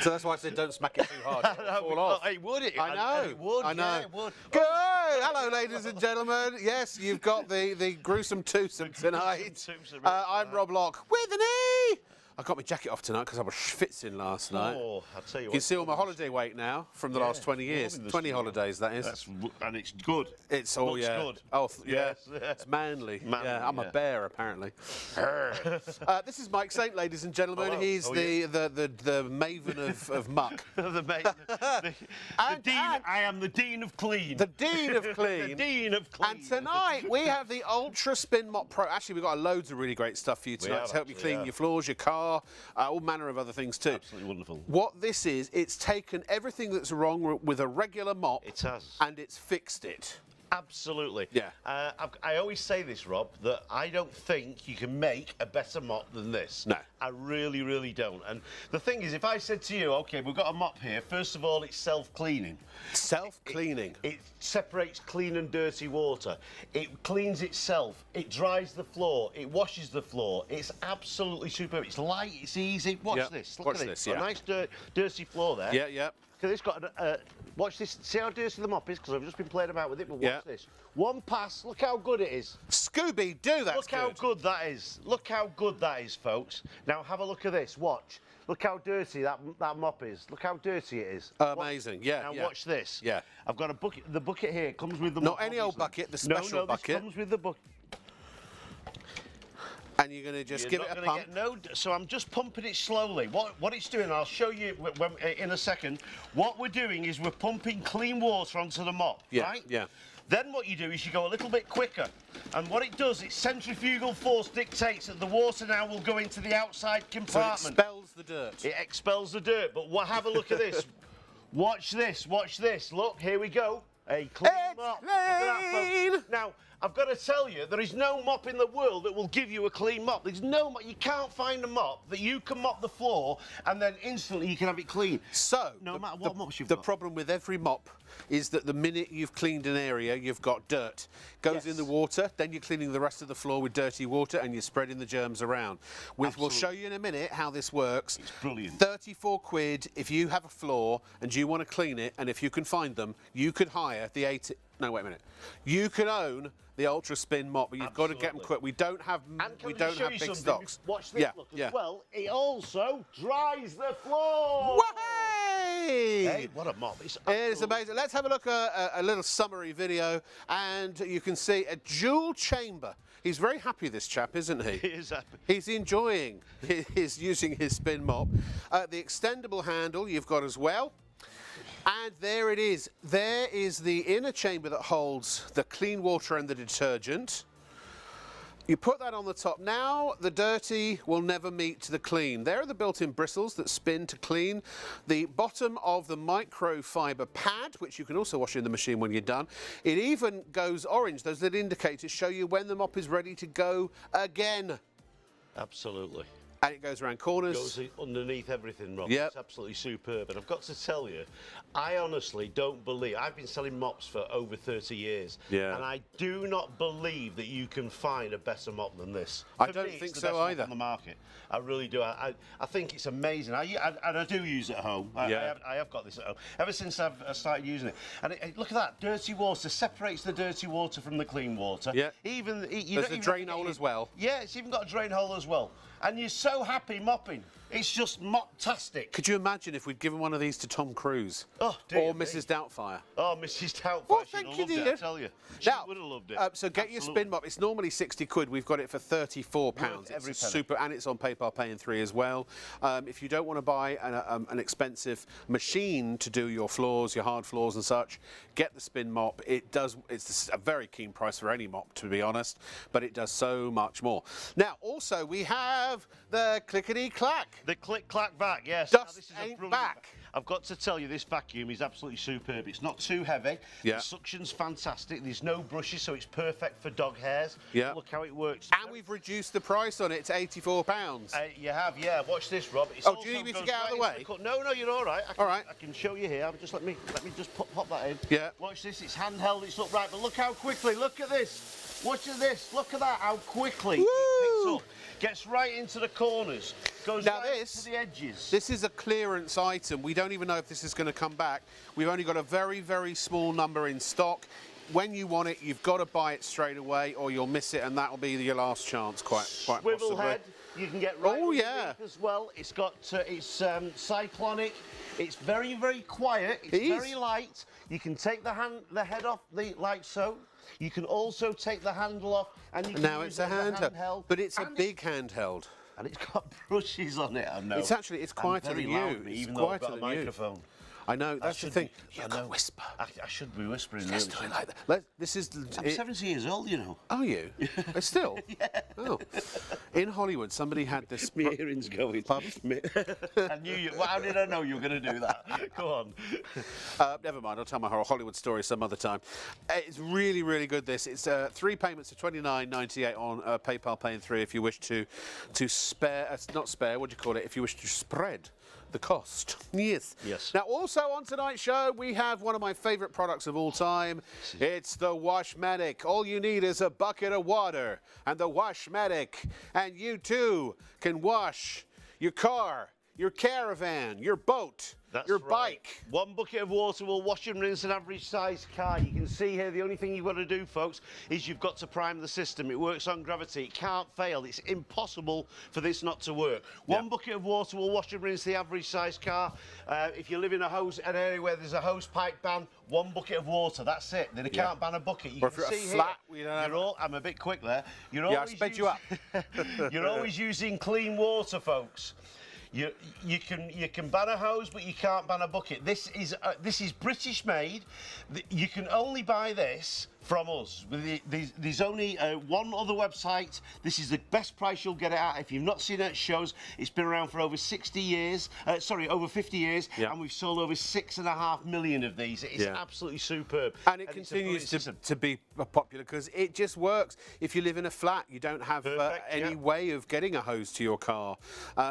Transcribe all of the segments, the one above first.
So that's why I said don't smack it too hard. It'll fall off. It would. I know. It would. I know. Yeah, it would. Good. Hello, ladies and gentlemen. Yes, you've got the gruesome twosome tonight. I'm Rob Locke with an E. I got my jacket off tonight because I was schwitzing last night. Oh, I'll tell you You what. can see all my holiday weight now from the last 20 years. 20 holidays, that is. And it's good. It's all, Looks good. Oh, yeah. Yes, yeah. It's manly. Manly, yeah, I'm a bear, apparently. This is Mike Saint, ladies and gentlemen. Hello. He's Oh, the maven of muck. the dean. I am the Dean of Clean. The Dean of Clean. The Dean of Clean. And tonight we have the Ultra Spin Mop Pro. Actually, we've got loads of really great stuff for you tonight to help you clean your floors, your car, all manner of other things too. Absolutely wonderful. What this is, it's taken everything that's wrong with a regular mop and it's fixed it. Absolutely. Yeah. I always say this, Rob, that I don't think you can make a better mop than this. No. I really, really don't. And the thing is, if I said to you, OK, we've got a mop here, first of all, it's self-cleaning. Self-cleaning? It separates clean and dirty water. It cleans itself. It dries the floor. It washes the floor. It's absolutely superb. It's light. It's easy. Watch this. Look at this. A nice dirty floor there. Yeah, yeah. Because it's got watch this. See how dirty the mop is? Because I've just been playing about with it. But watch this. One pass. Look how good it is. Scooby-Doo, that's Look how good that is. Look how good that is, folks. Now have a look at this. Watch. Look how dirty that mop is. Look how dirty it is. Amazing. Yeah. Now watch this. Yeah. I've got a bucket. The bucket here comes with the Not mop. any old bucket. The special bucket. This comes with the bucket. And you're going to just give it a pump. So I'm just pumping it slowly. What it's doing, I'll show you in a second. What we're doing is we're pumping clean water onto the mop, right? Yeah. Then what you do is you go a little bit quicker. And what it does, its centrifugal force dictates that the water now will go into the outside compartment. So it expels the dirt. It expels the dirt. But have a look at this. Watch this. Watch this. Look, here we go. A clean mop. Look at that, folks. Now, I've got to tell you, there is no mop in the world that will give you a clean mop. There's no mop. You can't find a mop that you can mop the floor and then instantly you can have it clean. So, no matter what mops you've got. The problem with every mop is that the minute you've cleaned an area, you've got dirt. Goes in the water, then you're cleaning the rest of the floor with dirty water and you're spreading the germs around. We'll show you in a minute how this works. It's brilliant. 34 quid if you have a floor and you want to clean it, and if you can find them, you could hire the No, wait a minute. You can own the Ultra Spin mop, but you've got to get them quick. We don't have big stocks. Watch this look as well. It also dries the floor. Hey, what a mop. It's amazing. Let's have a look at a little summary video, and you can see a dual chamber. He's very happy, this chap, isn't he? He is happy. He's enjoying using his spin mop. The extendable handle you've got as well. And there it is. There is the inner chamber that holds the clean water and the detergent. You put that on the top. Now the dirty will never meet the clean. There are the built-in bristles that spin to clean. The bottom of the microfiber pad, which you can also wash in the machine when you're done. It even goes orange. Those little indicators show you when the mop is ready to go again. Absolutely. And it goes around corners. Goes underneath everything, Rob. Yep. It's absolutely superb. And I've got to tell you, I honestly don't believe... I've been selling mops for over 30 years. Yeah. And I do not believe that you can find a better mop than this. I don't think so either. On the market. I really do. I think it's amazing. And I do use it at home. I have got this at home. Ever since I've started using it. And look at that. Dirty water separates the dirty water from the clean water. Yeah. There's a drain hole as well. Yeah, it's even got a drain hole as well. And you're so happy mopping. It's just mop-tastic. Could you imagine if we'd given one of these to Tom Cruise? Oh, dear or me. Mrs. Doubtfire? Oh, Mrs. Doubtfire. Well, thank you, dear. I tell you. She would have loved it. So get your spin mop. It's normally 60 quid. We've got it for £34. Every it's penny. super, and it's on PayPal Pay in 3 as well. If you don't want to buy an expensive machine to do your floors, your hard floors and such, get the spin mop. It's a very keen price for any mop, to be honest, but it does so much more. Now, also, we have the clickety-clack. The click-clack vac, yes. Dust this is ain't a brilliant back. I've got to tell you, this vacuum is absolutely superb. It's not too heavy. Yeah. The suction's fantastic. There's no brushes, so it's perfect for dog hairs. Yeah. Look how it works. And we've reduced the price on it to £84. You have, yeah. Watch this, Rob. Do you need me to get out of the way? No, you're all right. All right. I can show you here. Just let me just pop that in. Yeah. Watch this. It's handheld. It's upright. But look how quickly. Look at this. Watch this. Look at that. How quickly it picks up. Gets right into the corners. goes Now right this, to the edges. this is a clearance item. We don't even know if this is going to come back. We've only got a very, very small number in stock. When you want it, you've got to buy it straight away, or you'll miss it, and that will be your last chance, quite Swivel possibly. head. You can get right yeah. as well. It's got cyclonic. It's very, very quiet. It's very light. You can take the head off like so. You can also take the handle off, and you can now use it's a it as handheld, but it's a big handheld. And it's got brushes on it. I know. It's quieter than you. Even though I've got a microphone. I know, that's the thing. You can whisper. I should be whispering. Let's do it like that. I'm 70 years old, you know. Are you? Still? Yeah. Oh. In Hollywood, somebody had this... My earring's going. Pardon? I knew you. Well, how did I know you were going to do that? Go on. Never mind, I'll tell my Hollywood story some other time. It's really, really good, this. It's 3 payments of $29.98 on PayPal Pay in 3 if you wish to spare... not spare, what do you call it? If you wish to spread the cost. Yes. Now, also on tonight's show, we have one of my favourite products of all time. It's the Washmatic. All you need is a bucket of water and the Washmatic, and you too can wash your car, your caravan, your boat, your bike. 1 bucket of water will wash and rinse an average sized car. You can see here the only thing you've got to do, folks, is you've got to prime the system. It works on gravity. It can't fail. It's impossible for this not to work. 1 bucket of water will wash and rinse the average sized car. If you live in an area where there's a hose pipe ban, 1 bucket of water. That's it. They can't ban a bucket. You or can if you're see flat, here, I'm a bit quick there. I sped you up. You're always using clean water, folks. You can ban a hose, but you can't ban a bucket. This is British made. You can only buy this from us. There's only one other website. This is the best price you'll get it at. If you've not seen it at shows, it's been around for over 60 years. Over 50 years, and we've sold over 6.5 million of these. It's absolutely superb. And it continues to be popular because it just works. If you live in a flat, you don't have any way of getting a hose to your car.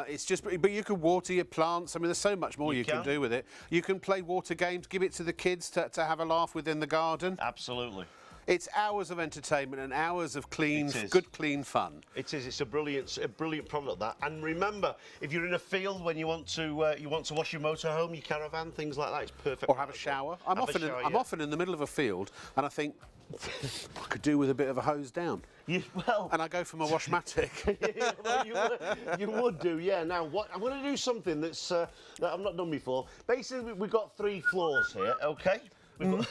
It's just, but you can water your plants. I mean, there's so much more you can do with it. You can play water games, give it to the kids to have a laugh within the garden. Absolutely. It's hours of entertainment and hours of good, clean fun. It is. It's a brilliant product, that. And remember, if you're in a field when you want to wash your motorhome, your caravan, things like that, it's perfect. Or have a shower. I'm often in the middle of a field, and I think I could do with a bit of a hose down. And I go for my Washmatic. You would do, yeah. Now, I'm going to do something that I've not done before. Basically, we've got 3 floors here, okay? No.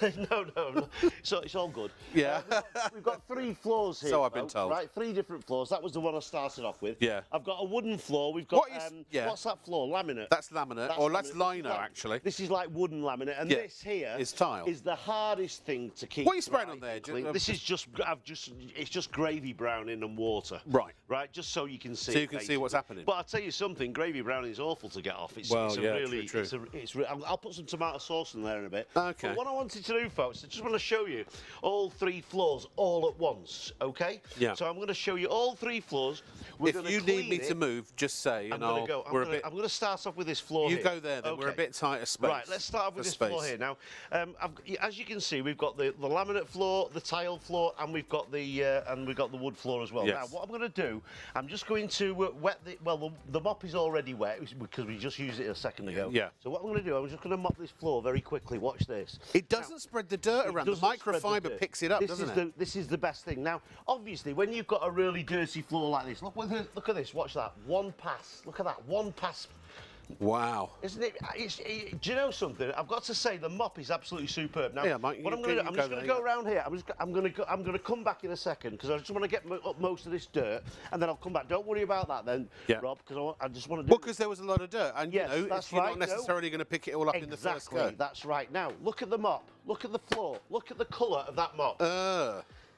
So it's all good. Yeah. We've got 3 floors here. So I've been told. Right, 3 different floors. That was the one I started off with. Yeah. I've got a wooden floor. We've got what's that floor? Laminate. That's laminate. That's lino, actually. This is like wooden laminate, and this here is tile. Is the hardest thing to keep. What are you spraying on there? This is it's just gravy browning and water. Right. Right. Just so you can see. So you can see what's happening. But I'll tell you something. Gravy browning is awful to get off. True. I'll put some tomato sauce in there in a bit. Okay. But what I wanted to do, folks, I just want to show you all 3 floors all at once, okay? Yeah. So I'm going to show you all 3 floors. If you need me to move, just say, and I'm going to start off with this floor here. You go there, then. Okay. We're a bit tight of space. Right, let's start off with this floor here. Now, as you can see, we've got the laminate floor, the tile floor, and we've got the wood floor as well. Yes. Now, what I'm going to do, I'm just going to wet the mop is already wet because we just used it a second ago. Yeah. So what I'm going to do, I'm just going to mop this floor very quickly. Watch this. It doesn't spread the dirt around. The microfiber picks it up, doesn't it? This is the best thing. Now, obviously, when you've got a really dirty floor like this, look at this. Watch that. 1 pass. Look at that. 1 pass. Wow. Isn't it? Do you know something? I've got to say the mop is absolutely superb. Now, Mike, what I'm going to do, I'm just going to go around here. I'm going to come back in a second because I just want to get up most of this dirt, and then I'll come back. Don't worry about that then, Rob, because I just want to do. Well, because there was a lot of dirt, and yes, you're not necessarily going to pick it all up in the first go. That's right. Now, look at the mop. Look at the floor. Look at the colour of that mop.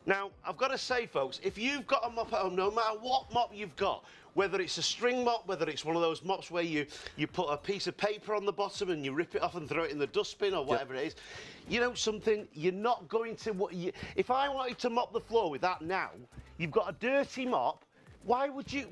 Now, I've got to say, folks, if you've got a mop at home, no matter what mop you've got, whether it's a string mop, whether it's one of those mops where you put a piece of paper on the bottom and you rip it off and throw it in the dustbin or whatever it is, you know something, you're not going to... If I wanted to mop the floor with that now, you've got a dirty mop, Why would you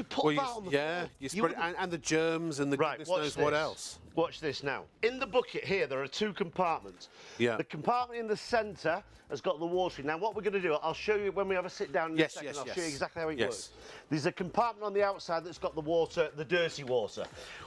put Well, that on the yeah, floor? you spread it, and the germs and the Right, goodness watch knows this. what else. Watch this now. In the bucket here, there are 2 compartments. Yeah. The compartment in the centre has got the water in. Now, what we're going to do, I'll show you when we have a sit down in a second. I'll show you exactly how it works. There's a compartment on the outside that's got the water, the dirty water.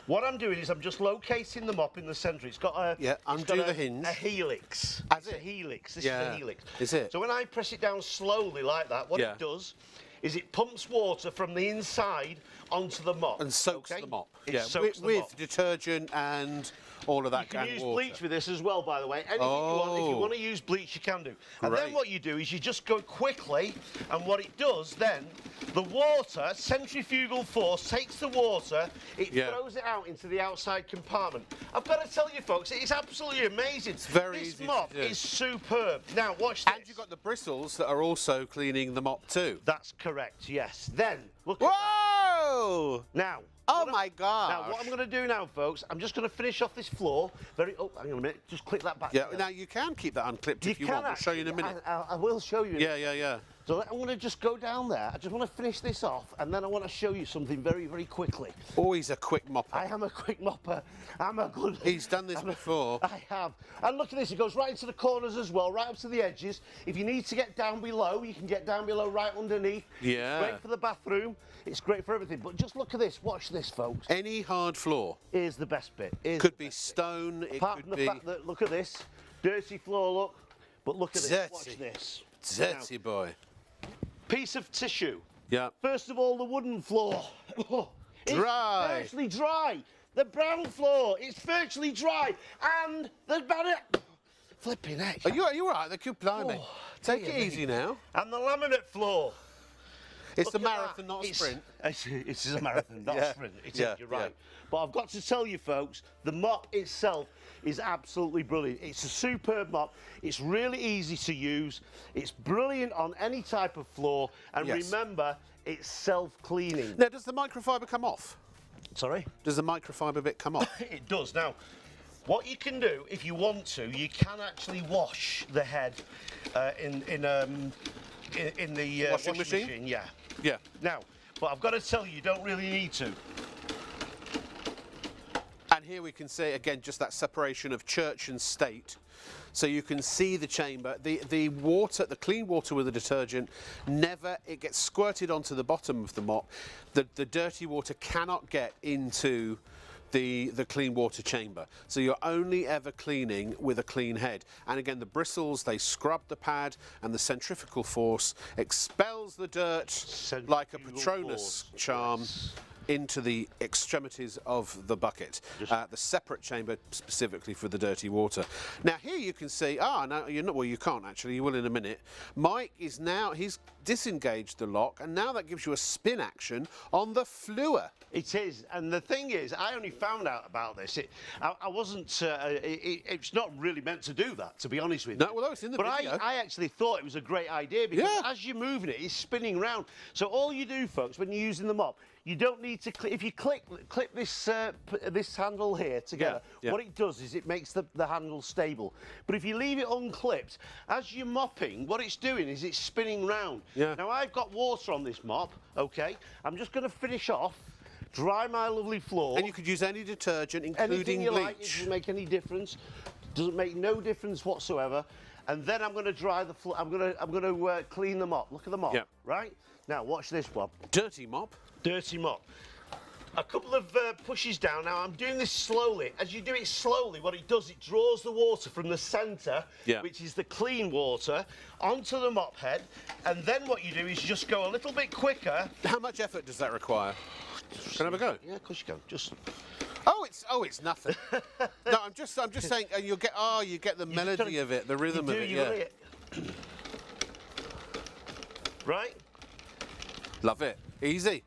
What I'm doing is I'm just locating the mop in the centre. It's got a undo the hinge. A helix. Has it's it? a helix. This is a helix. Is it? So when I press it down slowly like that, what it does is it pumps water from the inside onto the mop. And soaks the mop. Soaks the with mop. detergent and all of that You can use water. bleach with this as well, by the way. Anything you want. If you want to use bleach, you can do. And then what you do is you just go quickly, and what it does then, the water, centrifugal force, takes the water, it throws it out into the outside compartment. I've got to tell you, folks, it is absolutely amazing. It's very this easy to mop do. is superb. Now, watch this. And you've got the bristles that are also cleaning the mop too. That's correct, yes. Then, look at that. Whoa! Now, oh my God! Now, what I'm going to do now, folks, I'm just going to finish off this floor. Oh, hang on a minute. Just click that back. Yeah. Now you can keep that unclipped if you want. I'll show you in a minute. I will show you. Yeah. So I'm going to just go down there. I just want to finish this off, and then I want to show you something very, very quickly. Always a quick mopper. I am a quick mopper. I'm a good... He's done this before. I have. And look at this. It goes right into the corners as well, right up to the edges. If you need to get down below, you can get down below right underneath. Yeah. It's great for the bathroom. It's great for everything. But just look at this. Watch this, folks. Any hard floor. Here's the best bit. Could be stone. It Apart could from the be fact that, look at this. Dirty floor, look. But look at this. Watch this. Dirty boy. Piece of tissue. Yeah. First of all, the wooden floor. Dry. It's virtually dry. The brown floor, it's virtually dry. And the flipping heck. Are you all right? They could blimey. Take it easy now. And the laminate floor. It's a marathon, not a sprint. It's a marathon, not a sprint. You're right. Yeah. But I've got to tell you, folks, the mop itself is absolutely brilliant. It's a superb mop. It's really easy to use. It's brilliant on any type of floor. And remember, it's self-cleaning. Now, does the microfiber come off? Sorry? Does the microfiber bit come off? It does. Now, what you can do, if you want to, you can actually wash the head in the washing machine. Yeah. Yeah. Now, but I've got to tell you, you don't really need to. And here we can see, again, just that separation of church and state. So you can see the chamber. The water, the clean water with the detergent, it gets squirted onto the bottom of the mop. The dirty water cannot get into the clean water chamber. So you're only ever cleaning with a clean head. And again, the bristles, they scrub the pad, and the centrifugal force expels the dirt like a Patronus charm into the extremities of the bucket, the separate chamber specifically for the dirty water. Now here you can see, no, you're not, well, you can't actually, you will in a minute. Mike is now, he's disengaged the lock, and now that gives you a spin action on the fluor. It is, and the thing is, I only found out about this. I wasn't, it's not really meant to do that, to be honest with you. No, well, it's in the video. But I actually thought it was a great idea, because as you're moving it, it's spinning round. So all you do, folks, when you're using the mop, you don't need to clip. If you clip this this handle here together, what it does is it makes the handle stable. But if you leave it unclipped, as you're mopping, what it's doing is it's spinning round. Yeah. Now I've got water on this mop. Okay, I'm just going to finish off, dry my lovely floor. And you could use any detergent, including anything you bleach. like. It doesn't make any difference. Doesn't make no difference whatsoever. And then I'm going to dry the floor. I'm going to clean the mop. Look at the mop. Yeah. Right now, watch this, Bob. Dirty mop. Dirty mop. A couple of pushes down. Now, I'm doing this slowly. As you do it slowly, what it does, it draws the water from the centre, which is the clean water, onto the mop head. And then what you do is you just go a little bit quicker. How much effort does that require? Can I have a go? Yeah, of course you can. Just... it's nothing. No, I'm just saying, and you get the melody of it, the rhythm of it. It. Right? Love it. Easy.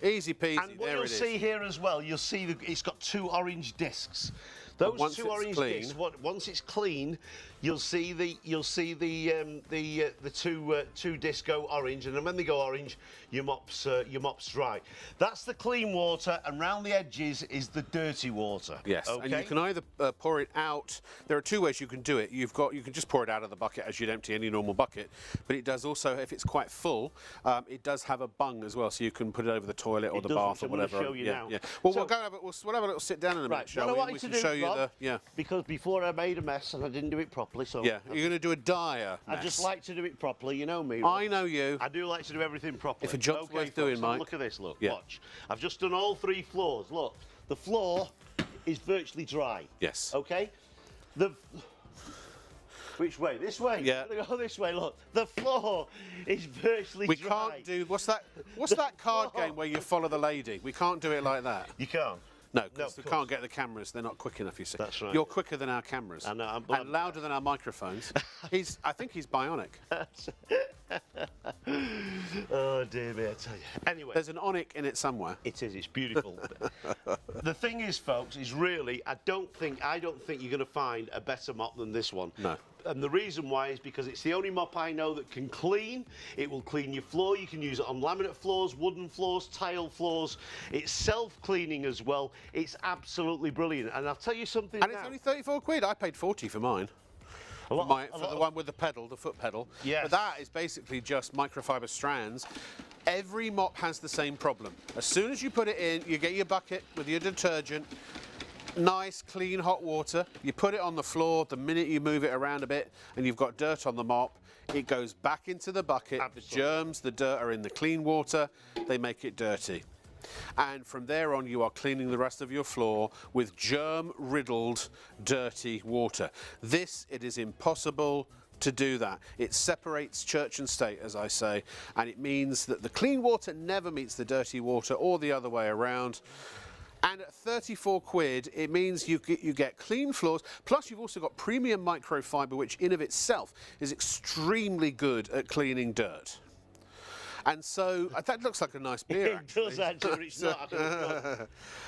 Easy peasy. And what you'll see here as well, you'll see it's got 2 orange discs. Those 2 orange discs, once it's clean, you'll see the two disco orange, and then when they go orange, your mop's dry. That's the clean water, and round the edges is the dirty water. Yes, okay? and you can either pour it out. There are two ways you can do it. You can just pour it out of the bucket as you'd empty any normal bucket, but it does also, if it's quite full, it does have a bung as well, so you can put it over the toilet or the bath or whatever. Show you now. Yeah. Well, we'll have a little sit down in a minute, Right, shall what we? I want We you can to do, show you Rob, the because before I made a mess and I didn't do it properly, so yeah. You're going to do a dire I mess. just like to do it properly. You know me, Rob. I know you. I do like to do everything properly. If a job's okay, worth doing, folks, Mike. Look at this, look, Yeah. watch. I've just done all 3 floors. Look, the floor is virtually dry. Yes. Okay? Which way? This way? Yeah. Go this way, look. The floor is virtually We dry. can't do, what's that card game where you follow the lady? We can't do it like that. You can't. No, because of we can't get the cameras. They're not quick enough, you see. That's right. You're quicker than our cameras. I know, and louder than our microphones. I think he's bionic. Oh, dear me, I tell you. Anyway. There's an onic in it somewhere. It is. It's beautiful. The thing is, folks, is really I don't think you're going to find a better mop than this one. No. And the reason why is because it's the only mop I know that can clean. It will clean your floor. You can use it on laminate floors, wooden floors, tile floors. It's self-cleaning as well. It's absolutely brilliant. And I'll tell you something And now. it's only 34 quid. I paid 40 for mine. For the one with the pedal, the foot pedal. Yes. But that is basically just microfiber strands. Every mop has the same problem. As soon as you put it in, you get your bucket with your detergent, nice, clean, hot water. You put it on the floor. The minute you move it around a bit and you've got dirt on the mop, it goes back into the bucket. Absolutely. The germs, the dirt are in the clean water. They make it dirty. And from there on, you are cleaning the rest of your floor with germ-riddled, dirty water. It is impossible to do that. It separates church and state, as I say, and it means that the clean water never meets the dirty water or the other way around. And at 34 quid, it means you get clean floors, plus you've also got premium microfiber, which in of itself is extremely good at cleaning dirt. And so that looks like a nice beer. It does actually. It's not.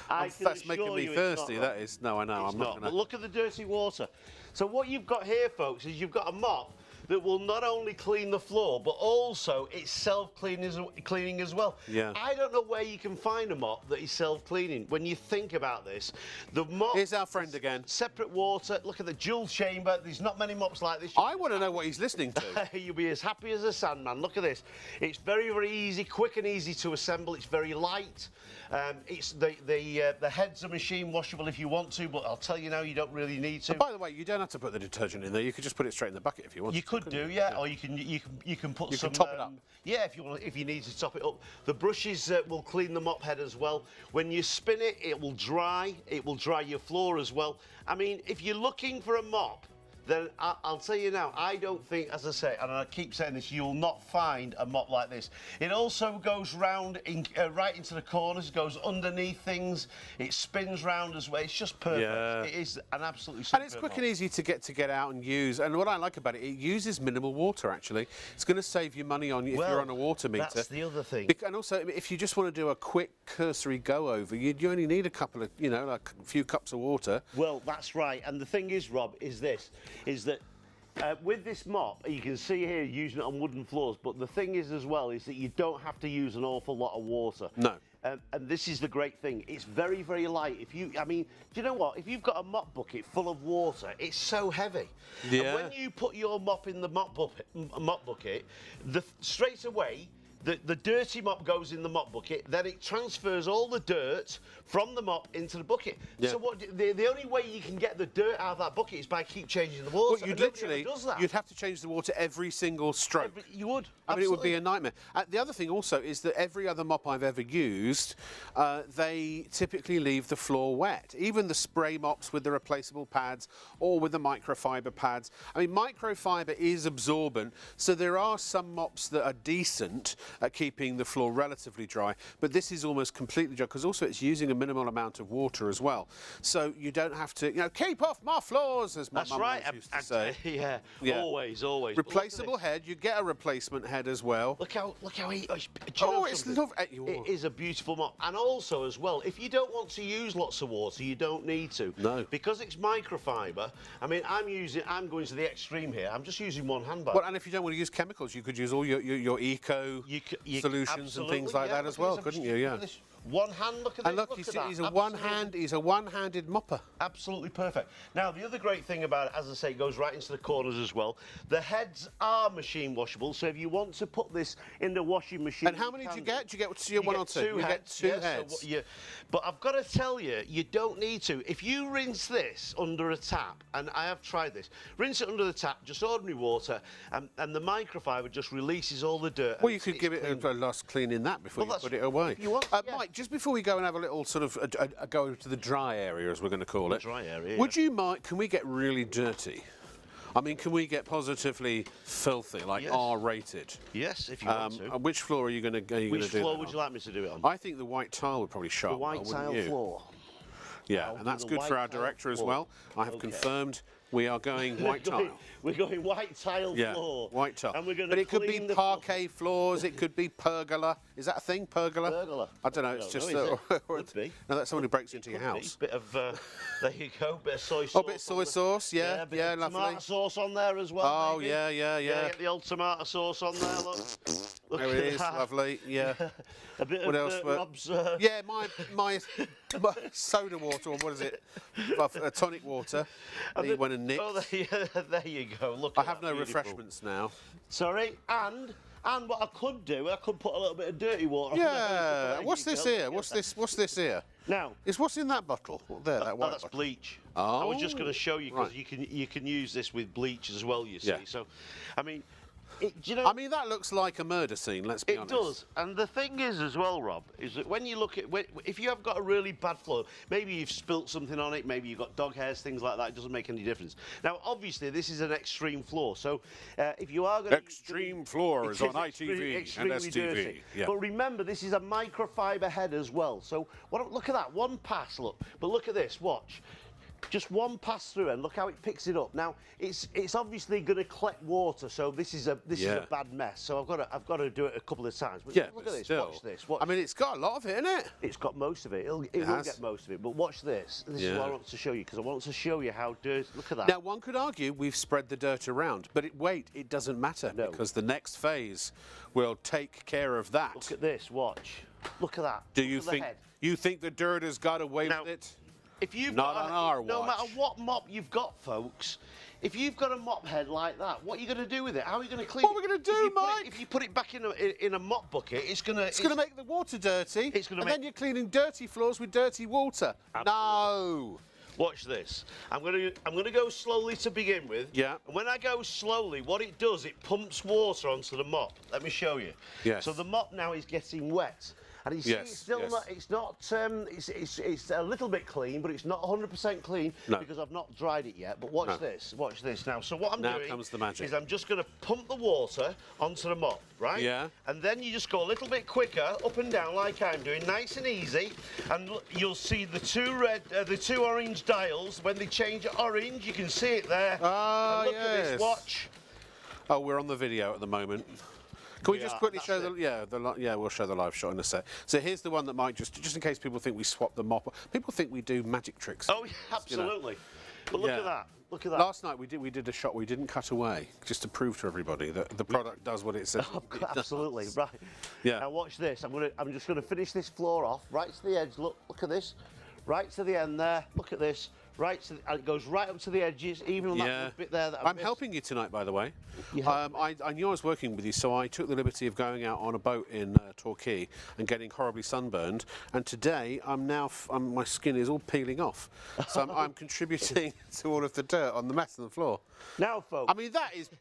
That's making me thirsty. That is. No, I know. I'm not. But look at the dirty water. So what you've got here, folks, is you've got a mop that will not only clean the floor, but also it's self-cleaning as well. Yeah. I don't know where you can find a mop that is self-cleaning. When you think about this, the mop... Here's our friend again. Separate water. Look at the dual chamber. There's not many mops like this. I want to know what he's listening to. You'll be as happy as a sandman. Look at this. It's very, very easy, quick and easy to assemble. It's very light. It's the heads are machine washable if you want to, but I'll tell you now, you don't really need to. And by the way, you don't have to put the detergent in there. You could just put it straight in the bucket if you want. You could do, yeah, or you can put some. You can top it up. Yeah, if you need to top it up. The brushes will clean the mop head as well. When you spin it, it will dry. It will dry your floor as well. I mean, if you're looking for a mop, then I'll tell you now, I don't think, as I say, and I keep saying this, you'll not find a mop like this. It also goes round, right into the corners, goes underneath things, it spins round as well. It's just perfect. Yeah. It is an absolutely And it's quick and easy to get out and use. And what I like about it, it uses minimal water, actually. It's going to save you money on if you're on a water meter. That's the other thing. And also, if you just want to do a quick cursory go-over, you only need a couple of, like a few cups of water. Well, that's right. And the thing is, Rob, is that with this mop, you can see here using it on wooden floors, but the thing is as well is that you don't have to use an awful lot of water. No. And this is the great thing. It's very, very light. Do you know what? If you've got a mop bucket full of water, it's so heavy. Yeah. And when you put your mop in the mop bucket, straight away, the dirty mop goes in the mop bucket, then it transfers all the dirt from the mop into the bucket. Yeah. So the only way you can get the dirt out of that bucket is by keep changing the water. Well, You'd have to change the water every single stroke. You would. I mean, it would be a nightmare. The other thing also is that every other mop I've ever used, they typically leave the floor wet. Even the spray mops with the replaceable pads or with the microfiber pads. I mean, microfiber is absorbent, so there are some mops that are decent, at keeping the floor relatively dry. But this is almost completely dry because also it's using a minimal amount of water as well. So you don't have to, you know, keep off my floors, as my mum used to say. Yeah, always. Replaceable head. You get a replacement head as well. Look how he. It's lovely. It is a beautiful mop, and also as well, if you don't want to use lots of water, you don't need to. No. Because it's microfiber. I mean, I'm going to the extreme here. I'm just using one hand. Well, and if you don't want to use chemicals, you could use all your eco solutions and things like that as well, couldn't you? Yeah. One hand, look at this. And look, he's a one-handed mopper. Absolutely perfect. Now, the other great thing about it, as I say, it goes right into the corners as well. The heads are machine washable, so if you want to put this in the washing machine... And how many do you get? Do you get one or two? You get two heads. So but I've got to tell you, you don't need to. If you rinse this under a tap, and I have tried this, rinse it under the tap, just ordinary water, and the microfiber just releases all the dirt. Well, you could give it a last clean in that before you put it away. If you want, Mike, just before we go and have a little sort of a go to the dry area, as we're going to call it. Dry area. Would you mind? Can we get really dirty? I mean, can we get positively filthy, like R-rated? Yes, if you want to. Which floor are you going to do? Which floor would you like me to do it on? I think the white tile would probably show up. The white tile floor. Yeah, and that's good for our director as well. I have confirmed we are going white tile. We're going white tile floor. White tile. And we're going but it could be parquet floors, it could be pergola. Is that a thing, pergola? Pergola. I don't know, it's just... Could be. No, that's someone who breaks into your house. Bit of, there you go, bit of soy sauce. Oh, bit of soy sauce, yeah, lovely. Tomato sauce on there as well. Oh, maybe. yeah. Get the old tomato sauce on there, look. There it is, lovely, yeah. A bit what of else? Rob's... Yeah, my soda water, or what is it? Tonic water. And he went and nicked. Oh, there you go. Look. I have no refreshments now. Sorry, and what I could do, I could put a little bit of dirty water. Yeah. What's this here? What's this here? Now, what's in that bottle? There, that white that's bottle. Bleach. Oh, I was just going to show you because you can use this with bleach as well. You see. Yeah. So, I mean. Do you know, I mean, that looks like a murder scene, let's be honest. It does. And the thing is as well, Rob, is that when you look at... if you have got a really bad floor, maybe you've spilt something on it, maybe you've got dog hairs, things like that, it doesn't make any difference. Now, obviously, this is an extreme floor, so if you are going to... Extreme floors on ITV and STV. Dirty. Yeah. But remember, this is a microfiber head as well. So, look at that, one pass, look. But look at this, watch. Just one pass through and look how it picks it up. Now it's obviously going to collect water, so this is a bad mess. So I've got to do it a couple of times. But look at this. Still, watch this. I mean, it's got a lot of it, isn't it? It's got most of it. It will get most of it. But watch this. This is what I want to show you because I want to show you how dirty. Look at that. Now one could argue we've spread the dirt around, but it doesn't matter because the next phase will take care of that. Look at this. Watch. Look at that. Do you think the dirt has got away with it? If you've Not on our watch. No matter what mop you've got, folks, if you've got a mop head like that, what are you going to do with it? How are you going to clean it? What are we going to do, Mike? If you put it back in a mop bucket, it's going to make the water dirty. And then you're cleaning dirty floors with dirty water. Absolutely. No. Watch this. I'm going to go slowly to begin with. Yeah. And when I go slowly, what it does, it pumps water onto the mop. Let me show you. Yes. So the mop now is getting wet. And you see, it's still not. It's a little bit clean, but it's not 100% clean because I've not dried it yet. But watch this. Watch this now. So what I'm doing comes the magic. is I'm just going to pump the water onto the mop, right? Yeah. And then you just go a little bit quicker, up and down, like I'm doing, nice and easy. And you'll see the two orange dials. When they change orange, you can see it there. Ah, and look at this. Watch. Oh, we're on the video at the moment. Can we just quickly show we'll show the live shot in a sec. So here's the one that might just in case people think we swap the mop. People think we do magic tricks. Oh, yeah, absolutely. You know. But look at that. Look at that. Last night we did a shot we didn't cut away, just to prove to everybody that the product does what it says. Absolutely, right. Yeah. Now watch this. I'm just going to finish this floor off right to the edge. Look at this. Right to the end there. Look at this. Right, and it goes right up to the edges, even on that bit there. I'm helping you tonight, by the way. I knew I was working with you, so I took the liberty of going out on a boat in Torquay and getting horribly sunburned. And today, my skin is all peeling off, so I'm contributing to all of the dirt on the mess on the floor. Now, folks, I mean that is for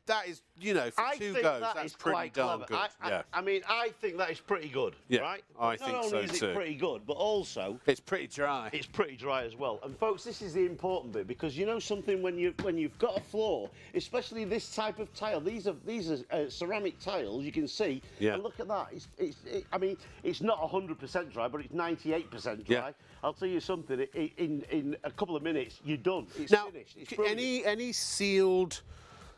two goes. That's pretty darn good. I mean, I think that is pretty good. Yeah, right? I think so too. Not only is it pretty good, but also it's pretty dry. It's pretty dry as well. And folks, this is the important bit, because you know something, when you've got a floor, especially this type of tile, these are ceramic tiles. You can see. Yeah. And look at that. I mean, it's not 100% dry, but it's 98% dry. Yeah. I'll tell you something. In a couple of minutes, you're done. It's Now, finished. It's brilliant. any sealed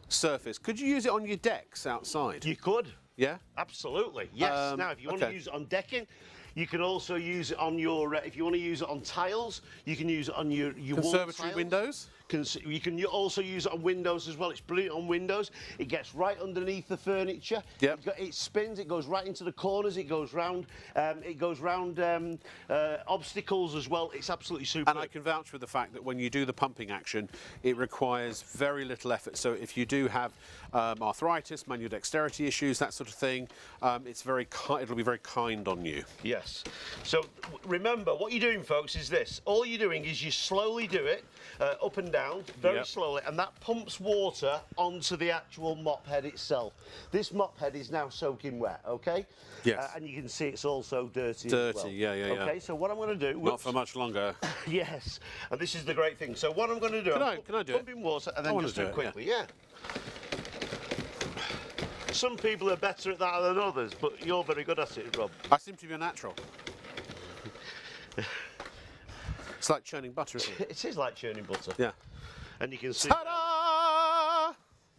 surface, could you use it on your decks outside? You could. Yeah. Absolutely. Yes. Now, if you want to use it on decking, you can also use it on your. If you want to use it on tiles, you can use it on your Conservatory wall tiles. windows? You can also use it on windows as well. It's brilliant on windows. It gets right underneath the furniture. Yep. It spins. It goes right into the corners. It goes round. Obstacles as well. It's absolutely super. And I can vouch for the fact that when you do the pumping action, it requires very little effort. So if you do have arthritis, manual dexterity issues, that sort of thing, it'll be very kind on you. Yes. So remember, what you're doing, folks, is this. All you're doing is you slowly do it up and down, very slowly, and that pumps water onto the actual mop head itself. This mop head is now soaking wet, okay? Yes. And you can see it's also dirty Dirty, as well. yeah. Okay, so what I'm going to do... Not for much longer. Yes, and this is the great thing. So what I'm going to do... Can I do it? Pump in water and then just do it quickly, yeah. Some people are better at that than others, but you're very good at it, Rob. I seem to be a natural. It's like churning butter, isn't it? It is like churning butter. Yeah. And you can see... Ta-da!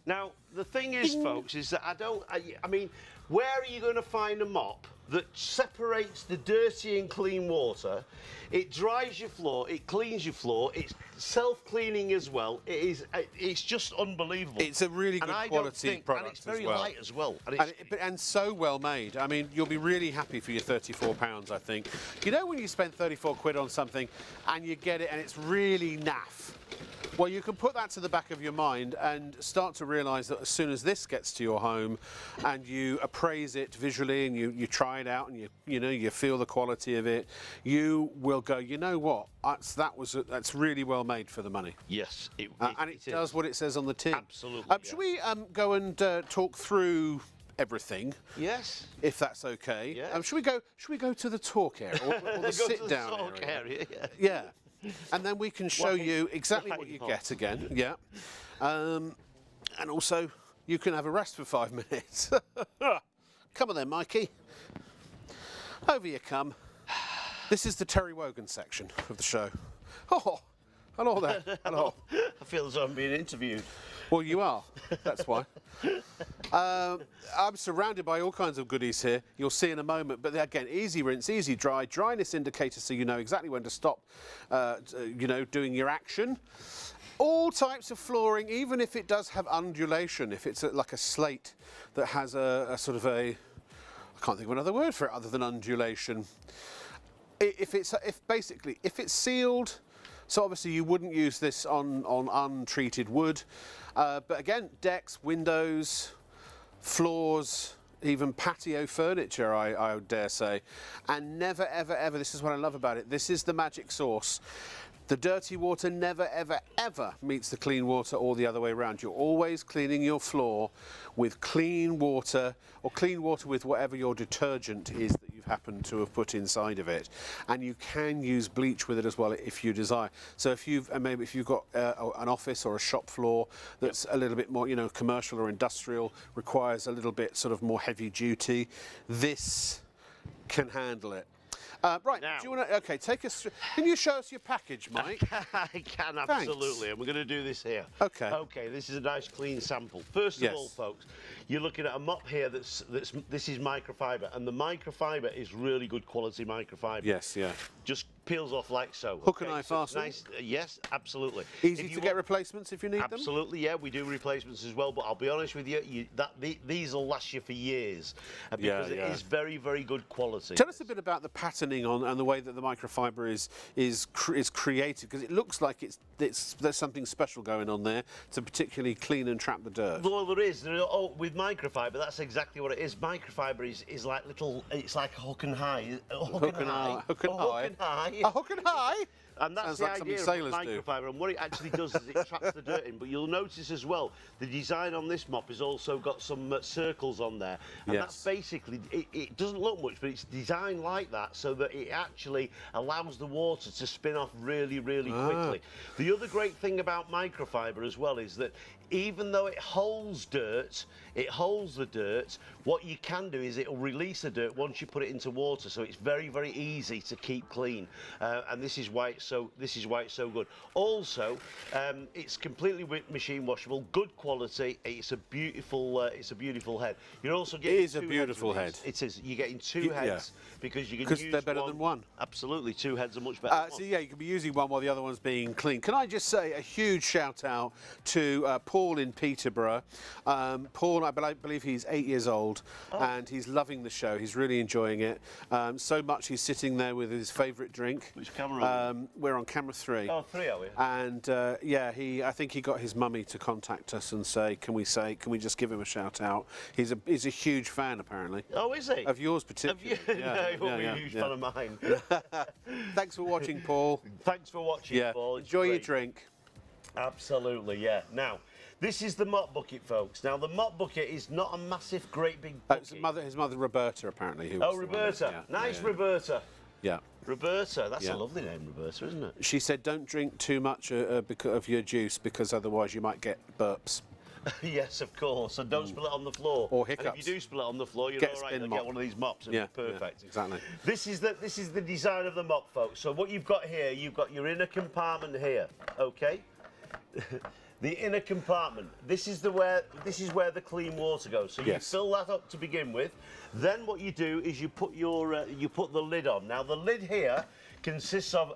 Now, the thing is, folks, is that I mean, where are you going to find a mop that separates the dirty and clean water? It dries your floor, it cleans your floor, it's self-cleaning as well. It's just unbelievable. It's a really good quality product, and it's very as well. light as well. And so well made. I mean, you'll be really happy for your £34, I think. You know when you spend 34 quid on something and you get it and it's really naff? Well, you can put that to the back of your mind and start to realise that as soon as this gets to your home and you appraise it visually and you try it out and you feel the quality of it, you will go, you know what, that's really well made for the money. Yes, it does what it says on the tin. Absolutely. Should we go and talk through everything? Yes, if that's okay. Yeah. Should we go to the talk area or the sit down area? Yeah. And then we can show you exactly what you get again. Yeah. And also, you can have a rest for 5 minutes. Come on then, Mikey. Over you come. This is the Terry Wogan section of the show. Oh, hello there. Hello. I feel as though I'm being interviewed. Well, you are. That's why. I'm surrounded by all kinds of goodies here. You'll see in a moment. But again, easy rinse, easy dry. Dryness indicator so you know exactly when to stop, doing your action. All types of flooring, even if it does have undulation, if it's like a slate that has a sort of I can't think of another word for it other than undulation. If it's sealed, so obviously you wouldn't use this on untreated wood. But again, decks, windows, floors, even patio furniture, I would dare say. And never, ever, ever, this is what I love about it, this is the magic sauce. The dirty water never, ever, ever meets the clean water or the other way around. You're always cleaning your floor with clean water or clean water with whatever your detergent is that you've happened to have put inside of it. And you can use bleach with it as well if you desire. So if you've got an office or a shop floor that's a little bit more, commercial or industrial, requires a little bit sort of more heavy duty, this can handle it. Right, now, do you want to, okay, take us through, can you show us your package, Mike? I can, absolutely, and we're going to do this here. Okay. Okay, this is a nice clean sample. First of all, folks, you're looking at a mop here this is microfiber, and the microfiber is really good quality microfiber. Yes, yeah. Just peels off like so. Hook and eye fasten? Nice, yes, absolutely. Easy to get replacements if you need them? Absolutely, yeah, we do replacements as well, but I'll be honest with you, these will last you for years, because it is very, very good quality. Tell us a bit about the patterning on and the way that the microfiber is created, because it looks like there's something special going on there to particularly clean and trap the dirt. Well, there is. With microfiber, that's exactly what it is. Microfiber is like little, it's like a hook and high. A hook and high. A hook and high? And that's Sounds the like something idea of sailors do. microfiber. And what it actually does is it traps the dirt in. But you'll notice as well, the design on this mop has also got some circles on there. And that's basically, it doesn't look much, but it's designed like that so that it actually allows the water to spin off really, really quickly. The other great thing about microfiber as well is that even though it holds dirt, it holds the dirt, what you can do is it'll release the dirt once you put it into water, so it's very, very easy to keep clean. And this is why it's so good. Also, it's completely machine washable, good quality. It's a beautiful head. You're also getting it is a beautiful head. It is. You're getting two heads because you can use they're better than one. Absolutely, two heads are much better. So yeah, you can be using one while the other one's being clean. Can I just say a huge shout out to Paul in Peterborough. Paul, I believe he's 8 years old, and he's loving the show. He's really enjoying it. So much he's sitting there with his favourite drink. Which camera are we? We're on camera 3. Oh, 3 are we? And yeah, I think he got his mummy to contact us and say, can we just give him a shout out? He's a huge fan apparently. Oh, is he? Of yours particularly. No, he won't be a huge fan of mine. Thanks for watching, Paul. Thanks for watching, Paul. It's Enjoy your great. drink. Absolutely, yeah. Now, this is the mop bucket, folks. Now, the mop bucket is not a massive, great big bucket. His mother Roberta, apparently. Oh, Roberta. Nice, Roberta. Yeah. Roberta. That's a lovely name, Roberta, isn't it? She said, don't drink too much because of your juice, because otherwise you might get burps. Yes, of course. And don't spill it on the floor. Or hiccups. And if you do spill it on the floor, you're all right. You'll get one of these mops and it's perfect. Yeah, exactly. This is the design of the mop, folks. So what you've got here, you've got your inner compartment here, okay? The inner compartment. This is where the clean water goes. So you fill that up to begin with. Then what you do is you put the lid on. Now the lid here consists of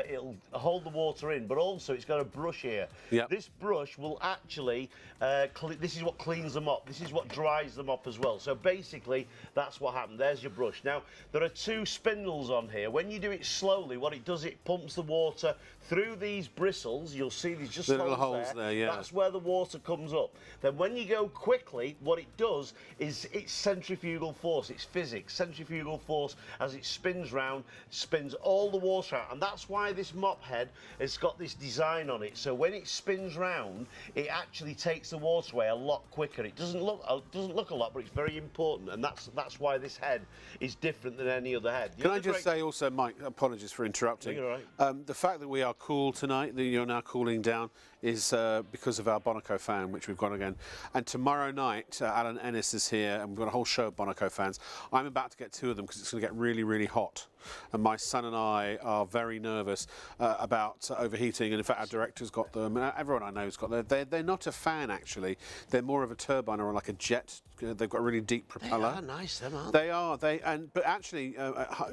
it'll hold the water in, but also it's got a brush here. Yep. This brush will actually this is what cleans them up. This is what dries them up as well. So basically that's what happened. There's your brush. Now there are 2 spindles on here. When you do it slowly, what it does, it pumps the water through these bristles. You'll see these just little holes there. Yeah. That's where the water comes up. Then when you go quickly, what it does is it's centrifugal force. It's physics. Centrifugal force, as it spins round, spins all the water out. And that's why this mop head has got this design on it. So when it spins round, it actually takes the water away a lot quicker. It doesn't look a lot, but it's very important. And that's why this head is different than any other head. Can I just say also, Mike, apologies for interrupting. You're all right. The fact that we are cool tonight, that you're now cooling down, is because of our Bonaco fan, which we've got again. And tomorrow night, Alan Ennis is here, and we've got a whole show of Bonaco fans. I'm about to get 2 of them because it's going to get really, really hot. And my son and I are very nervous about overheating. And in fact, our director's got them. And everyone I know has got them. They're not a fan, actually. They're more of a turbine or like a jet. They've got a really deep propeller. They are nice, them, aren't they? They are. But actually,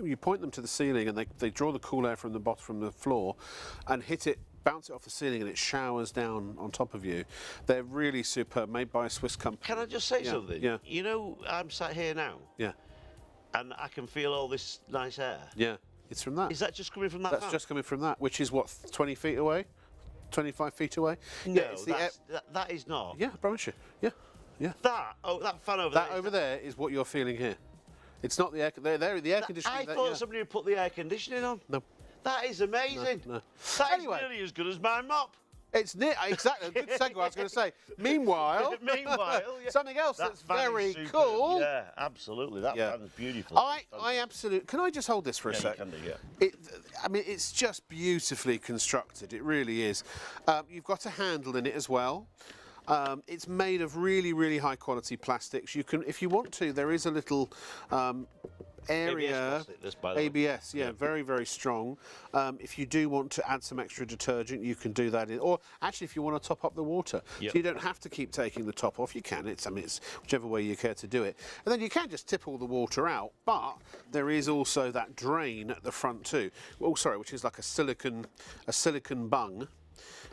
you point them to the ceiling, and they draw the cool air from the bottom, from the floor, and hit it. Bounce it off the ceiling and it showers down on top of you. They're really superb, made by a Swiss company. Can I just say something? Yeah. You know, I'm sat here now. Yeah. And I can feel all this nice air. Yeah. It's from that. Is that just coming from that? That's just coming from that, which is what, 20 feet away? 25 feet away? No, yeah, it's that is not. Yeah, I promise you. Yeah. Yeah. That fan over there. That over there is what you're feeling here. It's not the air. The air conditioning. I thought somebody would put the air conditioning on. No. That is amazing. No. That is nearly as good as my mop. It's near, exactly. Good segue. I was going to say. Meanwhile, something else that's very cool. Yeah, absolutely. That fan's beautiful. I absolutely. Can I just hold this for a sec? You can do, yeah. I mean, it's just beautifully constructed. It really is. You've got a handle in it as well. It's made of really, really high quality plastics. You can, if you want to, there is a little area. ABS, yeah, very, very strong. If you do want to add some extra detergent, you can do that in, or actually if you want to top up the water. So you don't have to keep taking the top off, you can. It's whichever way you care to do it. And then you can just tip all the water out, but there is also that drain at the front too. Oh, sorry, which is like a silicon bung.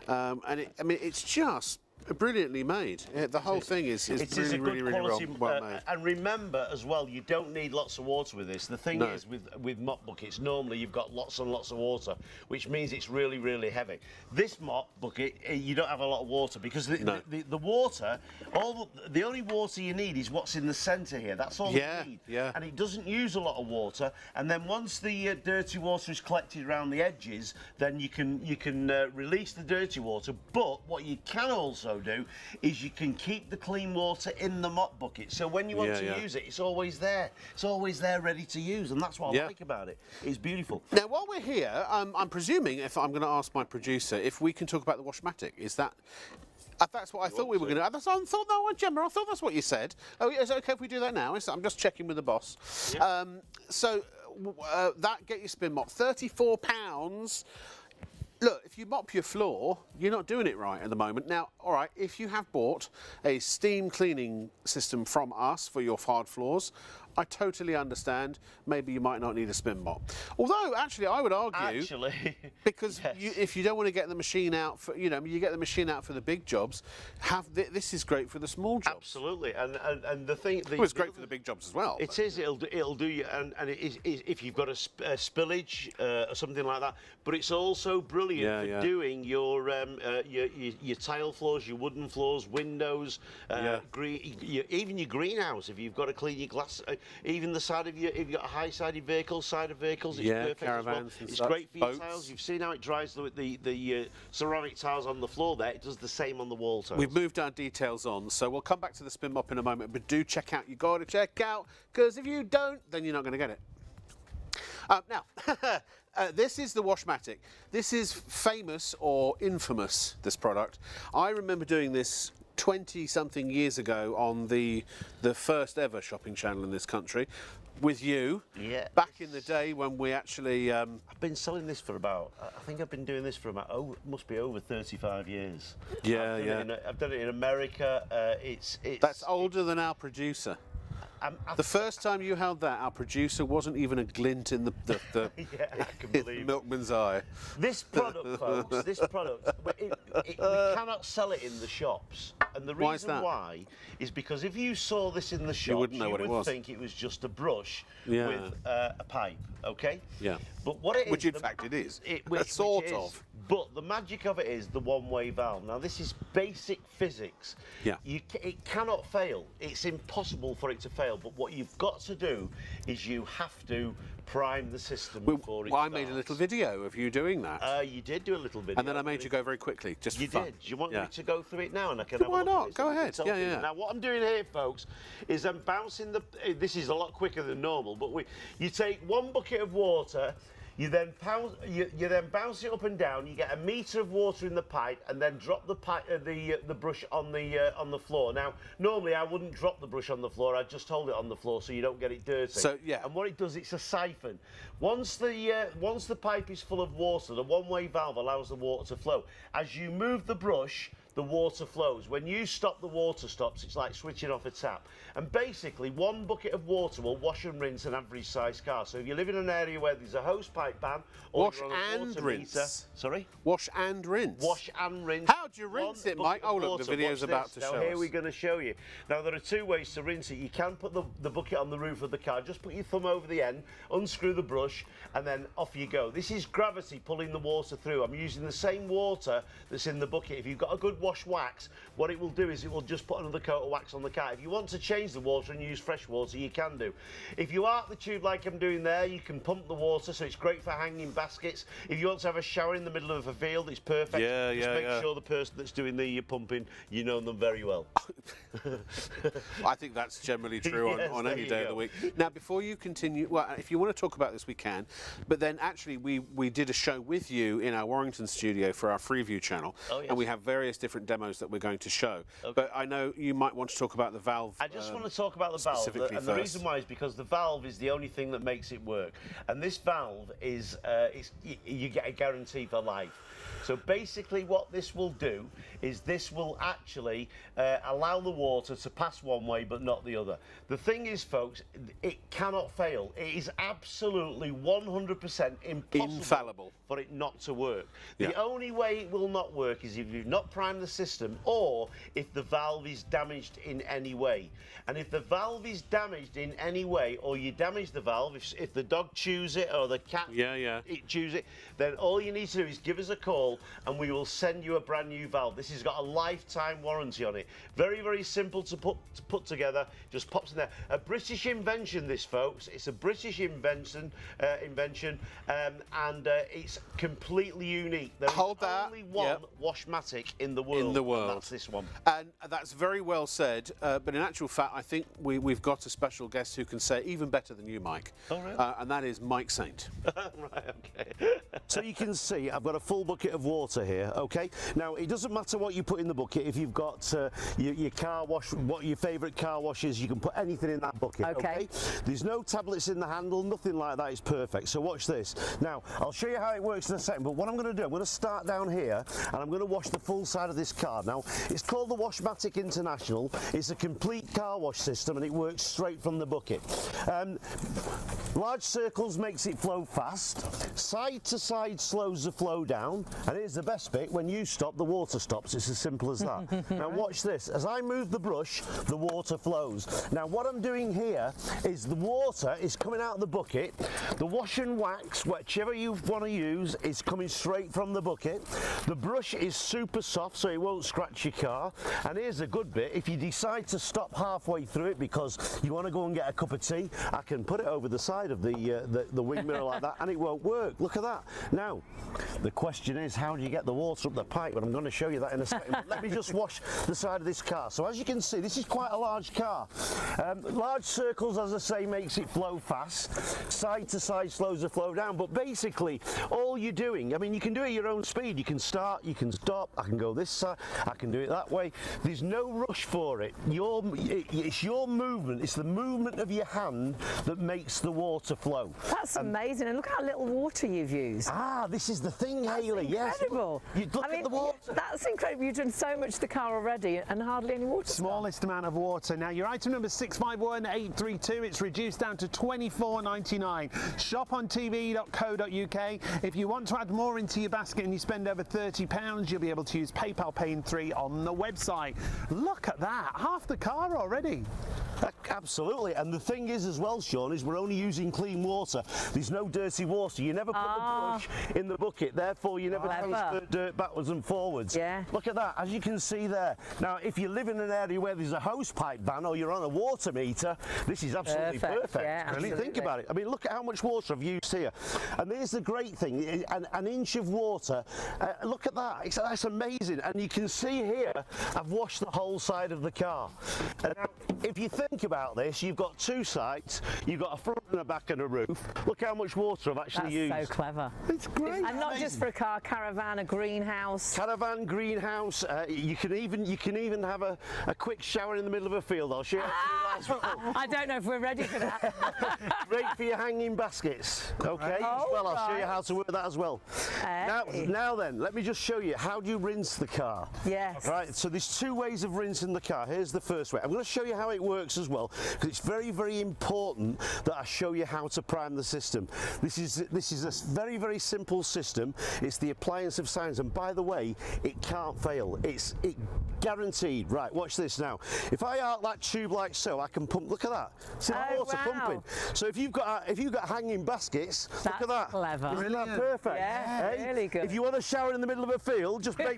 And it's just Brilliantly made. The whole thing is It really, is a good really quality, well made. and remember as well, you don't need lots of water with this. The thing is, with mop buckets, normally you've got lots and lots of water, which means it's really, really heavy. This mop bucket, you don't have a lot of water because the water, the only water you need is what's in the centre here. That's all you need. Yeah. And it doesn't use a lot of water. And then once the dirty water is collected around the edges, then you can release the dirty water. But what you can also do is you can keep the clean water in the mop bucket, so when you want to use it, it's always there. It's always there ready to use, and that's what I like about it. It's beautiful. Now, while we're here, I'm presuming, if I'm going to ask my producer, if we can talk about the Washmatic. Is that... that's what I thought we were going to... That's, I thought, no, Gemma, I thought that's what you said. Oh, is it okay if we do that now? I'm just checking with the boss. Yeah. That Get Your Spin Mop, £34. Look, if you mop your floor, you're not doing it right at the moment. Now, all right, if you have bought a steam cleaning system from us for your hard floors, I totally understand. Maybe you might not need a spin mop. Although, actually, I would argue, because if you don't want to get the machine out for, you get the machine out for the big jobs. This is great for the small jobs. Absolutely, and the thing, it's great for the big jobs as well. It is. It'll do you, and it is if you've got a spillage or something like that. But it's also brilliant for doing your tile floors, your wooden floors, windows, even your greenhouse. If you've got to clean your glass. Even the side of if you've got a high-sided vehicles, side of vehicles, it's perfect caravans as well. It's such, great for your boats. tiles. You've seen how it dries the ceramic tiles on the floor there. It does the same on the wall tiles. We've moved our details on, so we'll come back to the spin mop in a moment, but do check out. You've got to check out, because if you don't, then you're not going to get it. Now, this is the Washmatic. This is famous or infamous, this product. I remember doing this 20-something years ago on the first ever shopping channel in this country with you. Yeah. Back in the day when we actually... I've been selling this for about, I think I've been doing this for about, must be over 35 years. I've done it in America. That's older than our producer. The first time you held that, our producer wasn't even a glint in the milkman's eye. This product, folks, we cannot sell it in the shops. And the reason why is because if you saw this in the shops, you would think it was just a brush with a pipe, okay? Yeah. But what it is... Which, in fact, it is. Sort of. But the magic of it is the one-way valve. Now, this is basic physics. Yeah. It cannot fail. It's impossible for it to fail. But what you've got to do is you have to prime the system before it starts. I made a little video of you doing that. You did do a little video. And then I made you go very quickly, just for fun. You did. Do you want me to go through it now? And I can Why not? Go ahead. Yeah. Now, what I'm doing here, folks, is I'm bouncing this is a lot quicker than normal, but you take one bucket of water. You then bounce it up and down. You get a metre of water in the pipe, and then drop the brush on the floor. Now, normally I wouldn't drop the brush on the floor. I'd just hold it on the floor so you don't get it dirty. So And what it does, it's a siphon. Once the pipe is full of water, the one-way valve allows the water to flow. As you move the brush, the water flows. When you stop, the water stops. It's like switching off a tap. And basically, one bucket of water will wash and rinse an average-sized car. So if you live in an area where there's a hose pipe ban, or wash you're on a and water rinse. meter, sorry? Wash and rinse. Wash and rinse. How do you rinse it, Mike? Oh, look, the video's about to show us. Now, here we're going to show you. Now, there are two ways to rinse it. You can put the bucket on the roof of the car. Just put your thumb over the end, unscrew the brush, and then off you go. This is gravity pulling the water through. I'm using the same water that's in the bucket. If you've got a good wash wax, what it will do is it will just put another coat of wax on the car. If you want to change the water and use fresh water, you can do. If you arc the tube like I'm doing there, you can pump the water, so it's great for hanging baskets. If you want to have a shower in the middle of a field, it's perfect. Just make sure the person that's doing the pumping, you know them very well. I think that's generally true on any day of the week. Now, before you continue, well, if you want to talk about this, we can. But then, actually, we did a show with you in our Warrington studio for our Freeview channel, and we have various different demos that we're going to show. But I know you might want to talk about the valve. I just want to talk about the valve, and the reason why is because the valve is the only thing that makes it work. And this valve is, you get a guarantee for life. So basically what this will do is this will actually allow the water to pass one way but not the other. The thing is, folks, it cannot fail. It is absolutely 100% impossible Infallible. for it not to work. The only way it will not work is if you've not primed the system, or if the valve is damaged in any way. And if the valve is damaged in any way, or you damage the valve, if the dog chews it or the cat chews it, then all you need to do is give us a call and we will send you a brand new valve. This has got a lifetime warranty on it. Very, very simple to put together. Just pops in there. A British invention, this, folks. It's a British invention, and it's completely unique. There is only one Washmatic in the world. And that's this one. And that's very well said. But in actual fact, I think we've got a special guest who can say it even better than you, Mike. Oh, really? And that is Mike Saint. Right, okay. So you can see I've got a full bucket of water here, okay? Now, it doesn't matter what you put in the bucket. If you've got your car wash, what your favourite car wash is, you can put anything in that bucket, okay? There's no tablets in the handle, nothing like that. It's perfect. So watch this. Now, I'll show you how it works in a second, but what I'm going to do, I'm going to start down here and I'm going to wash the full side of this car. Now, it's called the Washmatic International. It's a complete car wash system and it works straight from the bucket. Large circles makes it flow fast. Side to side slows the flow down. And here's the best bit, when you stop, the water stops. It's as simple as that. Now watch this. As I move the brush, the water flows. Now what I'm doing here is the water is coming out of the bucket. The wash and wax, whichever you want to use, is coming straight from the bucket. The brush is super soft, so it won't scratch your car. And here's a good bit. If you decide to stop halfway through it because you want to go and get a cup of tea, I can put it over the side of the wing mirror like that and it won't work. Look at that. Now, the question is, how do you get the water up the pipe? And I'm going to show you that in a second. But let me just wash the side of this car. So as you can see, this is quite a large car. Large circles, as I say, makes it flow fast. Side to side slows the flow down. But basically, all you're doing, I mean, you can do it at your own speed. You can start, you can stop. I can go this side. I can do it that way. There's no rush for it. It's your movement. It's the movement of your hand that makes the water flow. That's amazing. And look how little water you've used. Ah, this is the thing, Hayley. That's incredible. Yes. Look at the water. That's incredible. You've done so much to the car already and hardly any water. Smallest amount of water. Now, your item number 651832, it's reduced down to £24.99. ShopOnTV.co.uk. If you want to add more into your basket and you spend over £30, you'll be able to use PayPal Pay in 3 on the website. Look at that. Half the car already. Absolutely, and the thing is as well, Sean, is we're only using clean water. There's no dirty water. You never put the brush in the bucket, therefore you never transfer dirt backwards and forwards. Yeah. Look at that, as you can see there. Now, if you live in an area where there's a hose pipe ban or you're on a water meter, this is absolutely perfect. Yeah, I mean, think about it. I mean, look at how much water I've used here. And here's the great thing, an inch of water. Look at that, that's amazing. And you can see here, I've washed the whole side of the car. And now, if you think about this, you've got two sides, you've got a front and a back and a roof. Look how much water I've actually used. That's so clever. It's great. And not just for a car, caravan, a greenhouse. Caravan, greenhouse. You can even have a quick shower in the middle of a field. I'll show you. I don't know if we're ready for that. Great for your hanging baskets. Okay. I'll show you how to work that as well. Now then, let me just show you how do you rinse the car. Yes. Right. So there's two ways of rinsing the car. Here's the first way. I'm going to show you how it works as well, because it's very, very important that I show you how to prime the system. This is a very, very simple system. It's the appliance of science, and by the way, it can't fail. It's guaranteed. Right, watch this now. If I arc that tube like so, I can pump. Look at that. See the water pumping. So if you've got hanging baskets, look at that. Clever. Isn't that perfect? Yeah, really good. If you want to shower in the middle of a field, just be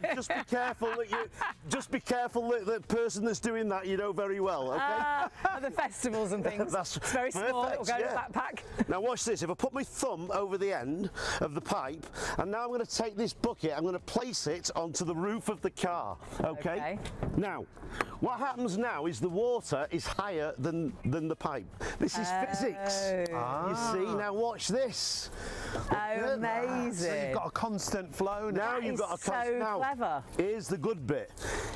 careful that the person that's doing that you know very well. Okay. The festivals and things. That's it's very small. perfect, It'll go in a backpack. Now watch this. If I put my thumb over the end of the pipe, and now I'm going to take this bucket, I'm going to place it onto the roof of the car. Okay. Now, what happens now is the water is higher higher than the pipe. This is physics. You see, now watch this. Oh, amazing. So you've got a constant flow now. Now you've got a so now, clever. here's the good bit.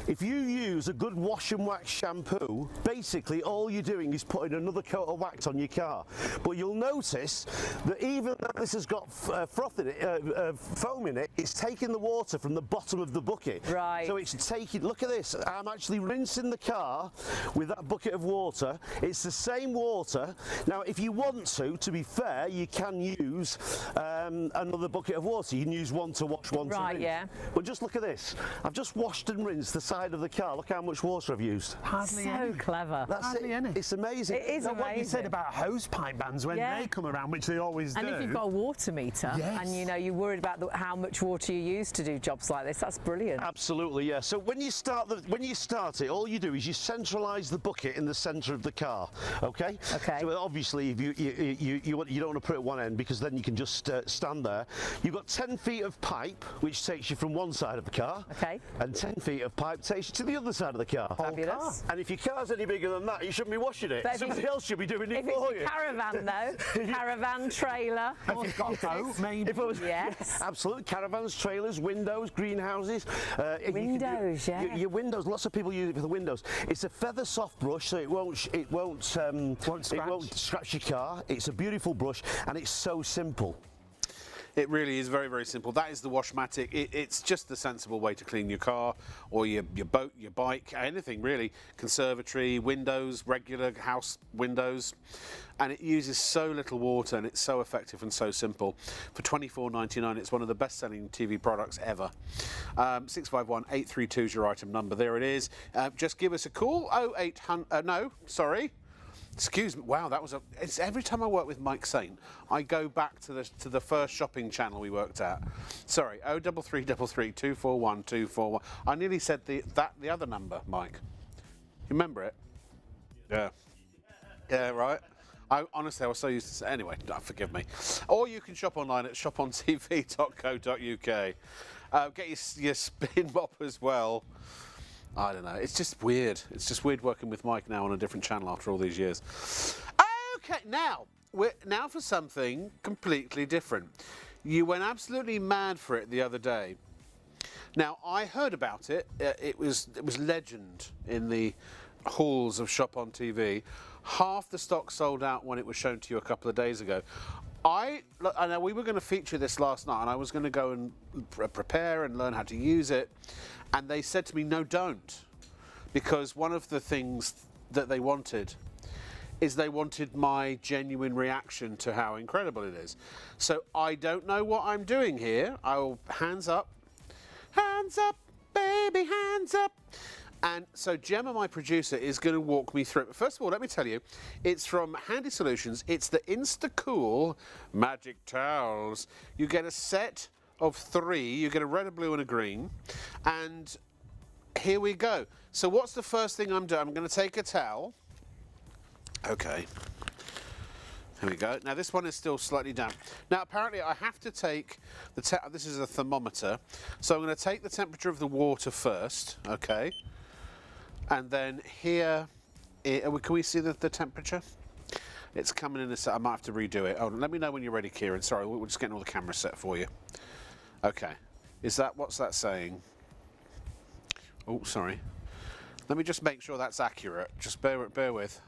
If you use a good wash and wax shampoo, basically all you're doing is putting another coat of wax on your car. But you'll notice that even though this has got froth in it, foam in it, it's taking the water from the bottom of the bucket. Right. So it's taking, look at this, I'm actually rinsing the car with that bucket of water. It's the same water. Now, if you want to be fair, you can use another bucket of water. You can use one to wash, one to rinse. Yeah. But just look at this. I've just washed and rinsed the side of the car. Look how much water I've used. Hardly So any. clever. That's Hardly it. any. It's amazing. It is Now, what you said amazing. about hose pipe bans when Yeah. they come around, which they always And do. if you've got a water meter Yes. and you know you're worried about how much water you use to do jobs like this, that's brilliant. Absolutely, yeah. So when you start it, all you do is you centralise the bucket in the centre of the car. Okay. Okay. So obviously, if you don't want to put it at one end because then you can just stand there. You've got 10 feet of pipe, which takes you from one side of the car. Okay. And 10 feet of pipe takes you to the other side of the car. Fabulous. And if your car's any bigger than that, you shouldn't be washing it. But if Somebody it's- else should be doing it If for it's you. a caravan though, caravan, trailer. If you've got a boat, maybe. If I was, Yes. absolutely. Caravans, trailers, windows, greenhouses. If you can do- Windows, yeah. Your windows. Lots of people use it for the windows. It's a feather soft brush, so it won't scratch your car. It's a beautiful brush, and it's so simple. It really is very, very simple. That is the Washmatic. It's just the sensible way to clean your car or your boat, your bike, anything really. Conservatory, windows, regular house windows. And it uses so little water and it's so effective and so simple. For $24.99, it's one of the best-selling TV products ever. 651 832 is your item number. There it is. Just give us a call. 0800. No, sorry. Excuse me. Wow, that was a. It's every time I work with Mike Saint, I go back to the first shopping channel we worked at. Sorry, 0333 241 241. I nearly said the other number, Mike. You remember it? Yeah. Yeah, right. Honestly, I was so used to say. Anyway, forgive me. Or you can shop online at shopontv.co.uk. Get your spin mop as well. I don't know. It's just weird. It's just weird working with Mike now on a different channel after all these years. Okay, now for something completely different. You went absolutely mad for it the other day. Now I heard about it. It was legend in the halls of ShopOnTV. Half the stock sold out when it was shown to you a couple of days ago. I know we were going to feature this last night, and I was going to go and prepare and learn how to use it. And they said to me, no, don't. Because one of the things that they wanted is they wanted my genuine reaction to how incredible it is. So I don't know what I'm doing here. I'll hands up, baby, hands up. And so Gemma, my producer, is going to walk me through it. But first of all, let me tell you, it's from Handy Solutions. It's the Insta-Cool Magic Towels. You get a set of 3. You get a red, a blue, and a green. And here we go. So what's the first thing I'm doing? I'm going to take a towel. Okay. Here we go. Now this one is still slightly damp. Now apparently I have to take the this is a thermometer. So I'm going to take the temperature of the water first. Okay. And then here, can we see the temperature? It's coming in a set. I might have to redo it. Oh, let me know when you're ready, Kieran. Sorry, we're just getting all the cameras set for you. Okay. What's that saying? Oh, sorry. Let me just make sure that's accurate. Just bear with.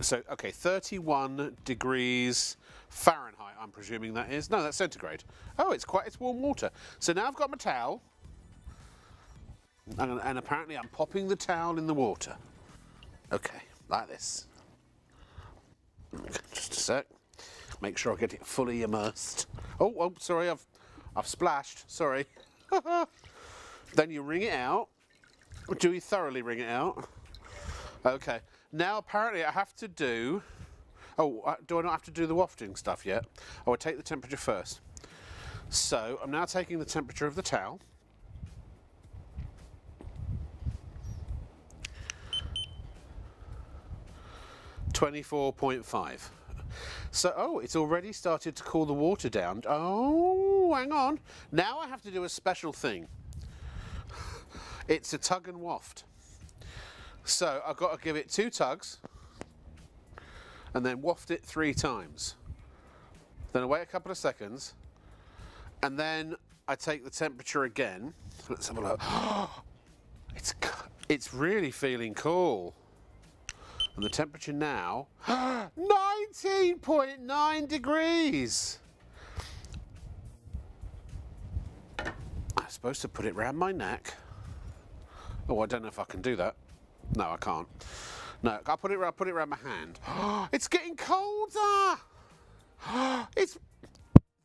So, okay, 31 degrees Fahrenheit, I'm presuming that is. No, that's centigrade. Oh, it's warm water. So now I've got my towel. And apparently I'm popping the towel in the water. Okay, like this. Just a sec. Make sure I get it fully immersed. Oh, sorry, I've splashed. Sorry. Then you wring it out. Do you thoroughly wring it out? Okay. Now apparently I have to do. Oh, do I not have to do the wafting stuff yet? Oh, I take the temperature first. So I'm now taking the temperature of the towel. 24.5. So, it's already started to cool the water down. Oh, hang on. Now I have to do a special thing. It's a tug and waft. So I've got to give it 2 tugs and then waft it 3 times. Then I wait a couple of seconds and then I take the temperature again. Let's have a look. It's really feeling cool. And the temperature now, 19.9 degrees. I'm supposed to put it round my neck. Oh, I don't know if I can do that. No, I can't. No, I'll put it around my hand. It's getting colder. It's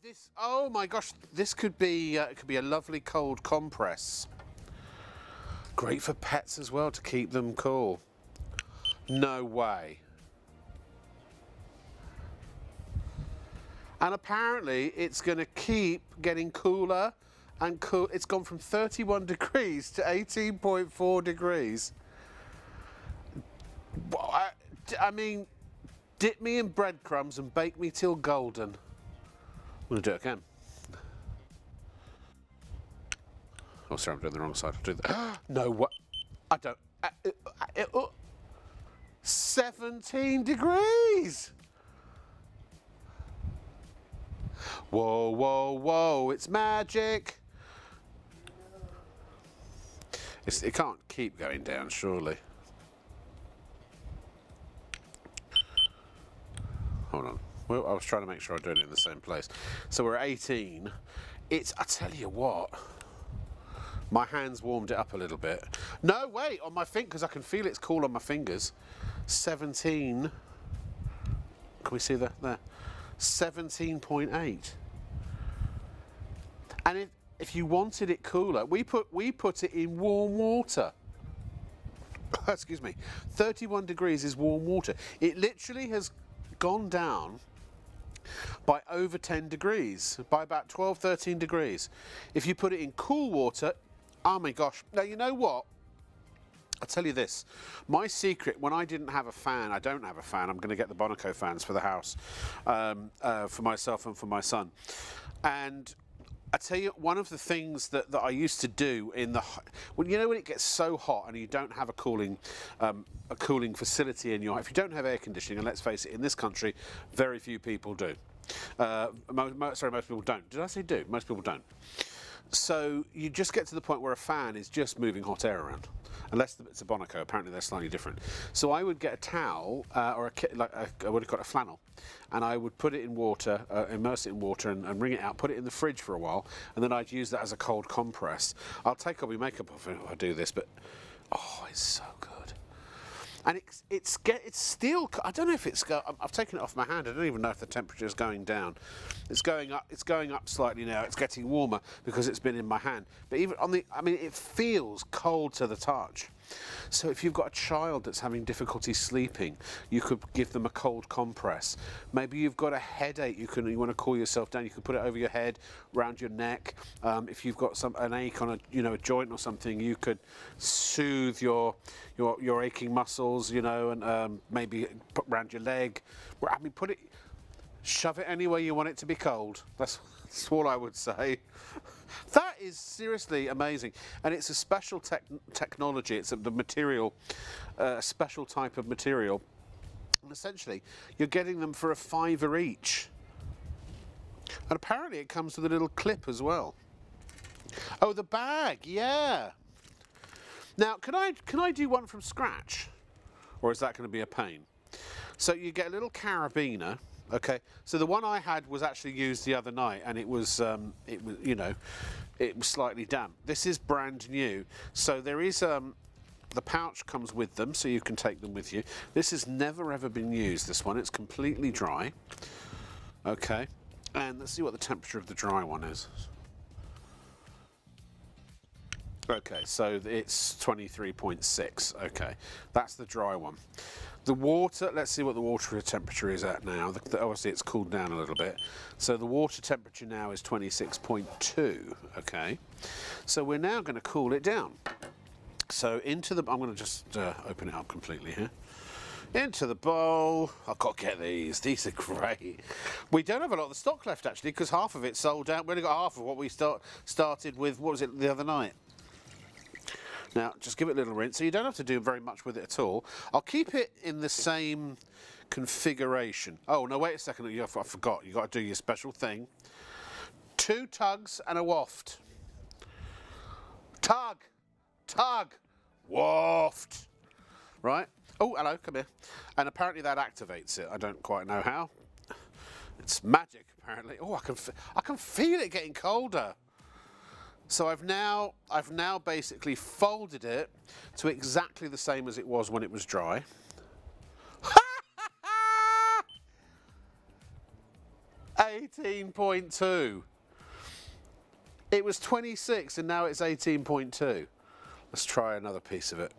this. Oh my gosh, this could be it could be a lovely cold compress. Great for pets as well to keep them cool. No way. And apparently it's going to keep getting cooler and cool. It's gone from 31 degrees to 18.4 degrees. I mean, dip me in breadcrumbs and bake me till golden. I'm going to do it again. Oh, sorry, I'm doing the wrong side. I'll do that. No, what? I don't. 17 degrees. Whoa, whoa, whoa! It's magic. It can't keep going down, surely. Hold on. Well, I was trying to make sure I'm doing it in the same place. So we're at 18. It's, I tell you what, my hands warmed it up a little bit. No, wait, on my fingers, because I can feel it's cool on my fingers. 17. Can we see that there? 17.8. And if you wanted it cooler, we put it in warm water. Excuse me. 31 degrees is warm water. It literally has gone down by over 10 degrees, by about 12, 13 degrees. If you put it in cool water, oh my gosh. Now, you know what? I'll tell you this. My secret, when I didn't have a fan, I don't have a fan, I'm going to get the Bonaco fans for the house, for myself and for my son. And I tell you, one of the things that I used to do in the, when it gets so hot and you don't have a cooling facility in your, if you don't have air conditioning, and let's face it, in this country, very few people do. Most people don't. Did I say do? Most people don't. So you just get to the point where a fan is just moving hot air around. Unless it's a Bonaco, apparently they're slightly different. So I would get a towel or I would have got a flannel, and I would put it in water, immerse it in water, and wring it out, put it in the fridge for a while, and then I'd use that as a cold compress. I'll take all my makeup off if I do this, but oh, it's so good. And it's still, I don't know if it's, I've taken it off my hand, I don't even know if the temperature is going down. It's going up slightly now, it's getting warmer because it's been in my hand. But even on the, I mean, it feels cold to the touch. So if you've got a child that's having difficulty sleeping, you could give them a cold compress. Maybe you've got a headache, you want to cool yourself down, you could put it over your head, round your neck. If you've got an ache on a joint or something, you could soothe your aching muscles, and maybe put round your leg. I mean, shove it anywhere you want it to be cold. That's all I would say. That is seriously amazing, and it's a special technology. It's the material, a special type of material, and essentially you're getting them for £5 each. And apparently it comes with a little clip as well. Oh, the bag, yeah. Now, can I do one from scratch, or is that going to be a pain? So you get a little carabiner. Okay, so the one I had was actually used the other night, and it was slightly damp. This is brand new, so there is the pouch comes with them, so you can take them with you. This has never ever been used. This one, it's completely dry. Okay, and let's see what the temperature of the dry one is. Okay, so it's 23.6. Okay, that's the dry one. The water, let's see what the water temperature is at now. Obviously it's cooled down a little bit. So the water temperature now is 26.2, okay. So we're now going to cool it down. So I'm going to just open it up completely here. Into the bowl. I've got to get these are great. We don't have a lot of the stock left actually, because half of it sold out. We only got half of what we started with, what was it, the other night? Now, just give it a little rinse, so you don't have to do very much with it at all. I'll keep it in the same configuration. Oh, no, wait a second, I forgot. You've got to do your special thing. 2 tugs and a waft. Tug, tug, waft. Right? Oh, hello, come here. And apparently that activates it. I don't quite know how. It's magic, apparently. Oh, I can feel it getting colder. So I've now basically folded it to exactly the same as it was when it was dry. 18.2. It was 26 and now it's 18.2. Let's try another piece of it.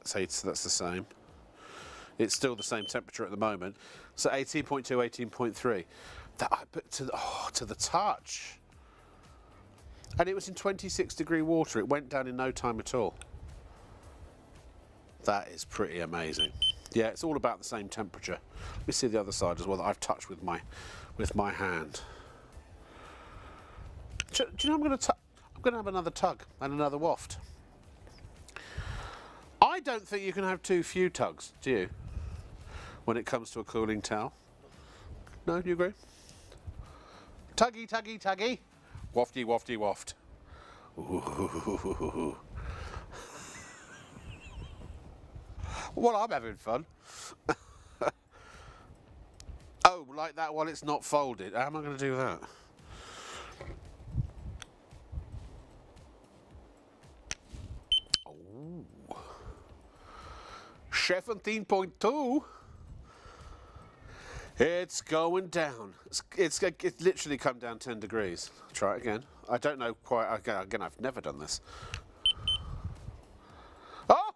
So that's the same. It's still the same temperature at the moment. So 18.2, 18.3. But to the touch. And it was in 26-degree water. It went down in no time at all. That is pretty amazing. Yeah, it's all about the same temperature. Let me see the other side as well that I've touched with my hand. Do you know I'm going to have another tug and another waft. I don't think you can have too few tugs, do you? When it comes to a cooling towel. No, you agree? Tuggy, tuggy, tuggy. Wafty, wafty, waft. Ooh. Well, I'm having fun. Oh, like that while it's not folded. How am I going to do that? Oh. 17.2. It's going down. It's literally come down 10 degrees. Try it again. I don't know quite. Again, I've never done this. Oh!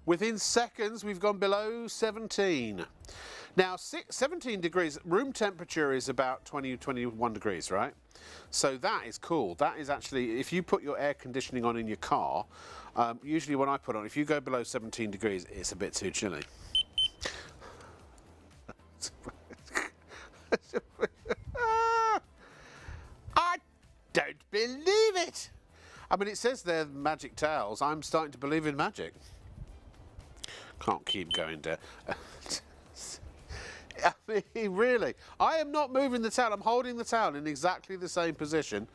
Within seconds, we've gone below 17. Now, 17 degrees, room temperature is about 20, 21 degrees, right? So that is cool. That is actually, if you put your air conditioning on in your car, usually when I put on, if you go below 17 degrees, it's a bit too chilly. I don't believe it. I mean, it says they're magic towels. I'm starting to believe in magic. Can't keep going there. I mean, really, I am not moving the towel. I'm holding the towel in exactly the same position.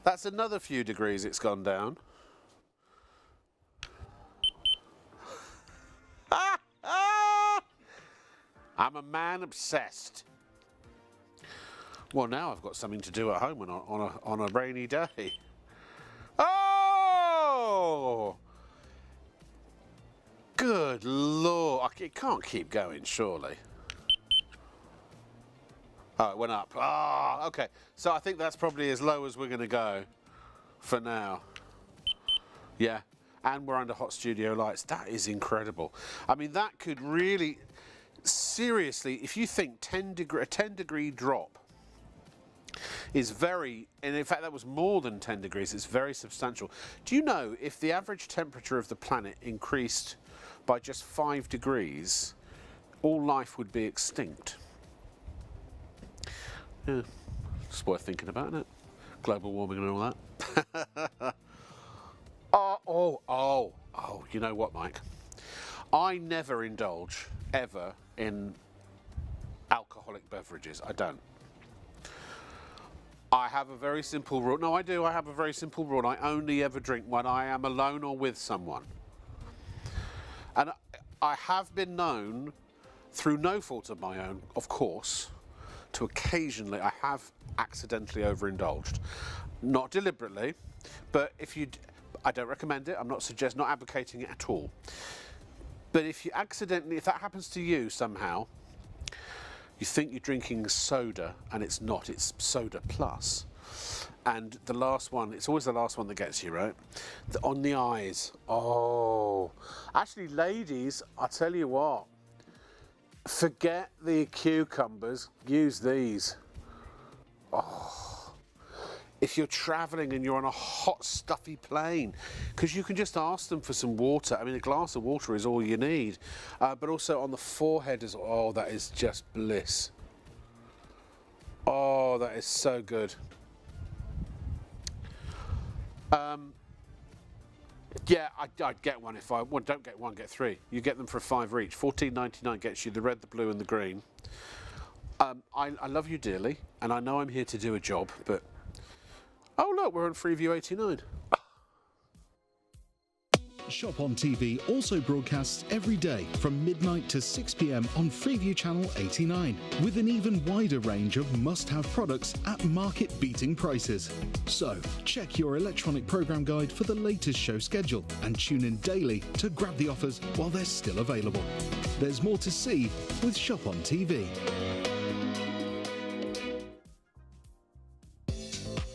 That's another few degrees it's gone down. I'm a man obsessed. Well, now I've got something to do at home on a rainy day. Oh! Good Lord. It can't keep going, surely. Oh, it went up. Ah, okay. So I think that's probably as low as we're going to go for now. Yeah. And we're under hot studio lights. That is incredible. I mean, that could really... Seriously, if you think a 10-degree drop is very, and in fact that was more than 10 degrees, it's very substantial. Do you know if the average temperature of the planet increased by just 5 degrees, all life would be extinct? Yeah, it's worth thinking about, isn't it? Global warming and all that. Oh, you know what, Mike? I never indulge, ever, in alcoholic beverages. I don't. I have a very simple rule. No, I do. I have a very simple rule. I only ever drink when I am alone or with someone. And I have been known, through no fault of my own, of course, to occasionally, I have accidentally overindulged. Not deliberately, but I don't recommend it. I'm not advocating it at all. But if that happens to you somehow, you think you're drinking soda and it's not, it's soda plus. And the last one, it's always the last one that gets you, right? On the eyes. Oh. Actually, ladies, I'll tell you what. Forget the cucumbers, use these. Oh. If you're travelling and you're on a hot, stuffy plane, because you can just ask them for some water. I mean, a glass of water is all you need. But also on the forehead is, oh, that is just bliss. Oh, that is so good. Yeah, I'd get one if I... Well, don't get one, get three. You get them for £5 each. $14.99 gets you the red, the blue and the green. I love you dearly, and I know I'm here to do a job, but... Oh, look, we're on Freeview 89. ShopOnTV also broadcasts every day from midnight to 6 p.m. on Freeview Channel 89, with an even wider range of must-have products at market-beating prices. So, check your electronic program guide for the latest show schedule and tune in daily to grab the offers while they're still available. There's more to see with ShopOnTV.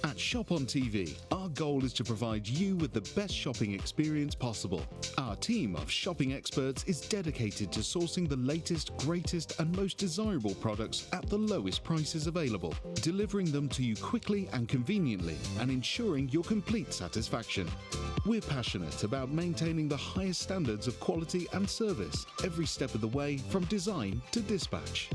At ShopOnTV, our goal is to provide you with the best shopping experience possible. Our team of shopping experts is dedicated to sourcing the latest, greatest and most desirable products at the lowest prices available, delivering them to you quickly and conveniently and ensuring your complete satisfaction. We're passionate about maintaining the highest standards of quality and service every step of the way, from design to dispatch.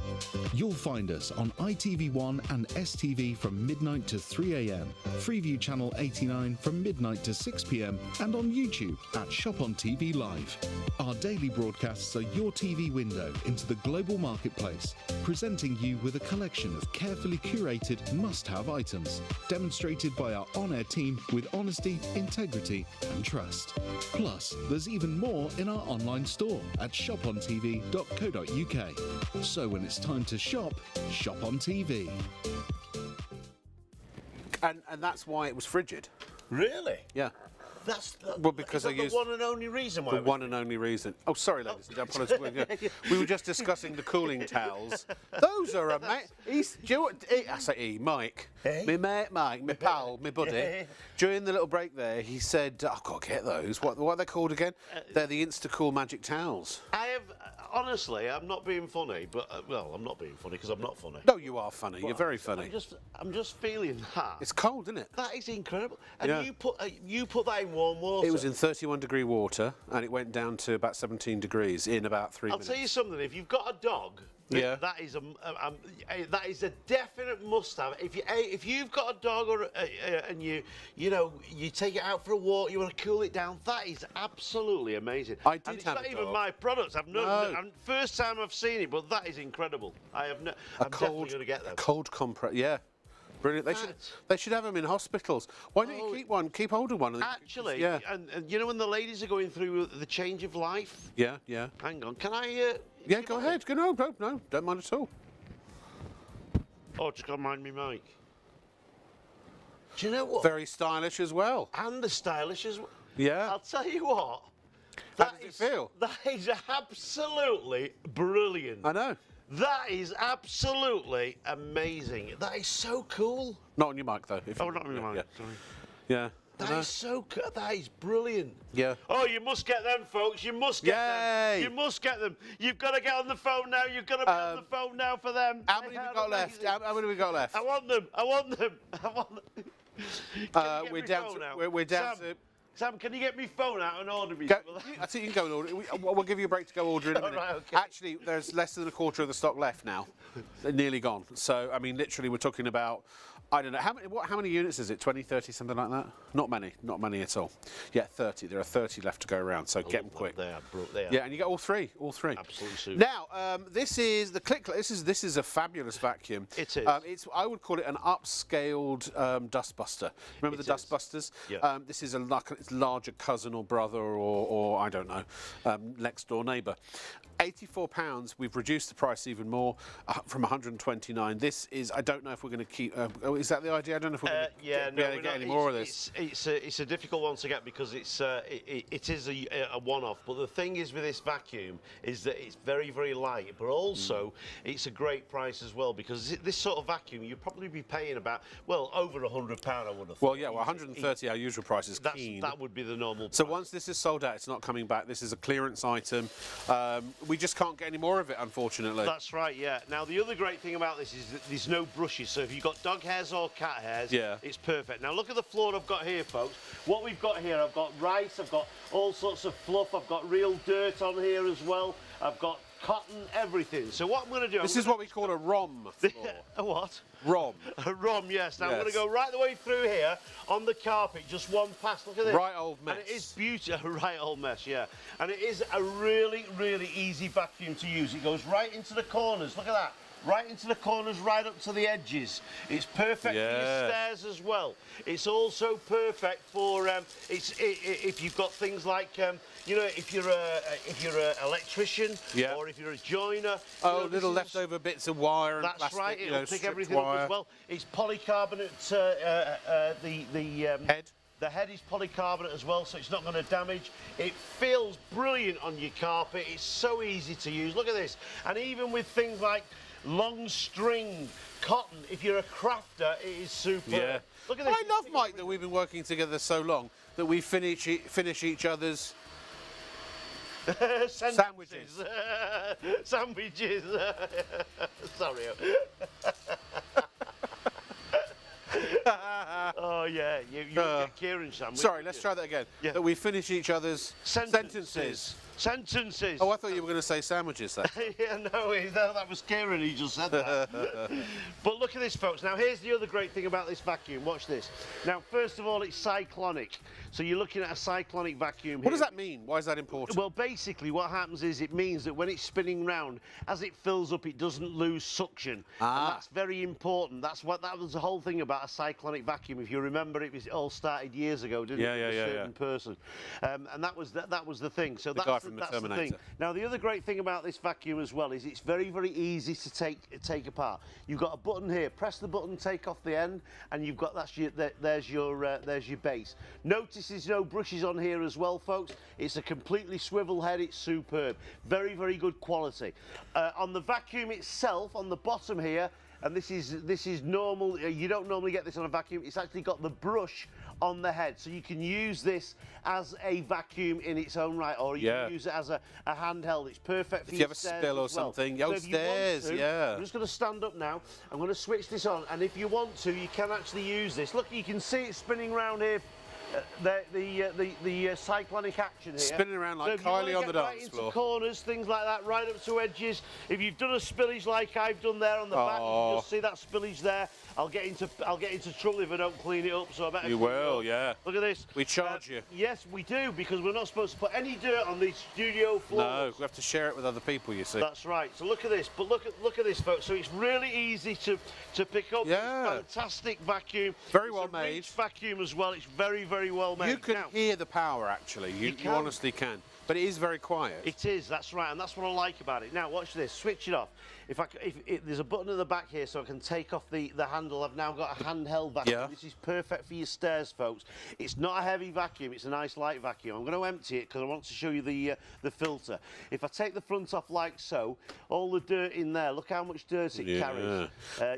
You'll find us on ITV1 and STV from midnight to 3 a.m, Freeview Channel 89 from midnight to 6 p.m, and on YouTube at ShopOnTV Live. Our daily broadcasts are your TV window into the global marketplace, presenting you with a collection of carefully curated must-have items, demonstrated by our on-air team with honesty, integrity and trust. Plus, there's even more in our online store at shopontv.co.uk. So when it's time to shop, shop on TV. And that's why it was frigid. Really? Yeah. That's Well, because is that I used the one and only reason why. The one and only reason. Oh, sorry, ladies and gentlemen. We were just discussing the cooling towels. Those are amazing. I say Mike. Hey? My mate Mike, my pal, my buddy. During the little break there, he said, I've got to get those. What are they called again? They're the Insta-Cool Magic Towels. I have, honestly, I'm not being funny, but, well, I'm not being funny because I'm not funny. No, you are funny. You're very funny. I'm just feeling that. It's cold, isn't it? That is incredible. And Yeah. you put that in warm water. It was in 31-degree water, and it went down to about 17 degrees in about 3 minutes. I'll tell you something. If you've got a dog, Yeah. that is a definite must-have. If you've got a dog and you take it out for a walk, you want to cool it down, that is absolutely amazing. I did and it's have not a even dog. my products. No. First time I've seen it, but that is incredible. I'm definitely going to get them. A cold compress, yeah. Brilliant. They should have them in hospitals. Why don't you keep one? Keep hold of one. Actually, yeah. and you know when the ladies are going through the change of life? Yeah, yeah. Hang on, can I... Yeah, go ahead. No, don't mind at all. Oh, just got to mind me, Mike. Do you know what? Very stylish as well. And the stylish as well. Yeah. I'll tell you what. How does it feel? That is absolutely brilliant. I know. That is absolutely amazing. That is so cool. Not on your mic, though. Oh, not on your mic, Yeah. sorry. Yeah. That is so cool. That is brilliant. Yeah. Oh, you must get them, folks. You must get them. Yay. You must get them. You've got to get on the phone now. You've got to be on the phone now for them. How many have we got left? How many have we got left? I want them. I want them. I want them. Can you get We're me down phone to. out? We're down Sam, to. Sam, can you get me phone out and order me? Go, I think you can go and order. We'll give you a break to go order in a minute. Right, okay. Actually, there's less than a quarter of the stock left now. They're nearly gone. So, I mean, literally, we're talking about, I don't know, how many units is it? 20, 30, something like that? Not many at all. Yeah, 30. There are 30 left to go around, so get them quick. They are. Yeah, and you get all three. Absolutely super. Now, this is the Click. This is a fabulous vacuum. It is. I would call it an upscaled dustbuster. Remember the dustbusters? Yeah. This is its larger cousin or brother or I don't know, next door neighbour. £84. We've reduced the price even more from 129. This is. I don't know if we're going to keep. Is that the idea? I don't know if we're going to get any more of this. It's a difficult one to get because it is a one-off. But the thing is with this vacuum is that it's very, very light, but also it's a great price as well because this sort of vacuum you'd probably be paying about over £100. I would have thought. Well, yeah, 130. Our usual price is that would be the normal. So price. once this is sold out, it's not coming back. This is a clearance item. We just can't get any more of it, unfortunately. That's right, yeah. Now, the other great thing about this is that there's no brushes, so if you've got dog hairs or cat hairs, it's perfect. Now, look at the floor I've got here, folks. What we've got here, I've got rice, I've got all sorts of fluff, I've got real dirt on here as well. I've got cotton, everything. So what I'm going to do... This is what we call a ROM floor. A what? ROM. A ROM, yes. Now I'm Yes. going to go right the way through here on the carpet, just one pass. Look at this. Right old mess. And it is beautiful. Right old mess, yeah. And it is a really, really easy vacuum to use. It goes right into the corners. Look at that. Right into the corners, right up to the edges. It's perfect for your stairs as well. It's also perfect for if you've got things like you know, if you're a electrician or if you're a joiner. Oh, you know, little leftover bits of wire and that's plastic, right. you It'll know, pick stripped everything wire. up as well. It's polycarbonate. Head. The head is polycarbonate as well, so it's not going to damage. It feels brilliant on your carpet. It's so easy to use. Look at this. And even with things like long string cotton, if you're a crafter, it is superb. Yeah. Look at this. I love, Mike, that we've been working together so long that we finish each other's sandwiches. Sandwiches. Sorry. Oh yeah, you get Kieran sandwich. Sorry, let's try that again. Yeah. That we finish each other's sentences. Sentences. Oh, I thought you were going to say sandwiches then. Yeah, no, that was Kieran, he just said that. But look at this, folks. Now, here's the other great thing about this vacuum. Watch this. Now, first of all, it's cyclonic. So you're looking at a cyclonic vacuum here. What does that mean? Why is that important? Well, basically, what happens is it means that when it's spinning round, as it fills up, it doesn't lose suction. And that's very important. That was the whole thing about a cyclonic vacuum. If you remember, it all started years ago, didn't it? With a certain person. And that was the thing. So that's the thing. Now, the other great thing about this vacuum as well is it's very, very easy to take apart. You've got a button here. Press the button, take off the end, and you've got there's your base. Notice there's no brushes on here as well, folks. It's a completely swivel head. It's superb. Very, very good quality. On the vacuum itself, on the bottom here, and this is normal. You don't normally get this on a vacuum. It's actually got the brush on the head, so you can use this as a vacuum in its own right, or you can use it as a handheld. It's perfect for if you have a spill or something. So stairs, I'm just going to stand up now. I'm going to switch this on, and if you want to, you can actually use this. Look, you can see it spinning around here. The cyclonic action here. Spinning around like Kylie on the dance floor. Into corners, things like that, right up to edges. If you've done a spillage like I've done there on the back, you can just see that spillage there. I'll get into trouble if I don't clean it up, so I better. You will, yeah. Look at this. We charge you. Yes, we do, because we're not supposed to put any dirt on the studio floor. No, we have to share it with other people, you see. That's right. So look at this. But look at this, folks. So it's really easy to pick up. Yeah. It's a fantastic vacuum. Very well made. Reach vacuum as well. It's very, very well made. You can hear the power, actually. You honestly can. But it is very quiet. It is, that's right, and that's what I like about it. Now, watch this. Switch it off. If there's a button at the back here, so I can take off the handle. I've now got a handheld vacuum. Yeah. This is perfect for your stairs, folks. It's not a heavy vacuum. It's a nice light vacuum. I'm going to empty it because I want to show you the filter. If I take the front off like so, all the dirt in there. Look how much dirt it carries.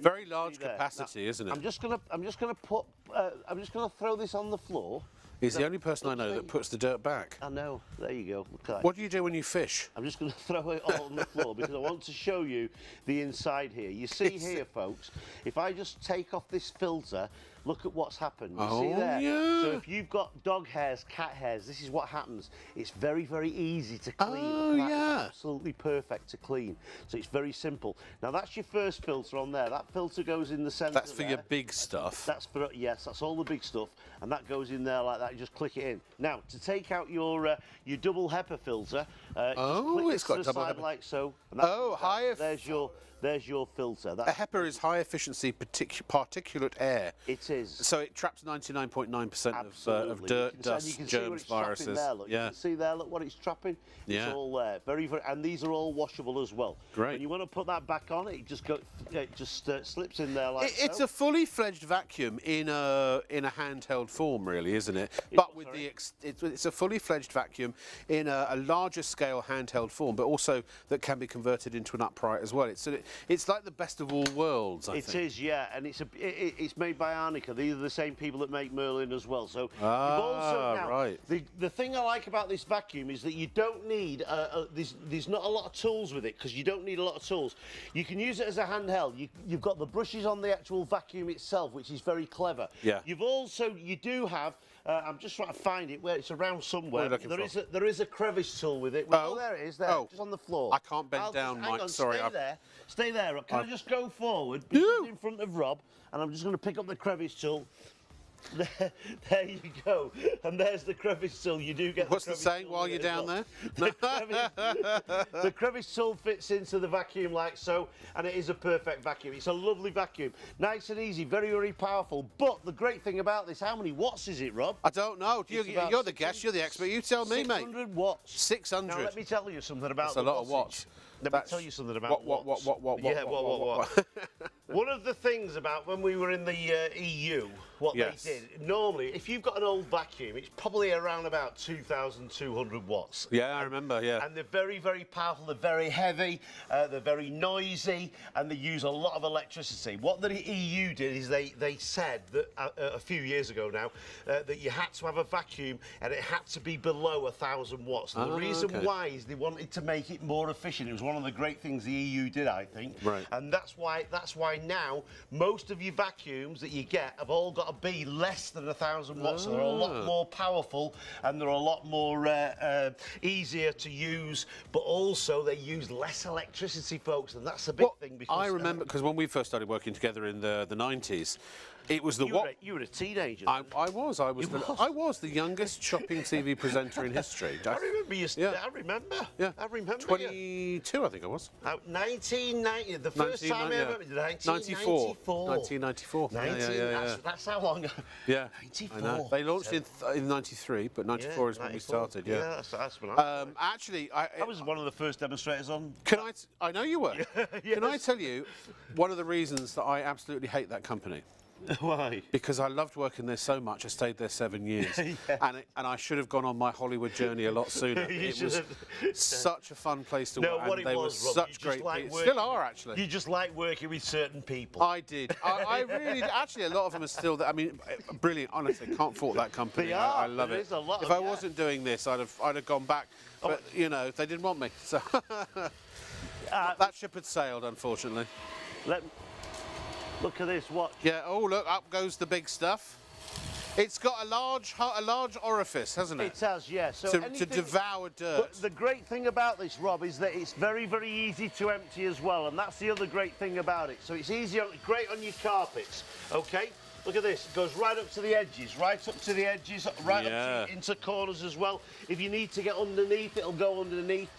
Very large capacity, now, isn't it? I'm just going to throw this on the floor. He's the only person I know that puts the dirt back. I know. There you go. Look at that. What do you do when you fish? I'm just going to throw it all on the floor because I want to show you the inside here. You see here, folks, if I just take off this filter, look at what's happened. You see there? Yeah. So if you've got dog hairs, cat hairs, this is what happens. It's very, very easy to clean. Oh, look at that. yeah. It's absolutely perfect to clean. So it's very simple. Now, that's your first filter on there. That filter goes in the centre. That's for your big stuff. That's for, yes, that's all the big stuff. And that goes in there like that. You just click it in. Now, to take out your double HEPA filter, it's got double HEPA. Like so. There's your filter. A HEPA is high efficiency particulate air. It is. So it traps 99.9% of dirt, dust, germs, viruses. There, look. Yeah. You can see there, look what it's trapping. Yeah. It's all there. Very, very, and these are all washable as well. Great. When you want to put that back on, it just slips in there like It's so. a fully fledged vacuum in a handheld form, really, isn't it? But with it's a fully fledged vacuum in a larger scale handheld form, but also that can be converted into an upright as well. It's like the best of all worlds, I think. It is, yeah, and it's made by Arnica. These are the same people that make Merlin as well. So you've also now, right. The thing I like about this vacuum is that you don't need there's not a lot of tools with it because you don't need a lot of tools. You can use it as a handheld. You've got the brushes on the actual vacuum itself, which is very clever. Yeah. You do have I'm just trying to find it where it's around somewhere. What are you looking for? There is a crevice tool with it. Oh. There it is. There, Oh. just on the floor. I can't bend down, hang Mike. on, Sorry, Stay there. Rob. Can I just go forward? In front of Rob, and I'm just going to pick up the crevice tool. There you go, and there's the crevice tool. You do get. What's the saying while you're down there? The crevice tool fits into the vacuum like so, and it is a perfect vacuum. It's a lovely vacuum, nice and easy, very, very powerful. But the great thing about this, how many watts is it, Rob? I don't know. You're the guest. You're the expert. You tell me, mate. 600 watts. 600. Now let me tell you something about. That's a lot of watts. Let me tell you something about watts. What? One of the things about when we were in the EU, what they did, normally, if you've got an old vacuum, it's probably around about 2,200 watts. Yeah, I remember, yeah. And they're very, very powerful, they're very heavy, they're very noisy, and they use a lot of electricity. What the EU did is they said that a few years ago now, that you had to have a vacuum and it had to be below 1,000 watts. And the reason why is they wanted to make it more efficient. It was one of the great things the EU did, I think. Right. And that's why now most of your vacuums that you get have all got to be less than 1,000 watts. So they're a lot more powerful and they're a lot more easier to use, but also they use less electricity, folks, and that's a big thing. Because I remember, because when we first started working together in the 90s, it was you were a teenager. I was the youngest shopping TV presenter in history. I remember you. Yeah. I remember. Yeah. I remember. 22, I think I was. 1990. The first time I ever. 1994. 1994. That's how long ago. Yeah. 94. I know. They launched in 93, but 94 is when we started. Yeah. That's when I. Actually, I was one of the first demonstrators on. I know you were. Can I tell you one of the reasons that I absolutely hate that company? Why? Because I loved working there so much. I stayed there 7 years, and I should have gone on my Hollywood journey a lot sooner. It was such a fun place to work, and they were such great people. Still are, actually. You just like working with certain people. I did. I really did. Actually, a lot of them are still there. I mean, brilliant. Honestly, can't fault that company. I love it. If I wasn't doing this, I'd have gone back. But you know, they didn't want me, so that ship had sailed, unfortunately. Look at this, watch. Yeah, oh look, up goes the big stuff. It's got a large orifice, hasn't it? It has, yes. Yeah. So to devour dirt. But the great thing about this, Rob, is that it's very, very easy to empty as well, and that's the other great thing about it. So it's easy, great on your carpets, okay? Look at this, it goes right up to the edges, right up into corners as well. If you need to get underneath, it'll go underneath.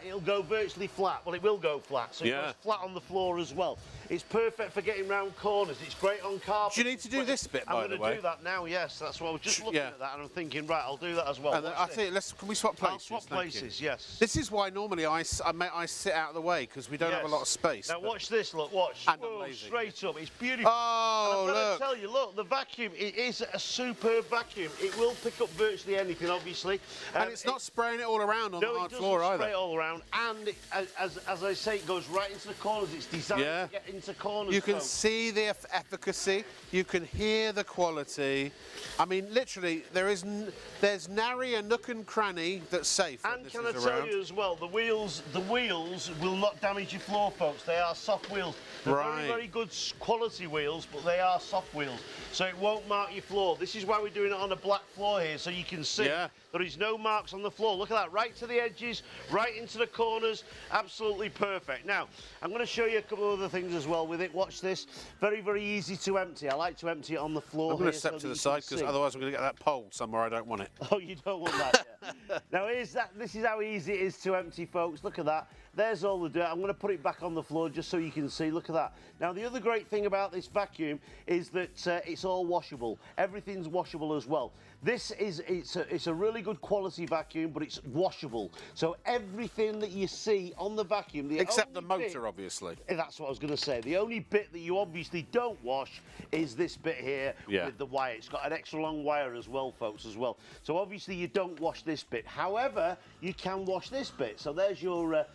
It'll go virtually flat. Well, it will go flat, so it goes flat on the floor as well. It's perfect for getting round corners. It's great on carpet. Do you need to do this bit, by the way? I'm going to do that now, yes. That's what I was just looking at that, and I'm thinking, right, I'll do that as well. And I think, can we swap places? I'll swap places, yes. This is why normally I sit out of the way, because we don't have a lot of space. Now watch this, look, watch. Whoa, straight up, it's beautiful. Oh, and I'm going to tell you, look, the vacuum, it is a superb vacuum. It will pick up virtually anything, obviously. And it's not spraying it all around on the hard floor either. No, it doesn't spray it all around, and as I say, it goes right into the corners. It's designed to get into corners. You can see the efficacy, you can hear the quality. I mean, literally, there's nary a nook and cranny that's safe. And can I tell you as well, the wheels will not damage your floor, folks. They are soft wheels. They're very, very good quality wheels, but they are soft wheels, so it won't mark your floor. This is why we're doing it on a black floor here, so you can see there is no marks on the floor. Look at that, right to the edges, right into the corners, absolutely perfect. Now, I'm going to show you a couple of other things as well with it. Watch this, very, very easy to empty. I like to empty it on the floor. I'm going to step to the side, because otherwise I'm going to get that pole somewhere I don't want it. Oh, you don't want that, Now, this is how easy it is to empty, folks. Look at that. There's all the dirt. I'm going to put it back on the floor just so you can see. Look at that. Now, the other great thing about this vacuum is that it's all washable. Everything's washable as well. It's a really good quality vacuum, but it's washable. So everything that you see on the vacuum, except the motor, obviously. That's what I was going to say. The only bit that you obviously don't wash is this bit here with the wire. It's got an extra long wire as well, folks, as well. So obviously you don't wash this bit. However, you can wash this bit. So there's your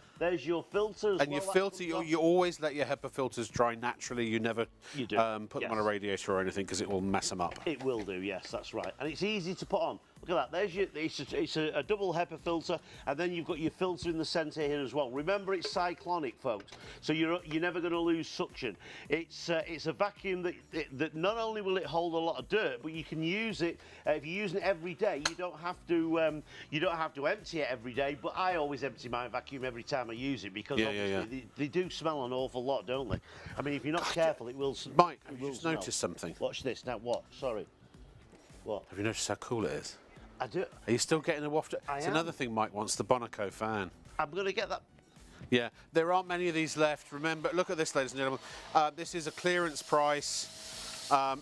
filters. And your filter, you always let your HEPA filters dry naturally. You never put them on a radiator or anything, because it will mess them up. It will do, yes, that's right. And it's easy to put on. Look at that. There's your. It's a double HEPA filter, and then you've got your filter in the centre here as well. Remember, it's cyclonic, folks. So you're never going to lose suction. It's a vacuum that not only will it hold a lot of dirt, but you can use it if you're using it every day. You don't have to empty it every day. But I always empty my vacuum every time I use it because obviously they do smell an awful lot, don't they? I mean, if you're not careful, it will. Mike, have you just noticed something? Watch this now. What? Sorry. What? Have you noticed how cool it is? I do. Are you still getting a waft? It's am. another thing Mike wants, the Bonaco fan. I'm going to get that. Yeah, there aren't many of these left. Remember, look at this, ladies and gentlemen. This is a clearance price.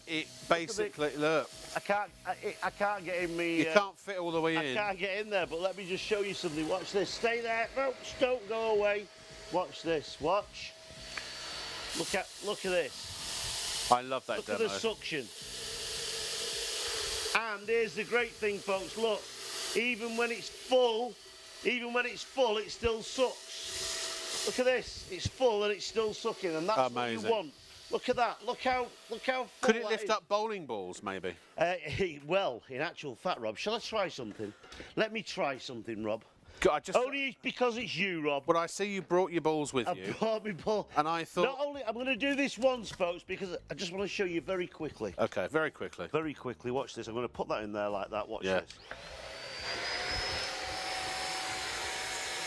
It basically, look. I can't get in me. You can't fit all the way in. I can't get in there, but let me just show you something. Watch this. Stay there, folks. Don't go away. Watch this. Watch. Look at this. I love that Look demo. at the suction. And here's the great thing, folks. Look, even when it's full, it still sucks. Look at this. It's full and it's still sucking, and that's amazing. what you want. Look at that. Look how full. Could it lift up bowling balls, maybe? Well, in actual fact, Rob, shall I try something? Let me try something, Rob. God, Only because it's you, Rob. But I see you brought your balls with you. I brought my ball. And I thought... Not only, I'm going to do this once, folks, because I just want to show you very quickly. Okay, very quickly. Very quickly, watch this. I'm going to put that in there like that. Watch Yeah. this.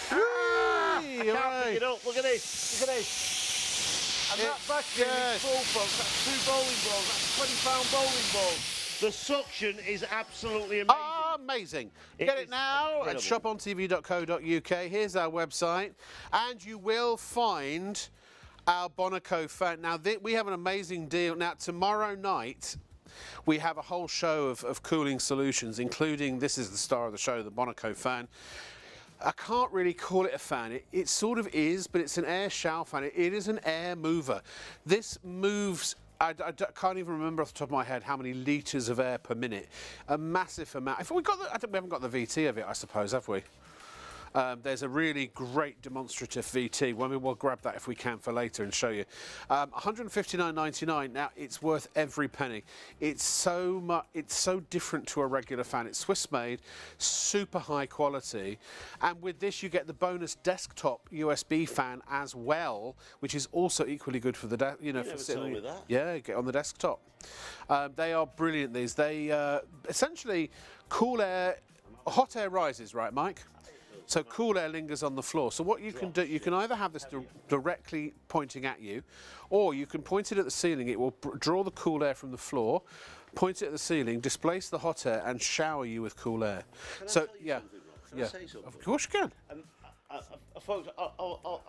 Hey, Can't hooray. pick it up. Look at this. Look at this. And that vacuum yes. is full, folks. That's 2 bowling balls. That's 20-pound bowling balls. The suction is absolutely amazing. Amazing. It Get is it now at incredible. shopontv.co.uk. Here's our website. And you will find our Bonaco fan. Now, we have an amazing deal. Now, tomorrow night, we have a whole show of cooling solutions, including, this is the star of the show, the Bonaco fan. I can't really call it a fan. It sort of is, but it's an air shower fan. It is an air mover. This moves... I can't even remember off the top of my head how many litres of air per minute. A massive amount. If we haven't got the VT of it, I suppose, have we? There's a really great demonstrative VT. We'll grab that if we can for later and show you. $159.99. Now it's worth every penny. It's so different to a regular fan. It's Swiss made, super high quality, and with this you get the bonus desktop USB fan as well, which is also equally good for the for sitting. told me that. Yeah, get on the desktop. They are brilliant. These essentially cool air, hot air rises, right, Mike? So cool air lingers on the floor. So what you can do, you can either have this directly pointing at you, or you can point it at the ceiling. It will draw the cool air from the floor, point it at the ceiling, displace the hot air, and shower you with cool air. So yeah, Can I say something? of course you can. Folks,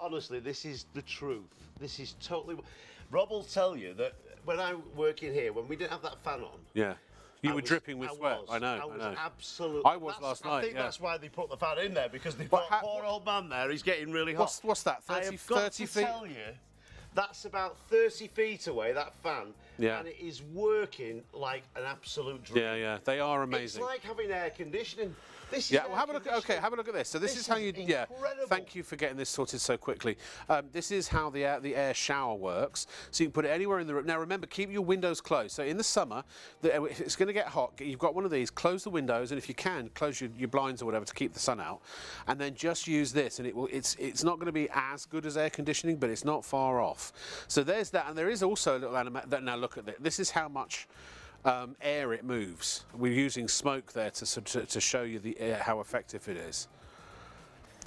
honestly, this is the truth. This is totally... Rob will tell you that when I'm working here, when we didn't have that fan on... Yeah. You were dripping with sweat. I know. I was know. absolutely... I was last night, I think yeah. that's why they put the fan in there, because they put poor old man there. He's getting really hot. What's that? 30 I have got 30 to feet? tell you, that's about 30 feet away, that fan. Yeah. And it is working like an absolute dream. Yeah. They are amazing. It's like having air conditioning. This is Yeah, well, have a look. Have a look at this. So this This is how is you. incredible. Thank you for getting this sorted so quickly. This is how the air shower works. So you can put it anywhere in the room. Now remember, keep your windows closed. So in the summer, if it's going to get hot, you've got one of these. Close the windows, and if you can, close your blinds or whatever to keep the sun out. And then just use this, and it will. It's not going to be as good as air conditioning, but it's not far off. So there's that, and there is also a little animation. Now look at this. This is how much. Air it moves. We're using smoke there to show you how effective it is.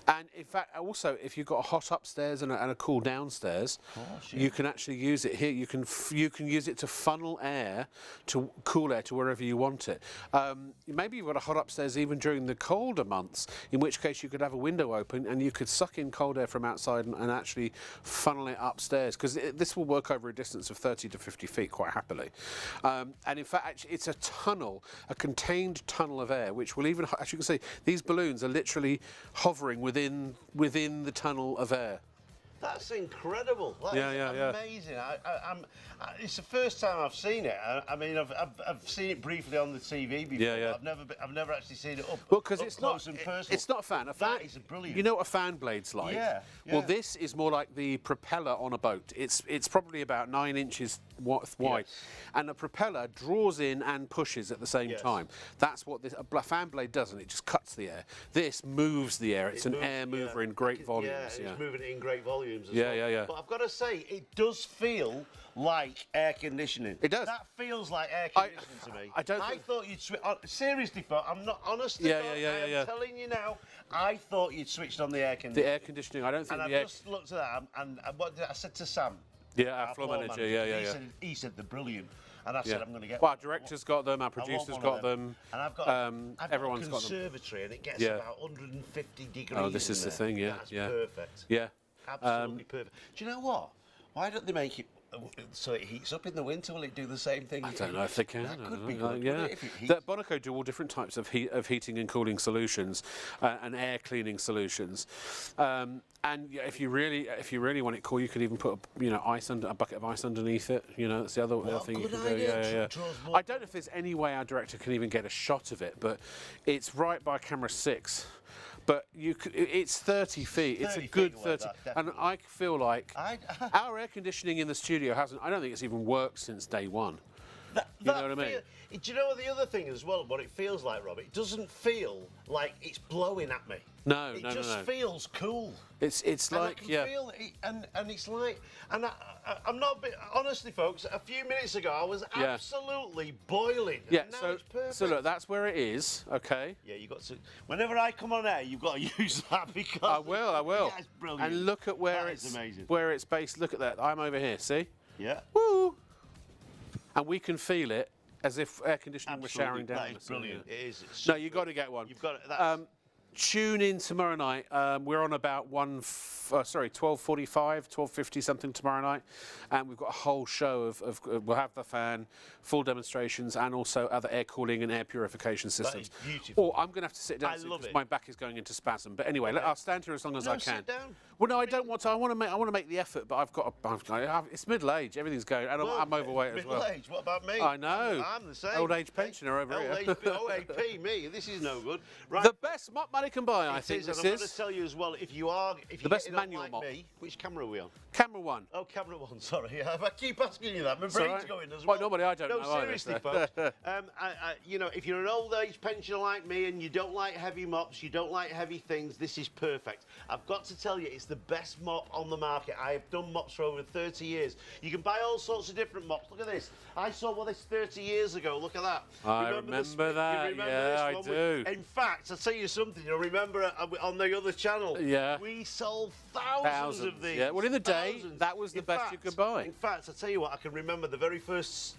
And in fact, also, if you've got a hot upstairs and a cool downstairs, you can actually use it here. You can use it to funnel air, to cool air to wherever you want it. Maybe you've got a hot upstairs even during the colder months, in which case you could have a window open and you could suck in cold air from outside and actually funnel it upstairs, because this will work over a distance of 30 to 50 feet quite happily. And in fact, actually, it's a tunnel, a contained tunnel of air, which will even, as you can see, these balloons are literally hovering within the tunnel of air. That's incredible. That is amazing. It's the first time I've seen it. I mean, I've seen it briefly on the TV before. Yeah. I've never actually seen it up. Well, because up it's close not. and personal. It's not a fan. A fan. That is brilliant. You know what a fan blade's like? Yeah. Well, this is more like the propeller on a boat. It's probably about 9 inches wide, and the propeller draws in and pushes at the same time. That's what a fan blade does, and it just cuts the air. This moves the air. It's an air mover in great volumes. Yeah, it's moving it in great volumes as well. Yeah. But I've got to say, it does feel like air conditioning. It does. That feels like air conditioning to me. I thought you'd switch. Seriously, but I'm not honest. I'm telling you now. I thought you'd switched on the air conditioning. The air conditioning. I don't think. And I just looked at that, and what did I said to Sam? Yeah, our floor manager. He said they're brilliant. And I said, I'm going to get one. Well, our director's got them, our producer's got them. And I've got, everyone's got a conservatory, and it gets about 150 degrees. Oh, this is the thing, That's perfect. Yeah. Absolutely perfect. Do you know what? Why don't they make it so it heats up in the winter? Will it do the same thing? I don't know if they can. That could be good. Bonaco do all different types of heating and cooling solutions and air cleaning solutions. And if you really want it cool, you could even put a bucket of ice underneath it. That's the other thing you can do. Yeah. I don't know if there's any way our director can even get a shot of it, but it's right by camera 6. But it's 30 feet. It's a good 30. And I feel like our air conditioning in the studio I don't think it's even worked since day one. You know what I mean? Do you know what the other thing as well, what it feels like, Rob? It doesn't feel like it's blowing at me. No. It just feels cool. It's like, I can feel it, and it's like, and I'm not, honestly, folks, a few minutes ago I was absolutely boiling. Yeah, and now it's perfect. So look, that's where it is, okay? Yeah, you got to, whenever I come on air, you've got to use that because... I will. That's brilliant. And look at where it's based. Look at that. I'm over here, see? Yeah. Woo! And we can feel it as if air conditioning was showering down. That is brilliant. It is. No, you've got to get one. You've got it. Tune in tomorrow night. We're on about 12:45, 12:50 something tomorrow night, and we've got a whole show of we'll have the fan, full demonstrations, and also other air cooling and air purification systems. That is beautiful. Or I'm going to have to sit down because my back is going into spasm. But anyway, I'll stand here as long as I can. Sit down. Well, no, I don't want to. I want to make the effort, but I've got. It's middle age. Everything's going, and I'm overweight as well. Middle age. What about me? I know. I'm the same. Old age pensioner over here. OAP, me. This is no good. Right. The best mop money can buy. I think this is. I'm going to tell you as well. If you're the best manual like mop. Me, which camera are we on? Camera 1. Oh, camera 1. Sorry, I keep asking you that. My brain's going as well. Well, normally I don't know. No, seriously, folks. If you're an old age pensioner like me and you don't like heavy mops, you don't like heavy things, this is perfect. I've got to tell you, it's the best mop on the market. I have done mops for over 30 years. You can buy all sorts of different mops. Look at this. I saw this 30 years ago. Look at that. I remember that. Yeah, I do. In fact, I'll tell you something. You'll remember on the other channel. Yeah. We sold thousands of these. Yeah. Well, in the day, that was the best you could buy. In fact, I'll tell you what. I can remember the very first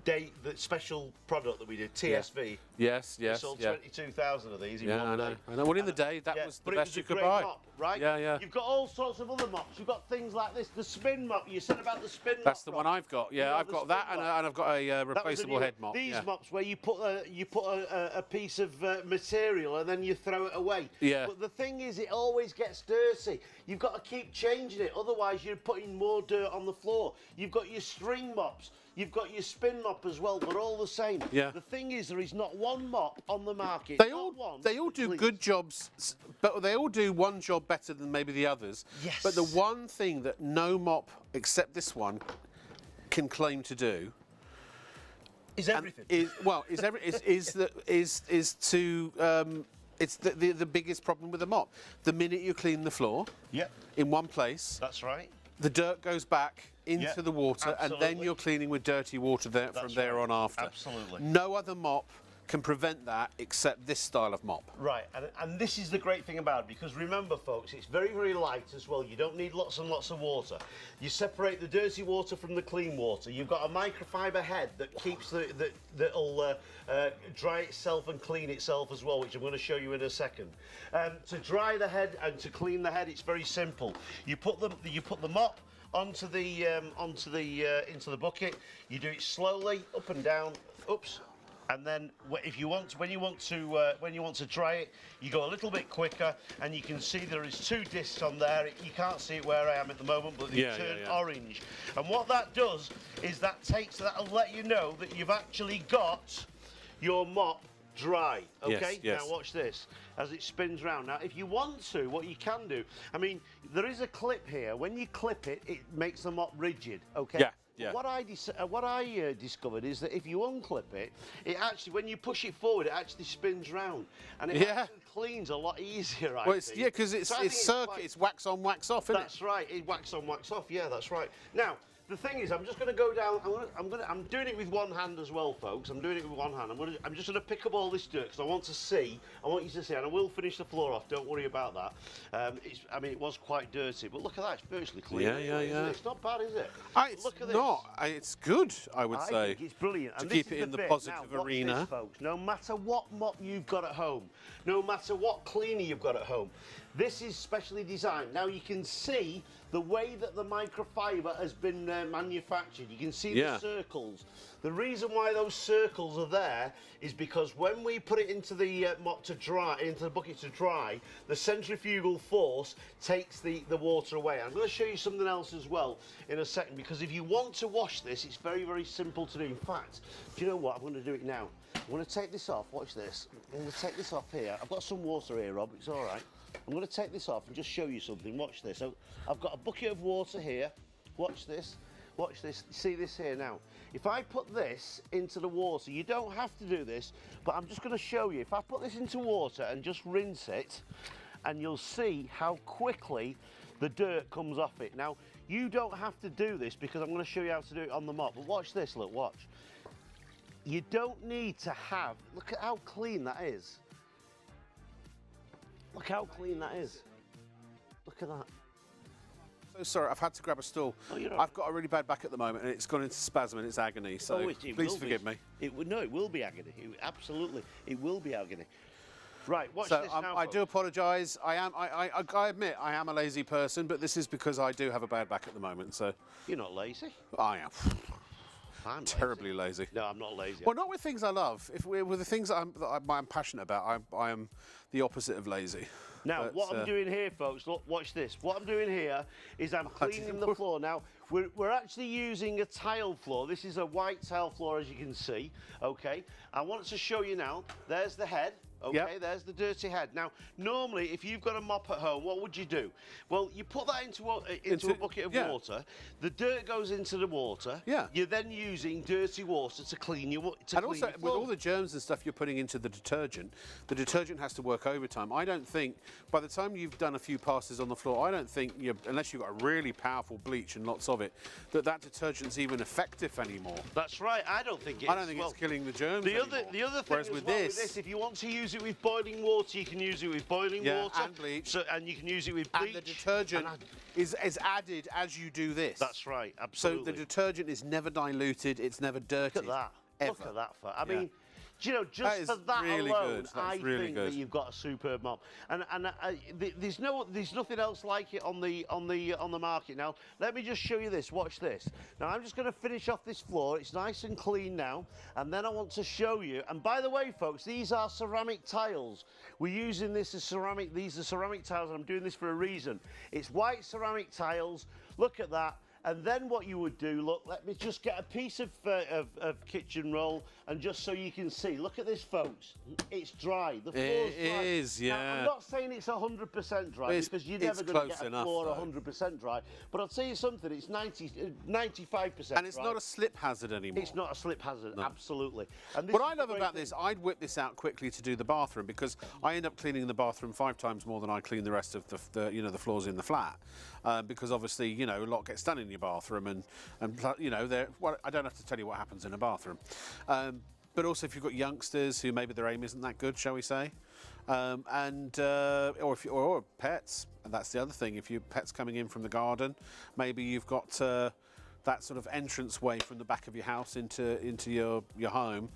day, the special product that we did, TSV. Yes. We sold 22,000 of these in one day. I know. Well, in the day, that was the best you could buy. Mop, right? Yeah. You've got all sorts of other mops. You've got things like this, the spin mop. You said about the spin mop. That's the one I've got. Yeah, I've got that, and I've got a replaceable head mop. These mops where you put a piece of material and then you throw it away. Yeah. But the thing is, it always gets dirty. You've got to keep changing it, otherwise you're putting more dirt on the floor. You've got your string mops. You've got your spin mop as well, but all the same. Yeah. The thing is, there is not one mop on the market. They all do good jobs, but they all do one job better than maybe the others. Yes. But the one thing that no mop except this one can claim to do is everything. It's the biggest problem with a mop. The minute you clean the floor, in one place, that's right. The dirt goes back into the water, absolutely. and then you're cleaning with dirty water from there on after. Absolutely. No other mop can prevent that except this style of mop. Right, and this is the great thing about it, because remember, folks, it's very, very light as well. You don't need lots and lots of water. You separate the dirty water from the clean water. You've got a microfiber head that keeps that'll dry itself and clean itself as well, which I'm going to show you in a second. To dry the head and to clean the head, it's very simple. You put the mop into the bucket. You do it slowly, up and down. Oops. And then if you want, when you want to dry it, you go a little bit quicker, and you can see there is 2 discs on there. You can't see it where I am at the moment, but they turn orange. And what that does is that'll let you know that you've actually got your mop dry. Okay. Yes. Now watch this as it spins round. Now, if you want to, what you can do, I mean, there is a clip here. When you clip it, it makes the mop rigid. Okay. Yeah. Yeah. What I discovered is that if you unclip it, it actually, when you push it forward, it actually spins round, and it actually cleans a lot easier. I think. Yeah, because it's circuit, it's wax on, wax off, isn't it? That's right. It wax on, wax off. Yeah, that's right. Now, the thing is, I'm just going to go down. I'm doing it with one hand as well, folks. I'm doing it with one hand. I'm just going to pick up all this dirt because I want you to see, and I will finish the floor off. Don't worry about that. I mean, it was quite dirty, but look at that. It's virtually clean. Yeah. It's not bad, is it? Look at this. It's good, I would say. I think it's brilliant. To And keep this it is in the bit. positive Now, watch arena. this, folks. No matter what mop you've got at home, no matter what cleaner you've got at home, this is specially designed. Now you can see the way that the microfiber has been manufactured. You can see the circles. The reason why those circles are there is because when we put it into the mop to dry, into the bucket to dry, the centrifugal force takes the water away. I'm going to show you something else as well in a second, because if you want to wash this, it's very, very simple to do. In fact, do you know what? I'm going to do it now. I'm going to take this off. Watch this. I'm going to take this off here. I've got some water here, Rob. It's all right. I'm going to take this off and just show you something. Watch this. So I've got a bucket of water here. Watch this. Watch this. See this here now. If I put this into the water, you don't have to do this, but I'm just going to show you. If I put this into water and just rinse it, and you'll see how quickly the dirt comes off it. Now, you don't have to do this because I'm going to show you how to do it on the mop, but watch this, look, watch. You don't need to have, look at how clean that is. Look how clean that is. Look at that. So sorry, I've had to grab a stool. Oh, you're all I've got a really bad back at the moment, and it's gone into spasm and it's agony. So please forgive me. It will be agony. Absolutely, it will be agony. Right, watch So this now. I do apologise. I admit I am a lazy person, but this is because I do have a bad back at the moment. So You're not lazy. I am I'm terribly lazy. No, I'm not lazy. Well, not with things I love. If we're with the things that I'm passionate about, I am the opposite of lazy. Now, But, what I'm doing here, folks, look, watch this. What I'm doing here is I'm cleaning the floor. Now, we're actually using a tile floor. This is a white tile floor, as you can see, okay? I want to show you now. There's the head. Okay, there's the dirty head. Now, normally, if you've got a mop at home, what would you do? Well, you put that into a bucket of water. The dirt goes into the water. Yeah. You're then using dirty water to clean your And also, with all the germs and stuff you're putting into the detergent has to work overtime. I don't think, by the time you've done a few passes on the floor, I don't think, unless you've got a really powerful bleach and lots of it, that detergent's even effective anymore. That's right. I don't think it is. I don't think it's killing the germs The anymore. other thing Whereas as with well this, with this, if you want to use it with boiling water, you can use it with boiling water. And bleach. And you can use it with bleach. And the detergent is added as you do this. That's right, absolutely. So the detergent is never diluted, it's never dirty. Look at that. Ever. Look at that. I mean, do you know, just That for that really alone, good. That's I really think good. that you've got a superb mop. And there's nothing else like it on the market. Now, let me just show you this. Watch this. Now, I'm just going to finish off this floor. It's nice and clean now. And then I want to show you. And by the way, folks, these are ceramic tiles. We're using this as ceramic. These are ceramic tiles, and I'm doing this for a reason. It's white ceramic tiles. Look at that. And then what you would do, look, let me just get a piece of kitchen roll, and just so you can see, look at this, folks. It's dry. The floor's dry. It is, yeah. Now, I'm not saying it's 100% dry, because you're never going to get a floor 100% dry. But I'll tell you something, it's 95% And it's dry. not a slip hazard anymore. It's not a slip hazard, absolutely. And What I love about this, I'd whip this out quickly to do the bathroom, because I end up cleaning the bathroom 5 times more than I clean the rest of the floors in the flat, because obviously a lot gets done in your bathroom, and I don't have to tell you what happens in a bathroom. But also, if you've got youngsters who maybe their aim isn't that good, shall we say, or pets, and that's the other thing. If your pet's coming in from the garden, maybe you've got that sort of entrance way from the back of your house into your home.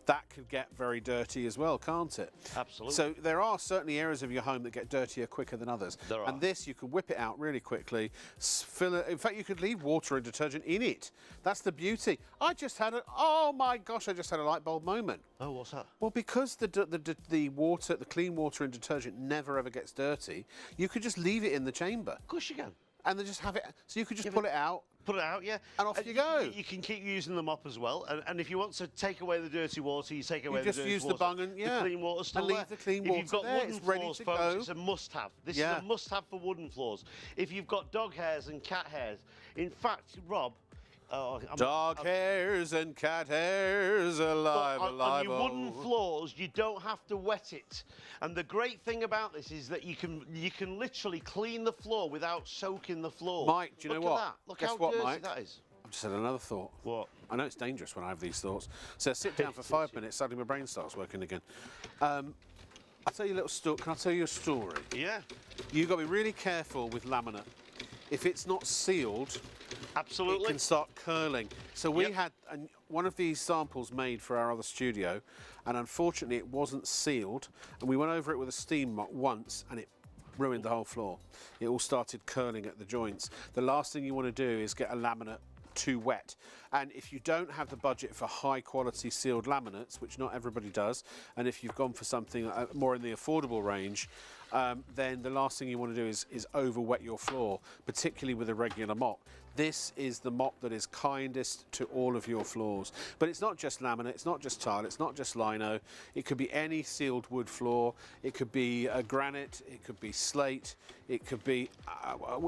that could get very dirty as well, can't it? Absolutely. So there are certainly areas of your home that get dirtier quicker than others. There are. And this, you can whip it out really quickly, fill it. In fact, you could leave water and detergent in it. That's the beauty. I just had oh my gosh, I just had a light bulb moment. Oh, what's that? Well, because the water, the clean water and detergent never ever gets dirty, you could just leave it in the chamber. Of course you can. And then just have it, so you could just pull it out. Put it out, yeah. And off you go. You can keep using the mop as well. And if you want to take away the dirty water, you take away the dirty water. You just use the bung and, the clean water's still and leave there. the clean if water you've got there, wooden it's ready floors, to folks, go. it's a must-have. This Yeah. is a must-have for wooden floors. If you've got dog hairs and cat hairs, in fact, Rob, dog hairs and cat hairs, alive, alive. On your wooden floors, you don't have to wet it. And the great thing about this is that you can literally clean the floor without soaking the floor. Mike, do you know what? Look at that. Look Guess how what, dirty Mike? that is. I've just had another thought. What? I know it's dangerous when I have these thoughts. So I sit down for 5 minutes, suddenly my brain starts working again. I'll tell you a little story. Can I tell you a story? Yeah. You've got to be really careful with laminate. If it's not sealed, Absolutely. it can start curling. So we Yep. had one of these samples made for our other studio, and unfortunately it wasn't sealed, and we went over it with a steam mop once, and it ruined the whole floor. It all started curling at the joints. The last thing you want to do is get a laminate too wet. And if you don't have the budget for high quality sealed laminates, which not everybody does, and if you've gone for something more in the affordable range, then the last thing you want to do is over wet your floor, particularly with a regular mop. This is the mop that is kindest to all of your floors. But it's not just laminate, it's not just tile, it's not just lino. It could be any sealed wood floor. It could be granite, it could be slate, it could be,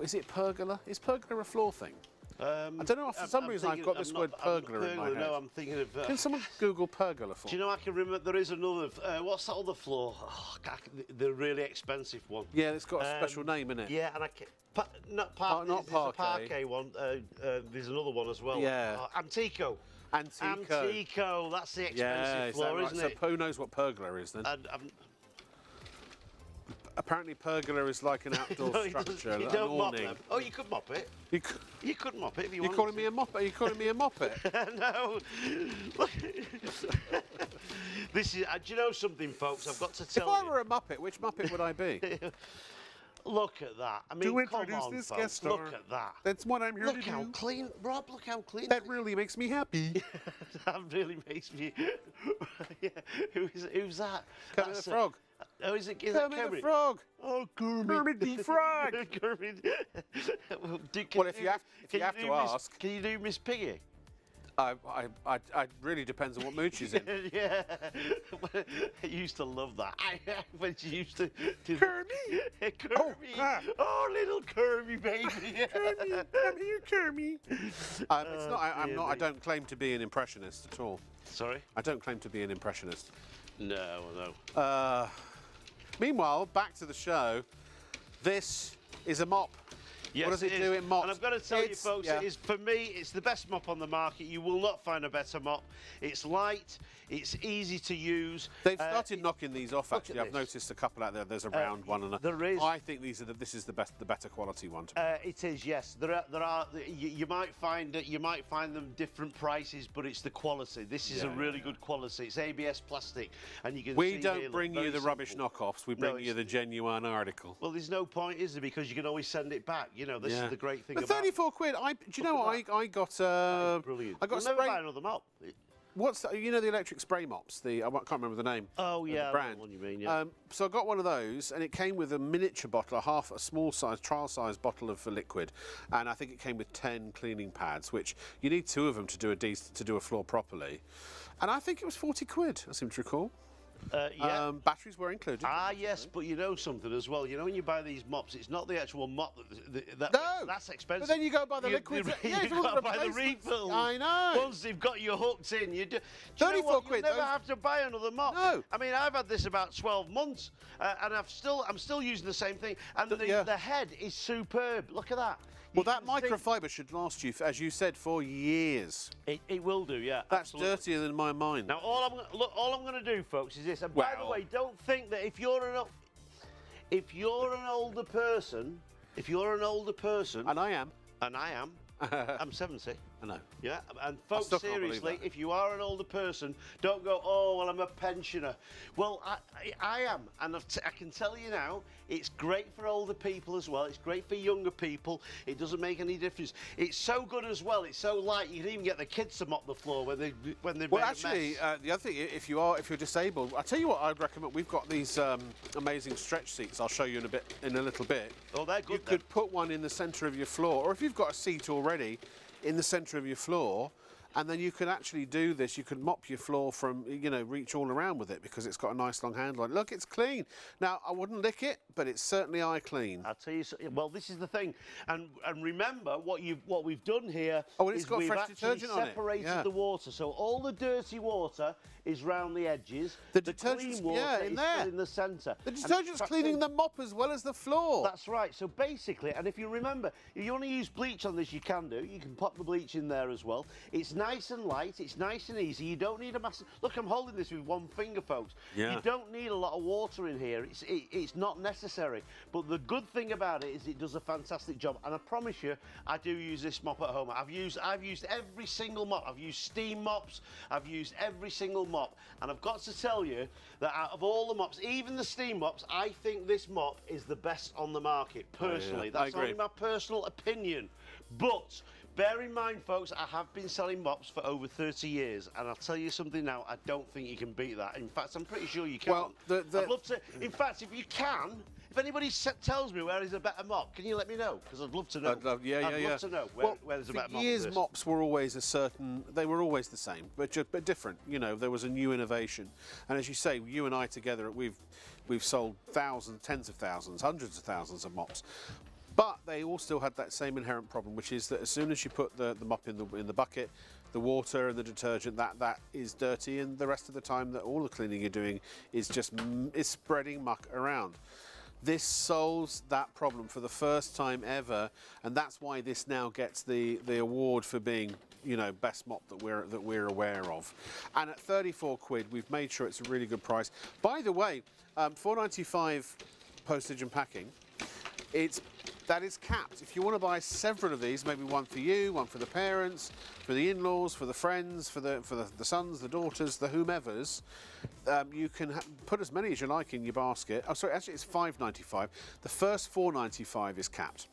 is it pergola? Is pergola a floor thing? I don't know, for some reason I've got this word pergola in my head. No, I'm thinking of... Can someone Google pergola for me? Do you know, I can remember, there is another, what's that other floor? Oh, God, the really expensive one. Yeah, it's got a special name in it. Yeah, and I can... not not there's a parquet. parquet one. There's another one as well. Yeah. Antico. Antico. Antico, that's the expensive Yeah, is that floor, right? isn't So it? who knows what pergola is then? Apparently pergola is like an outdoor No, structure, you an don't mop awning. them. Oh, you could mop it. You could, You could mop it if you you're wanted calling to. me a mop? Are you calling me a moppet? No. This is. Do you know something, folks? I've got to If tell I you. were a muppet, which muppet would I be? Look at that. I mean, To come introduce on, this folks. guest star. Look at that. That's what I'm here Look to how do. clean, Rob. Look how clean. That really makes me happy. That really makes me. Yeah. Who's that? Kermit the Frog. Oh, is that Kermit the Kermit? Frog. Oh, Kermit. Kermit the Frog. Kermit. Well, if you have to ask. Can you do Miss Piggy? It really depends on what mood she's in. Yeah. I used to love that. When she used to do Kermit! Kermit. Oh, little Kermit, baby. Kermit, come here, Kermit. It's not. I don't claim to be an impressionist at all. Sorry? I don't claim to be an impressionist. No, no. Meanwhile, back to the show. This is a mop. Yes, what does it is. do? It mops. And I've got to tell you, folks, yeah. it is, for me, it's the best mop on the market. You will not find a better mop. It's light. It's easy to use. They've started knocking these off. look Actually, at I've this. noticed a couple out there. There's a round one and a. there is. I think this is the better quality one. It is, yes. There are. You might find them different prices, but it's the quality. This is a really good quality. It's ABS plastic, and you can. We see don't here, bring look, you the very rubbish simple. knockoffs. We No, bring you it's- the genuine article. Well, there's no point, is there? Because you can always send it back. You know, this is the great thing But about. 34 quid. Do you know what I got? Brilliant. I got We'll never spray. buy another mop. What's the electric spray mops? I can't remember the name. Oh of yeah, the I know brand. the one you mean, yeah. So I got one of those, and it came with a miniature bottle, a small size, trial size bottle of liquid, and I think it came with 10 cleaning pads, which you need 2 of them to do a floor properly. And I think it was 40 quid. I seem to recall. Yeah. Batteries were included. Yes, but you know something as well. You know when you buy these mops, it's not the actual mop that No, that's expensive. But then you go buy the liquids. Yeah, you if you want got to buy the replacements. refills. I know. Once they've got you hooked in, you do. 34 quid, You never those- have to buy another mop. No. I mean, I've had this about 12 months, and I'm still using the same thing. And Yeah. the head is superb. Look at that. Well, You that can see- microfiber should last you, as you said, for years. It will do, yeah. That's absolutely. dirtier than my mind. Now, all I'm going to do, folks, is this. And by the Well. way, don't think that if you're an older person, And I am. and I am, I'm 70. I know. Yeah, and folks, still can't believe seriously, that. if you are an older person, don't go, oh, well, I'm a pensioner. Well, I am, and I can tell you now, it's great for older people as well. It's great for younger people. It doesn't make any difference. It's so good as well. It's so light. You can even get the kids to mop the floor when they've Well, made actually, a mess. the other thing, if you're disabled, I tell you what, I'd recommend. We've got these amazing stretch seats. I'll show you in a little bit. Oh, they're good. You could put one in the centre of your floor, or if you've got a seat already, in the centre of your floor, and then you can actually do this. You can mop your floor from, reach all around with it because it's got a nice long handle on it. Look, it's clean. Now, I wouldn't lick it, but it's certainly eye clean. I'll tell you. Well, this is the thing, and remember what we've done here. Oh, and it's is got we've fresh actually detergent on it. separated Yeah. the water, so all the dirty water is round the edges. The clean detergent's- water yeah, in is there. still in the centre. The And detergent's it's cleaning the mop as well as the floor. That's right. So basically, and if you remember, if you want to use bleach on this, you can do. You can pop the bleach in there as well. It's nice and light. It's nice and easy. You don't need a massive... Look, I'm holding this with one finger, folks. Yeah. You don't need a lot of water in here. It's not necessary. But the good thing about it is it does a fantastic job. And I promise you, I do use this mop at home. I've used every single mop. I've used steam mops. I've used every single mop. And I've got to tell you that out of all the mops, even the steam mops, I think this mop is the best on the market, personally. I That's agree. only my personal opinion. But bear in mind, folks, I have been selling mops for over 30 years, and I'll tell you something now, I don't think you can beat that. In fact, I'm pretty sure you can. Well, I'd love to... In fact, if you can... If anybody tells me where is a better mop, can you let me know? Because I'd love to know. I'd love to know where there's a better mop. For years, than this. mops were always they were always the same, but different. There was a new innovation, and as you say, you and I together, we've sold thousands, tens of thousands, hundreds of thousands of mops. But they all still had that same inherent problem, which is that as soon as you put the mop in the bucket, the water and the detergent, that is dirty, and the rest of the time that all the cleaning you're doing is just spreading muck around. This solves that problem for the first time ever, and that's why this now gets the award for being, best mop that we're aware of. And at 34 quid, we've made sure it's a really good price. By the way, £4.95 postage and packing. That is capped. If you want to buy several of these, maybe one for you, one for the parents, for the in-laws, for the friends, for the sons, the daughters, the whomevers, you can put as many as you like in your basket. Oh, sorry, actually it's £5.95. The first £4.95 is capped.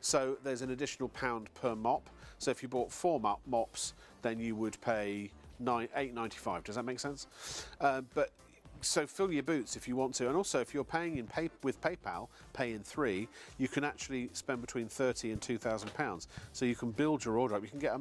So there's an additional £1 per mop. So if you bought 4 mops, then you would pay £8.95. Does that make sense? So fill your boots if you want to, and also if you're paying with PayPal, pay in 3, you can actually spend between £30 and £2,000. So you can build your order up. You can get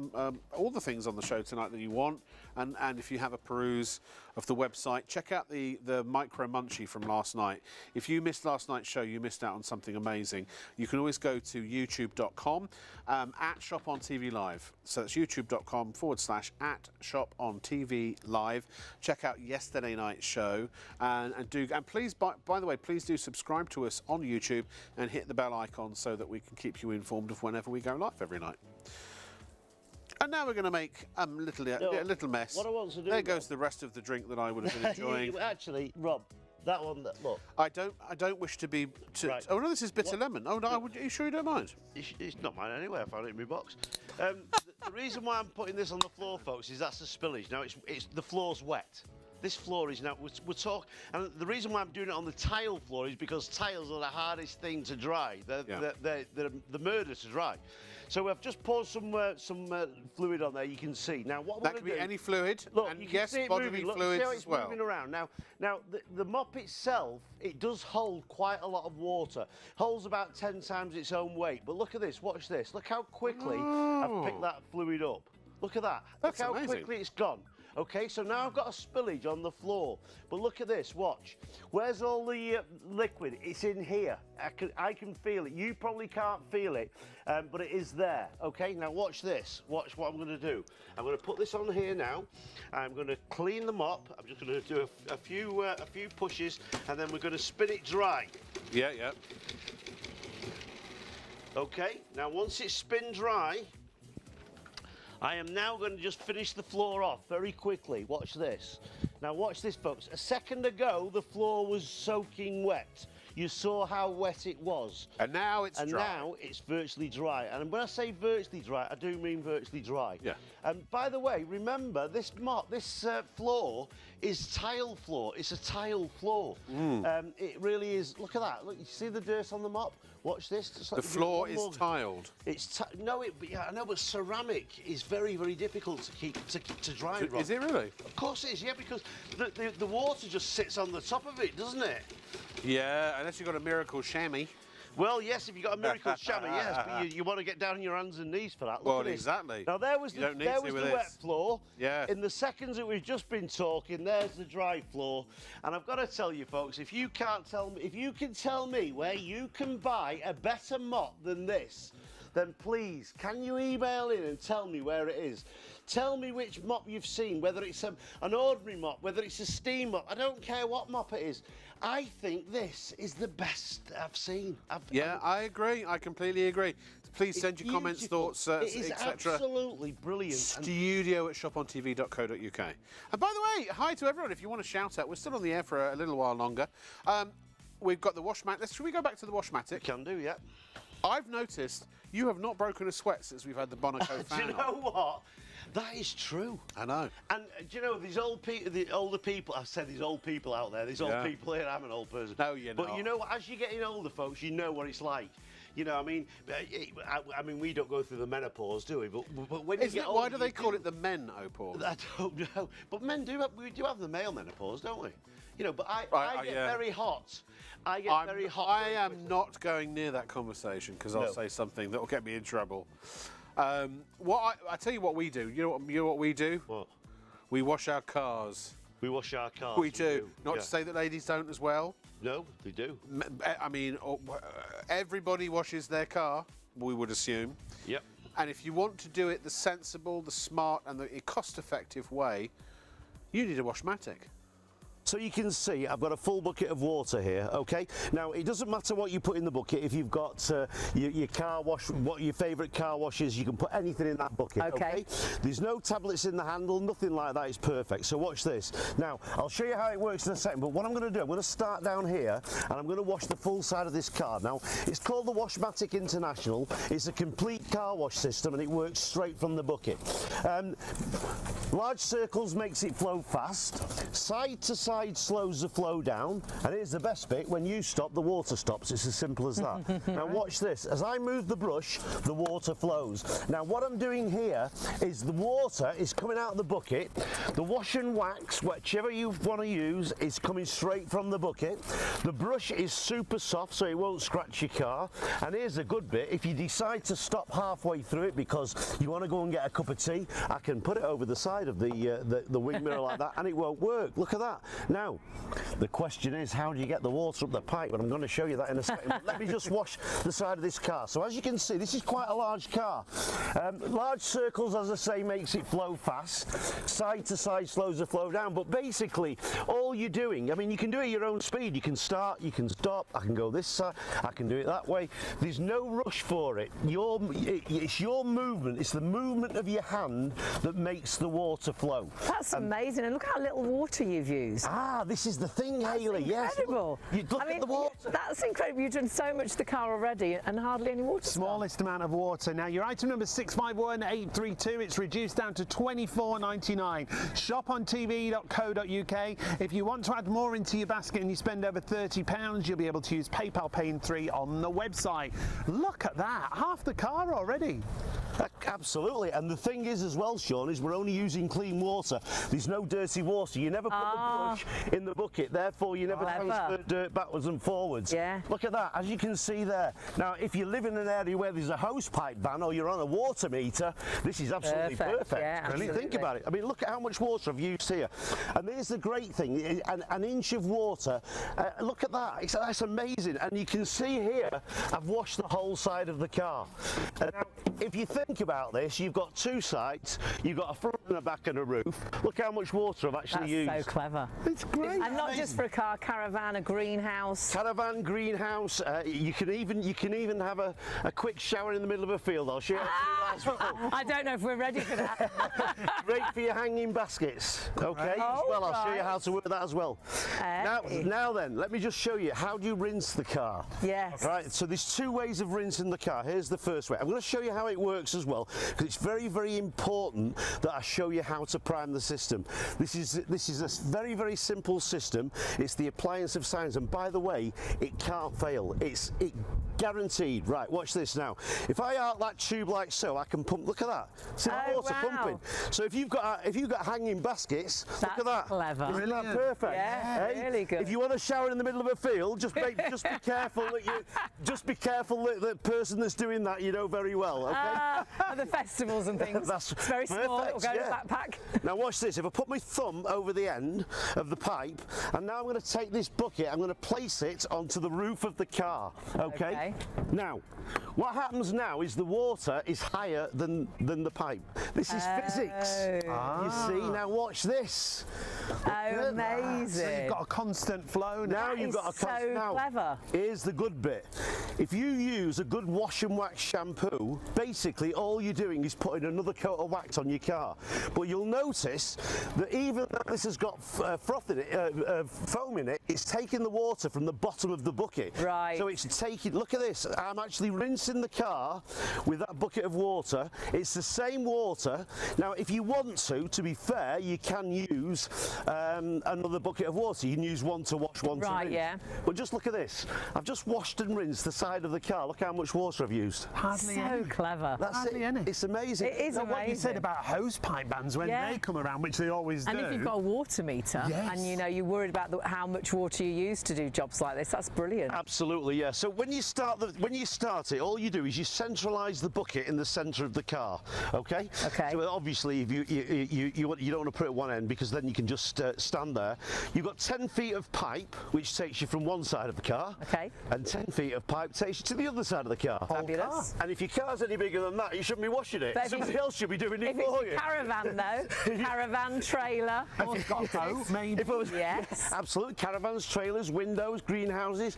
all the things on the show tonight that you want, and if you have a peruse of the website, check out the micro munchie from last night. If you missed last night's show, you missed out on something amazing. You can always go to youtube.com at ShopOnTV Live. So that's youtube.com /at ShopOnTV Live. Check out yesterday night's show. And please, by the way, please do subscribe to us on YouTube and hit the bell icon so that we can keep you informed of whenever we go live every night. And now we're going to make a little mess. What I want to do, there goes the rest of the drink that I would have been enjoying. Actually, Rob, that one, look. I don't wish to be. Right. Oh no, this is bitter lemon. Oh no, are you sure you don't mind? It's not mine anyway. I found it in my box. The reason why I'm putting this on the floor, folks, is that's the spillage. Now it's the floor's wet. This floor is now, we're talking, and the reason why I'm doing it on the tile floor is because tiles are the hardest thing to dry. They're the murder to dry. So I've just poured some fluid on there. You can see now what that could be any fluid. Look, and you can yes, see it bodily moving. Look, fluids see how as it's well. moving around now. Now the mop itself, it does hold quite a lot of water. Holds about 10 times its own weight. But look at this. Watch this. Look how quickly I've picked that fluid up. Look at that. That's look how amazing. quickly it's gone. Okay, so now I've got a spillage on the floor. But look at this, watch. Where's all the liquid? It's in here. I can feel it. You probably can't feel it, but it is there. Okay, now watch this. Watch what I'm going to do. I'm going to put this on here now. I'm going to clean the mop. I'm just going to do a few pushes, and then we're going to spin it dry. Yeah. Okay, now once it's spin dry, I am now going to just finish the floor off very quickly. Watch this. Now watch this, folks. A second ago, the floor was soaking wet. you saw how wet it was. And now it's And dry. now it's virtually dry. And when I say virtually dry, I do mean virtually dry. Yeah. And by the way, remember, this floor is tile floor. It's a tile floor. It really is. Look at that. Look, you see the dirt on the mop? Watch this. Just The like floor is tiled. It's yeah, I know, but ceramic is very, very difficult to keep to dry. Rob. Is it really? Of course it is. Yeah, because the water just sits on the top of it, doesn't it? Yeah, unless you've got a miracle chamois. Well, yes, if you've got a miracle chamois, yes, but you want to get down on your hands and knees for that. Look Well, at this. exactly. Now, there was You the, don't need there to was with the this. wet floor. Yeah. In the seconds that we've just been talking, there's the dry floor. And I've got to tell you, folks, if you can tell me where you can buy a better mop than this, then please, can you email in and tell me where it is? Tell me which mop you've seen, whether it's an ordinary mop, whether it's a steam mop. I don't care what mop it is. I think this is the best I've seen. I agree. I completely agree. Please send your comments, beautiful. thoughts, It is etc. absolutely brilliant. studio@shopontv.co.uk. And by the way, hi to everyone. If you want to shout out, we're still on the air for a little while longer. We've got the Washmatic. Should we go back to the Washmatic? Can do, yeah. I've noticed you have not broken a sweat since we've had the Bonaco fan Do you on. know what? That is true. I know. And do you know, these the older people, I've said these old people out there, these old people here, I'm an old person. No, you're But not. you know what, as you're getting older, folks, you know what it's like. You know, I mean, we don't go through the menopause, do we? But when you Isn't get it, older, why do they you call it the menopause? I don't know. But men do we do have the male menopause, don't we? You know, but I get yeah. very hot. I get very hot. I very am quickly. not going near that conversation because I'll No. say something that will get me in trouble. I tell you what we do. You know what we do? What? We wash our cars. We wash our cars. We do. Not yeah. to say that ladies don't as well. No, they do. I mean, everybody washes their car, we would assume. Yep. And if you want to do it the sensible, the smart, and the cost-effective way, you need a Washmatic. So you can see I've got a full bucket of water here, okay? Now, it doesn't matter what you put in the bucket. If you've got your car wash, what your favourite car wash is, you can put anything in that bucket, okay? There's no tablets in the handle, nothing like that. It's perfect. So watch this. Now, I'll show you how it works in a second, but what I'm going to do, I'm going to start down here, and I'm going to wash the full side of this car. Now, it's called the Washmatic International. It's a complete car wash system, and it works straight from the bucket. Large circles makes it flow fast. Side to side slows the flow down, and here's the best bit: when you stop, the water stops. It's as simple as that. Now watch this. As I move the brush, the water flows. Now what I'm doing here is the water is coming out of the bucket. The wash and wax, whichever you want to use, is coming straight from the bucket. The brush is super soft, so it won't scratch your car. And here's a good bit: if you decide to stop halfway through it because you want to go and get a cup of tea, I can put it over the side of the wing mirror like that, and it won't work. Look at that. Now, the question is, how do you get the water up the pipe? But I'm going to show you that in a second. But let me just wash the side of this car. So as you can see, this is quite a large car. Large circles, as I say, makes it flow fast. Side to side slows the flow down. But basically, all you're doing, I mean, you can do it at your own speed. You can start, you can stop. I can go this side, I can do it that way. There's no rush for it. It's your movement. It's the movement of your hand that makes the water flow. That's amazing, and look how little water you've used. Ah, this is the thing, Hayley. Yes. Incredible. You look at the water. That's incredible. You've done so much to the car already, and hardly any water. Smallest amount of water. Now, your item number 651832, it's reduced down to £24.99. ShopOnTV.co.uk. If you want to add more into your basket and you spend over £30, you'll be able to use PayPal Pay in 3 on the website. Look at that. Half the car already. Absolutely, and the thing is as well, Sean, is we're only using clean water. There's no dirty water. You never put the brush in the bucket, therefore you never transfer dirt backwards and forwards. Yeah. Look at that, as you can see there. Now, if you live in an area where there's a hose pipe ban or you're on a water meter, this is absolutely perfect. Yeah, I mean, think about it. I mean, look at how much water I've used here. And here's the great thing, an inch of water. Look at that, that's amazing. And you can see here, I've washed the whole side of the car. Now, if you think about this, you've got two sides, you've got a front and a back and a roof. Look how much water I've actually used. That's so clever. It's great. And not just for a car, caravan, a greenhouse. Caravan, greenhouse. You can even have a quick shower in the middle of a field. I'll show you how to do that as well. I don't know if we're ready for that. Great for your hanging baskets. Okay. Oh, well, I'll show you right. how to work that as well. Now then, let me just show you how do you rinse the car. Yes. Right. So there's two ways of rinsing the car. Here's the first way. I'm going to show you how it works as well, because it's very, very important that I show you how to prime the system. This is a very, very simple system. It's the appliance of science, and by the way, it can't fail. It's guaranteed. Right, watch this now. If I arc that tube like so, I can pump. Look at that. See the water pumping. So if you've got hanging baskets, look at that. Clever. Isn't that perfect? Yeah, really good. If you want to shower in the middle of a field, just be careful that the person that's doing that you know very well. Okay. The festivals and things. That's it's very small. It'll go in a backpack. Now watch this. If I put my thumb over the end of the pipe, and now I'm going to take this bucket, I'm going to place it onto the roof of the car. Okay. Now, what happens now is the water is higher than the pipe. This is physics. You see. Now watch this. Oh, amazing. So you've got a constant flow now. You've got a constant. So clever. Here's the good bit. If you use a good wash and wax shampoo, basically all you're doing is putting another coat of wax on your car. But you'll notice that even though this has got froth in it, foam in it, it's taking the water from the bottom of the bucket. Right. So it's taking. Look at this. I'm actually rinsing the car with that bucket of water. It's the same water. Now, if you want to be fair, you can use another bucket of water. You can use one to wash, one to rinse. Right, yeah. But just look at this. I've just washed and rinsed the side of the car. Look how much water I've used. Hardly So any. clever. That's Hardly it. any. It's amazing. It is Now, amazing. what you said about hose pipe bans when they come around, which they always And do. if you've got a water meter and you know you're worried about how much water you use to do jobs like this, that's brilliant. Absolutely, yeah. So when you start it, all you do is you centralise the bucket in the centre of the car. Okay. Okay. So obviously, if you don't want to put it at one end, because then you can just stand there. You've got 10 feet of pipe, which takes you from one side of the car. Okay. And 10 feet of pipe takes you to the other side of the car. Fabulous. And if your car's any bigger than that, you shouldn't be washing it. But if Somebody else should be doing it If it's for a you. caravan though, caravan, trailer. If you've got a boat, maybe. If it was, Yes. absolutely. Caravans, trailers, windows, greenhouses.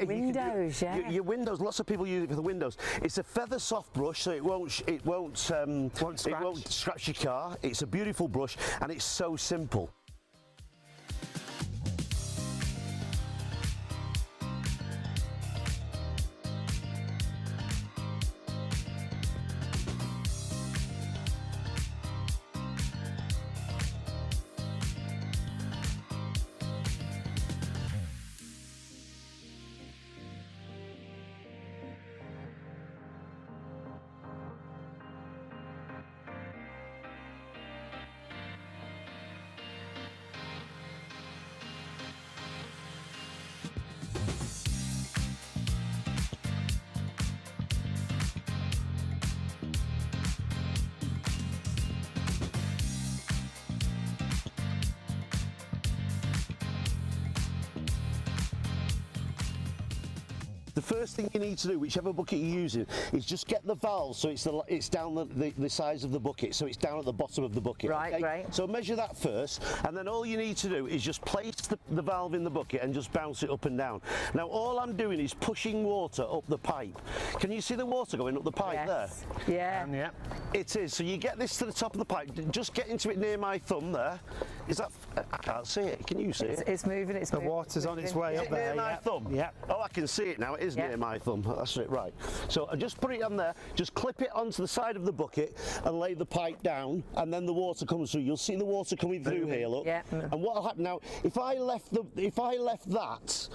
Windows, yeah. Your windows. Lots of people use it for the windows. It's a feather soft brush, so it won't scratch your car. It's a beautiful brush, and it's so simple. The first thing you need to do, whichever bucket you're using, is just get the valve so it's down the size of the bucket, so it's down at the bottom of the bucket. Right, okay? great. So measure that first, and then all you need to do is just place the valve in the bucket and just bounce it up and down. Now all I'm doing is pushing water up the pipe. Can you see the water going up the pipe there? Yeah. Yeah. It is. So you get this to the top of the pipe, just get into it near my thumb there. Is that, I can't see it. Can you see it? It's moving, it's The moving. water's on its way Is up it near there. my Yeah. thumb? Yeah. Oh, I can see it now. It is Yeah. near my thumb. That's it, right. So I just put it on there, just clip it onto the side of the bucket and lay the pipe down, and then the water comes through. You'll see the water coming through here, look. Yeah. And what'll happen now, if I left that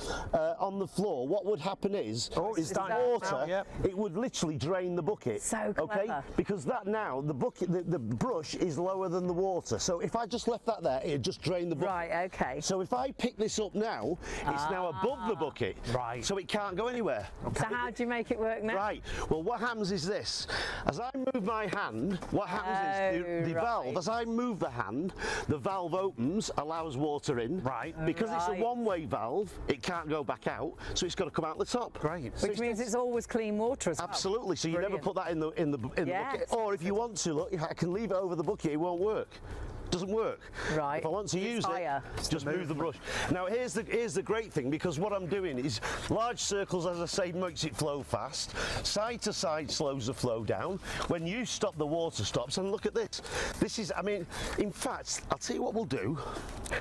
on the floor, what would happen is it's the starting water, now, yeah. it would literally drain the bucket. So okay? clever. Because that now, the bucket, the brush is lower than the water. So if I just left that there, it'd just drain the bucket. Right, okay. So if I pick this up now, it's now above the bucket. Right. So it can't go anywhere. So how do you make it work now? Right. Well, what happens is this. As I move my hand, what happens is the right. valve, as I move the hand, the valve opens, allows water in. Right. Because it's Right. a one-way valve, it can't go back out, so it's got to come out the top. Great. Which means it's always clean water as well. Absolutely. So you never Brilliant. put that in the Yes. bucket. Or if you want to, look, I can leave it over the bucket, it won't work. doesn't work. Right. If I want to use higher. it, just move the brush. Now here's the great thing, because what I'm doing is large circles, as I say, makes it flow fast. Side to side slows the flow down. When you stop, the water stops. And look at this. This is, I mean, in fact, I'll tell you what we'll do.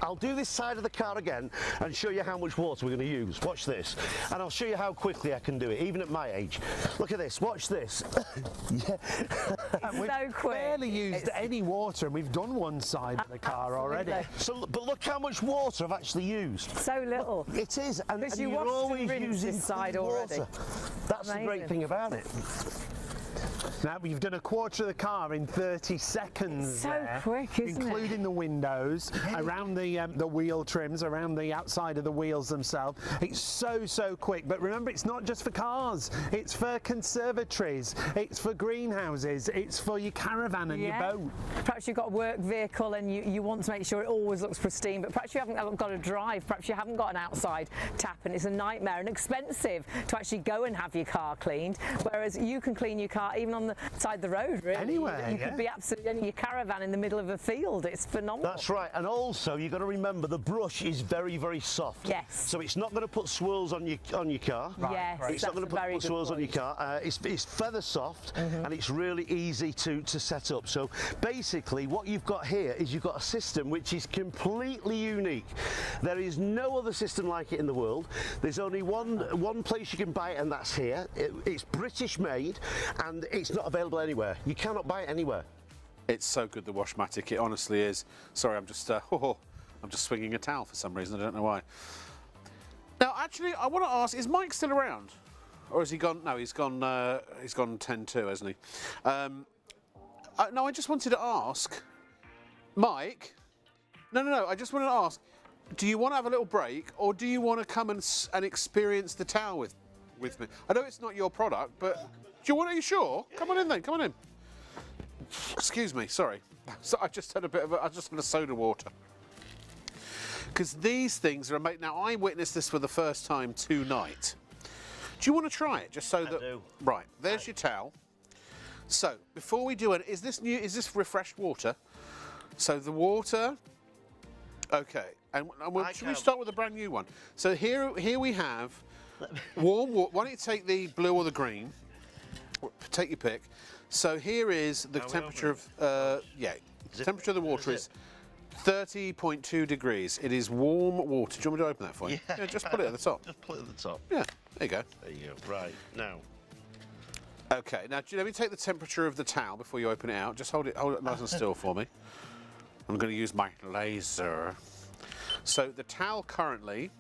I'll do this side of the car again and show you how much water we're going to use. Watch this. And I'll show you how quickly I can do it, even at my age. Look at this. Watch this. Yeah. It's so quick. Barely used any water, and we've done one side of the car already. So, but look how much water I've actually used. So little. It is, and Because you you're washed and always rinsed using this side clean already. water. That's the great Amazing. thing about it. Now you've done a quarter of the car in 30 seconds. So there, quick, isn't it? including the windows, around the wheel trims, around the outside of the wheels themselves. It's so quick. But remember, it's not just for cars. It's for conservatories. It's for greenhouses. It's for your caravan and your boat. Perhaps you've got a work vehicle and you want to make sure it always looks pristine, but perhaps you haven't got a drive, perhaps you haven't got an outside tap, and it's a nightmare and expensive to actually go and have your car cleaned, whereas you can clean your car even on the side of the road, really. Anywhere, You could be absolutely in your caravan in the middle of a field. It's phenomenal. That's right, and also you've got to remember the brush is very soft. Yes. So it's not going to put swirls on your car. Yes, It's not going to put swirls on your point. car. It's feather soft, and it's really easy to set up. So basically, what you've got here is you've got a system which is completely unique. There is no other system like it in the world. There's only one place you can buy it, and that's here. It's British made, and it's not available anywhere. You cannot buy it anywhere. It's so good, the Washmatic. It honestly is. Sorry, I'm just swinging a towel for some reason. I don't know why. Now, actually, I want to ask: is Mike still around, or has he gone? No, he's gone. He's gone 10-2, hasn't he? No, I just wanted to ask, Mike. No. I just wanted to ask: do you want to have a little break, or do you want to come and experience the towel with me? I know it's not your product, but do you want? Are you sure? Come on in then. Come on in. Excuse me, sorry. So I just had a soda water. Because these things are amazing. Now, I witnessed this for the first time tonight. Do you want to try it? Just so that. do. Right, there's your towel. So, before we do it, is this refreshed water? So the water. Okay, and should we start with a brand new one? So here we have warm water. Why don't you take the blue or the green? Take your pick. So here is the temperature of, the temperature of the water is 30.2 degrees. It is warm water. Do you want me to open that for you? Yeah, just put it at the top. Just put it at the top. Yeah, there you go. There you go. Right, now. Okay, now let me take the temperature of the towel before you open it out. Just hold it nice and still for me. I'm going to use my laser. So the towel currently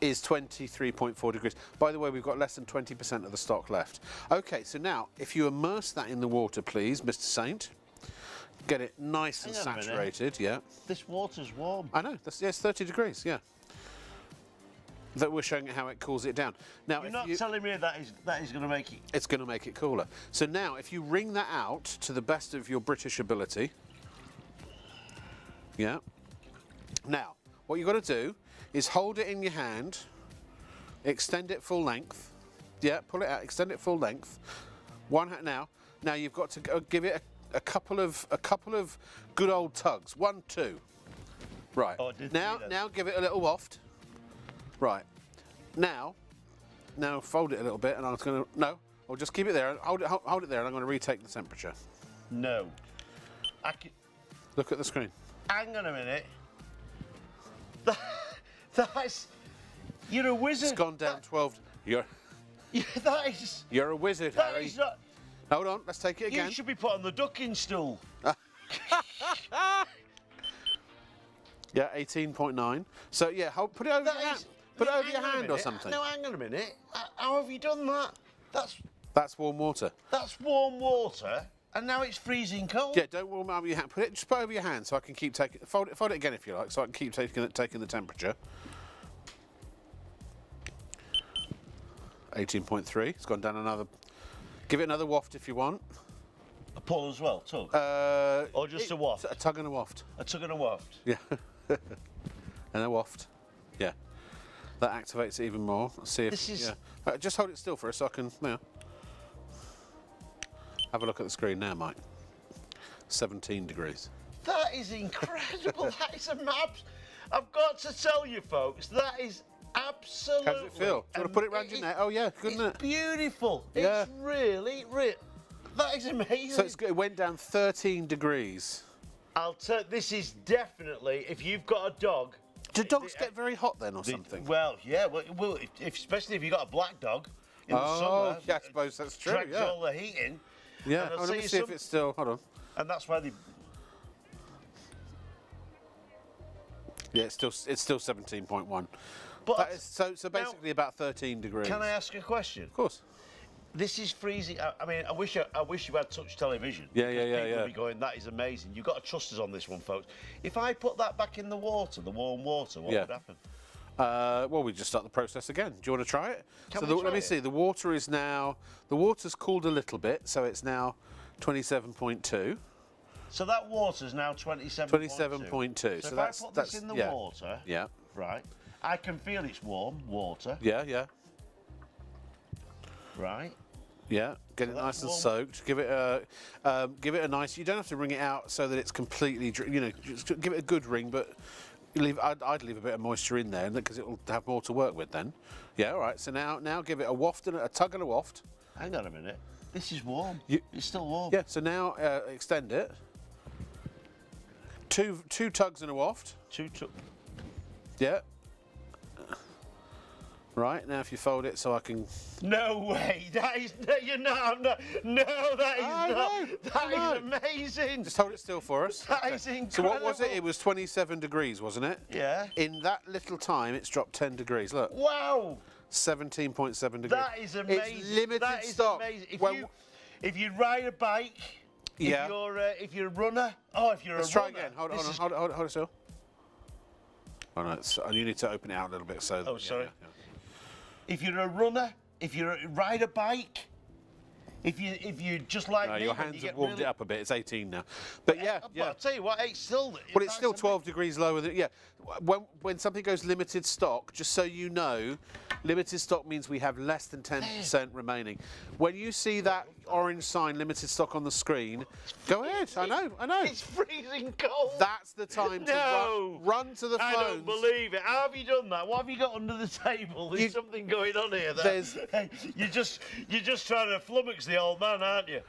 is 23.4 degrees. By the way, we've got less than 20% of the stock left. Okay, so now, if you immerse that in the water, please, Mr. Saint. Get it nice and saturated, yeah. This water's warm. I know, it's 30 degrees, yeah. That we're showing you how it cools it down. Now, You're not telling me that is going to make it... It's going to make it cooler. So now, if you wring that out to the best of your British ability, yeah. Now, what you've got to do is hold it in your hand, extend it full length. Yeah, pull it out, extend it full length. One hand now. Now you've got to go give it a couple of good old tugs. 1, 2. Right. Oh, I did now give it a little waft. Right. Now fold it a little bit, and I'm going to I'll just keep it there. Hold it there, and I'm going to retake the temperature. No. Look at the screen. Hang on a minute. That's... You're a wizard. It's gone down 12. That is... You're a wizard, That Harry. is not... Hold on, let's take it again. You should be put on the ducking stool. Yeah, 18.9. So yeah, put it over your hand. Put it over your hand or something. No, hang on a minute. How have you done that? That's warm water. That's warm water, and now it's freezing cold. Yeah, don't warm up your hand. Just put it over your hand so I can keep taking. Fold it again if you like, so I can keep taking the temperature. 18.3. It's gone down another. Give it another waft if you want. A pull as well, tug. Or just a waft. A tug and a waft. A tug and a waft. Yeah. And a waft. Yeah. That activates it even more. Let's see if. This is... Yeah. Just hold it still for a second. Yeah. Have a look at the screen now, Mike. 17 degrees. That is incredible. That is a map. I've got to tell you, folks, that is absolutely. How does it feel? Do you want to put it round your neck? Oh yeah, good, isn't it? It's beautiful. Yeah. It's really. That is amazing. So it went down 13 degrees. This is definitely, if you've got a dog. Do dogs get very hot then or something? Well, yeah. Well, especially if you've got a black dog in the summer. Oh, yeah, I suppose that's true. Drags Yeah. all the heat in. Yeah. And I'll Oh, let tell me you see if it's still. Hold on. And that's why they. Yeah, it's still 17.1. But That is, so basically about 13 degrees. Can I ask a question? Of course. This is freezing. I mean, I wish you had touch television. Yeah, because yeah, people yeah. would be going, that is amazing. You've got to trust us on this one, folks. If I put that back in the water, the warm water, what would happen? Well, we just start the process again. Do you want to try it? Can So we let try me it? see. The water's cooled a little bit, so it's now 27.2. So that water's now 27.2. 27.2. So, So if I put this in the water, Yeah. right, I can feel it's warm water, Yeah, yeah. right? Yeah, get it that's nice and warm. soaked. Give it a nice. You don't have to wring it out so that it's completely. Just give it a good wring, but I'd leave a bit of moisture in there because it will have more to work with then. Yeah, all right. So now give it a waft and a tug and a waft. Hang on a minute. This is warm. You- It's still warm. Yeah. So now extend it. Two tugs and a waft. Yeah. Right, now if you fold it so I can... No way! That is you're not. No, that is I not. know, That I know. is amazing. Just hold it still for us. That is incredible. So what was it? It was 27 degrees, wasn't it? Yeah. In that little time, it's dropped 10 degrees. Look, Wow. 17.7 degrees. That is amazing. It's limited That is stock. amazing. When- If you ride a bike, Yeah. if you're a runner, if you're Let's a try runner, again. Hold this is- it still. Oh no, you need to open it out a little bit so. Oh, sorry. Yeah. If you're a runner, if you ride a bike, if you just like No, me, your when hands you have get warmed really- it up a bit. It's 18 now. But yeah, But yeah. I'll tell you what, it's still. But it's that's still 12 amazing. degrees lower than, yeah. When something goes limited stock, just so you know, limited stock means we have less than 10% remaining. When you see that orange sign, limited stock on the screen, go ahead. I know. It's freezing cold. That's the time to No. run to the I phones. don't believe it. How have you done that? What have you got under the table? There's something going on here. Hey, you're just trying to flummox the old man, aren't you?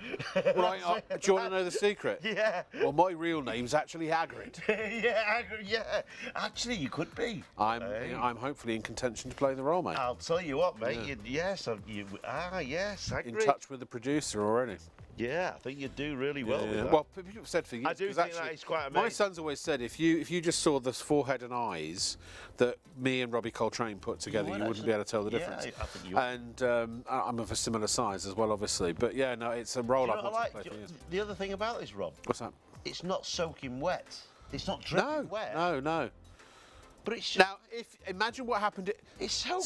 Right, do you want to know the secret? Yeah. Well, my real name's actually Hagrid. yeah. Actually, you could be. I'm hopefully in contention to play the role, mate. I'll tell you what, mate. Yes, In touch with the producer already. Yeah, I think you do really well with that. Well, people have said for years. I do 'cause think actually, that is quite my amazing. son's always said if you just saw the forehead and eyes that me and Robbie Coltrane put together, you wouldn't be able to tell the Yeah, difference. I think you would. And I'm of a similar size as well, obviously. But yeah, no, it's a role Do you I've know what I wanted to like? play for years. The other thing about this, Rob, What's that? it's not soaking wet. It's not dripping wet. No. But it's just, Now, imagine what happened. it's so.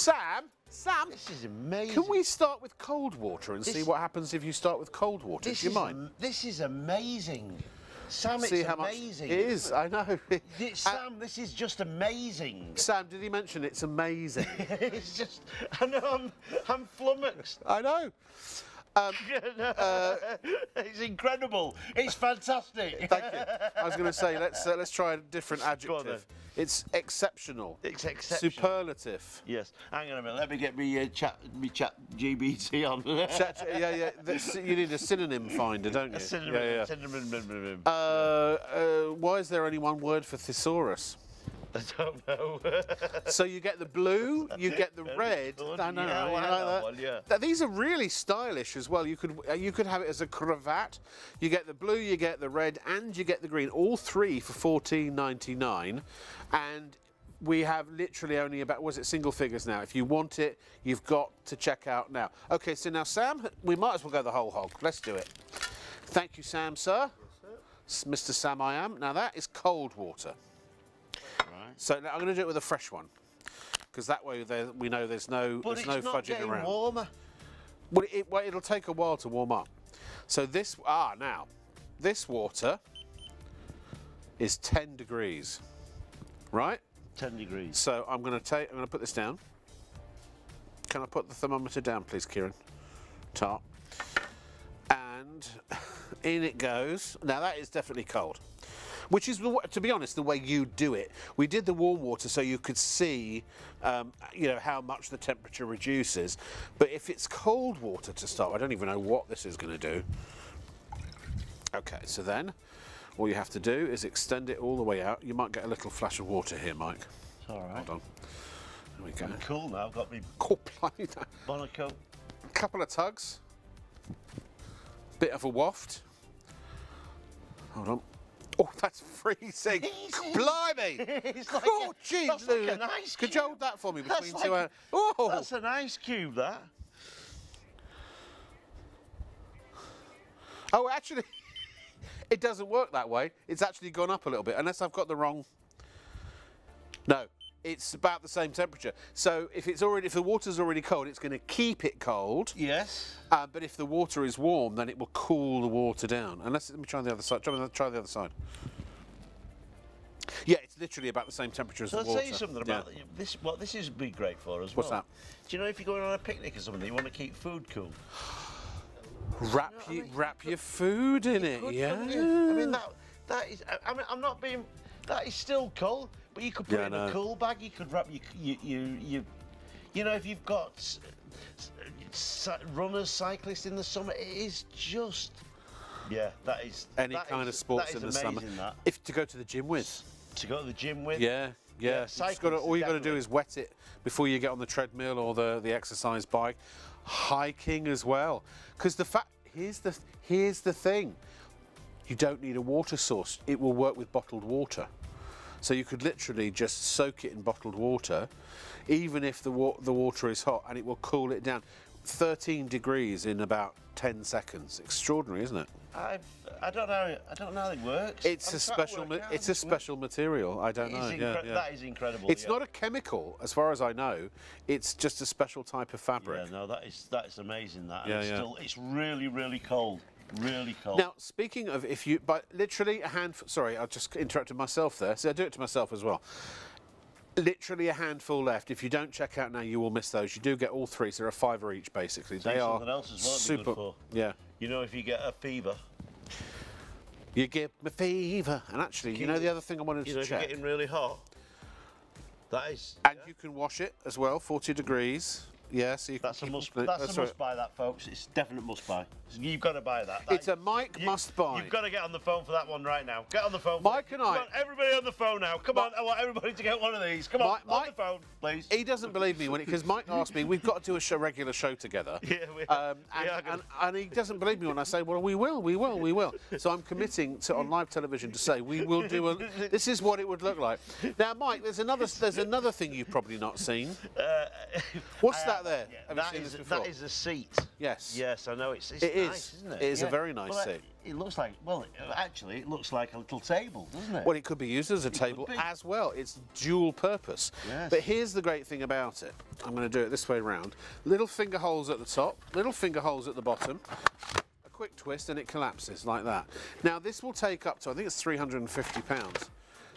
Sam, This is amazing. can we start with cold water and see This- what happens if you start with cold water? This Do you is mind? This is amazing. Sam, See it's how much amazing. it is. I know. Sam, this is just amazing. Sam, did he mention it's amazing? It's just, I know, I'm flummoxed. I know. It's incredible. It's fantastic. Thank you. I was going to say let's try a different Go on adjective. then. It's exceptional. It's exceptional. Superlative. Yes. Hang on a minute. Let me get me chat GBT on. Yeah. You need a synonym finder, don't you? Cinnamon. Why is there only one word for thesaurus? I don't know. So you get the blue, you get the red. good. I know. Yeah, right? I You had like that one, yeah. Now, these are really stylish as well. You could have it as a cravat. You get the blue, you get the red, and you get the green. All three for $14.99, and we have literally only about, was it single figures now? If you want it, you've got to check out now. Okay, so now Sam, we might as well go the whole hog. Let's do it. Thank you, Sam, sir. Mr. Sam I am. Now that is cold water. So now I'm going to do it with a fresh one, because that way we know there's no But there's no it's not fudging getting around. warmer. Well, it'll take a while to warm up. So this now this water is 10 degrees, right? 10 degrees. So I'm going to put this down. Can I put the thermometer down, please, Kieran? Tart. And in it goes. Now that is definitely cold. Which is, to be honest, the way you do it. We did the warm water so you could see, you know, how much the temperature reduces. But if it's cold water to start, I don't even know what this is going to do. Okay, so then all you have to do is extend it all the way out. You might get a little flash of water here, Mike. It's all right. Hold on. There we go. I'm cool now. I've got me Cool. Monaco. Couple of tugs. Bit of a waft. Hold on. Oh, that's freezing. Blimey! It's like Oh, jeez. that's like an ice Could you hold that for me between That's two like- hours? Oh! That's an ice cube, that. Oh, actually, it doesn't work that way. It's actually gone up a little bit, unless I've got the wrong... No, it's about the same temperature. So if the water's already cold, it's going to keep it cold. Yes. But if the water is warm, then it will cool the water down. Let me try the other side. Try the other side. Yeah, it's literally about the same temperature as So the I'll water. tell you something about this. What this is be great for as well. What's that? Do you know if you're going on a picnic or something, you want to keep food cool? Wrap your food in it. Yeah. I mean that is. I mean, I'm not being. That is still cold, but you could put it in a cool bag. You could wrap you know, if you've got runners, cyclists in the summer, it is just. Yeah, that is. Any kind of sports in the summer. If to go to the gym with. To go to the gym with. Yeah. All you got to do is wet it before you get on the treadmill or the exercise bike. Hiking as well, because here's the thing. You don't need a water source. It will work with bottled water. So you could literally just soak it in bottled water, even if the water is hot, and it will cool it down. 13 degrees in about 10 seconds. Extraordinary, isn't it? I don't know how it works. It's a special material. I don't know. That is incredible. It's not a chemical, as far as I know. It's just a special type of fabric. Yeah, no, that is amazing. That. And it's really, really cold. Really cold. Now, speaking of but literally a handful. Sorry, I just interrupted myself there. See, I do it to myself as well. Literally a handful left. If you don't check out now, you will miss those. You do get all three, so they're a £5 each, basically. So they are something else as well super. Be good for. Yeah. You know, if you get a fever. You give me fever. And actually, you know the other thing I wanted to check. If you're getting really hot. That is. And you can wash it as well, 40 degrees. Yeah, so you can That's a must buy, that, folks. It's a definite must buy. You've got to buy that. It's a Mike must buy. You've got to get on the phone for that one right now. Get on the phone. Mike and Come on, everybody on the phone now. Come on, I want everybody to get one of these. Come on the phone, please. He doesn't believe me because Mike asked me, we've got to do a regular show together. Yeah, we are. And he doesn't believe me when I say, well, we will. So I'm committing to on live television to say we will do this is what it would look like. Now, Mike, there's another thing you've probably not seen. What's that there? Yeah, that is a seat. Yes. Yes, I know. It's it is. nice, isn't it? It is a very nice seat. It looks like, actually, it looks like a little table, doesn't it? Well, it could be used as a table as well. It's dual purpose. Yes. But here's the great thing about it. I'm going to do it this way round. Little finger holes at the top, little finger holes at the bottom. A quick twist and it collapses like that. Now, this will take up to, I think it's £350.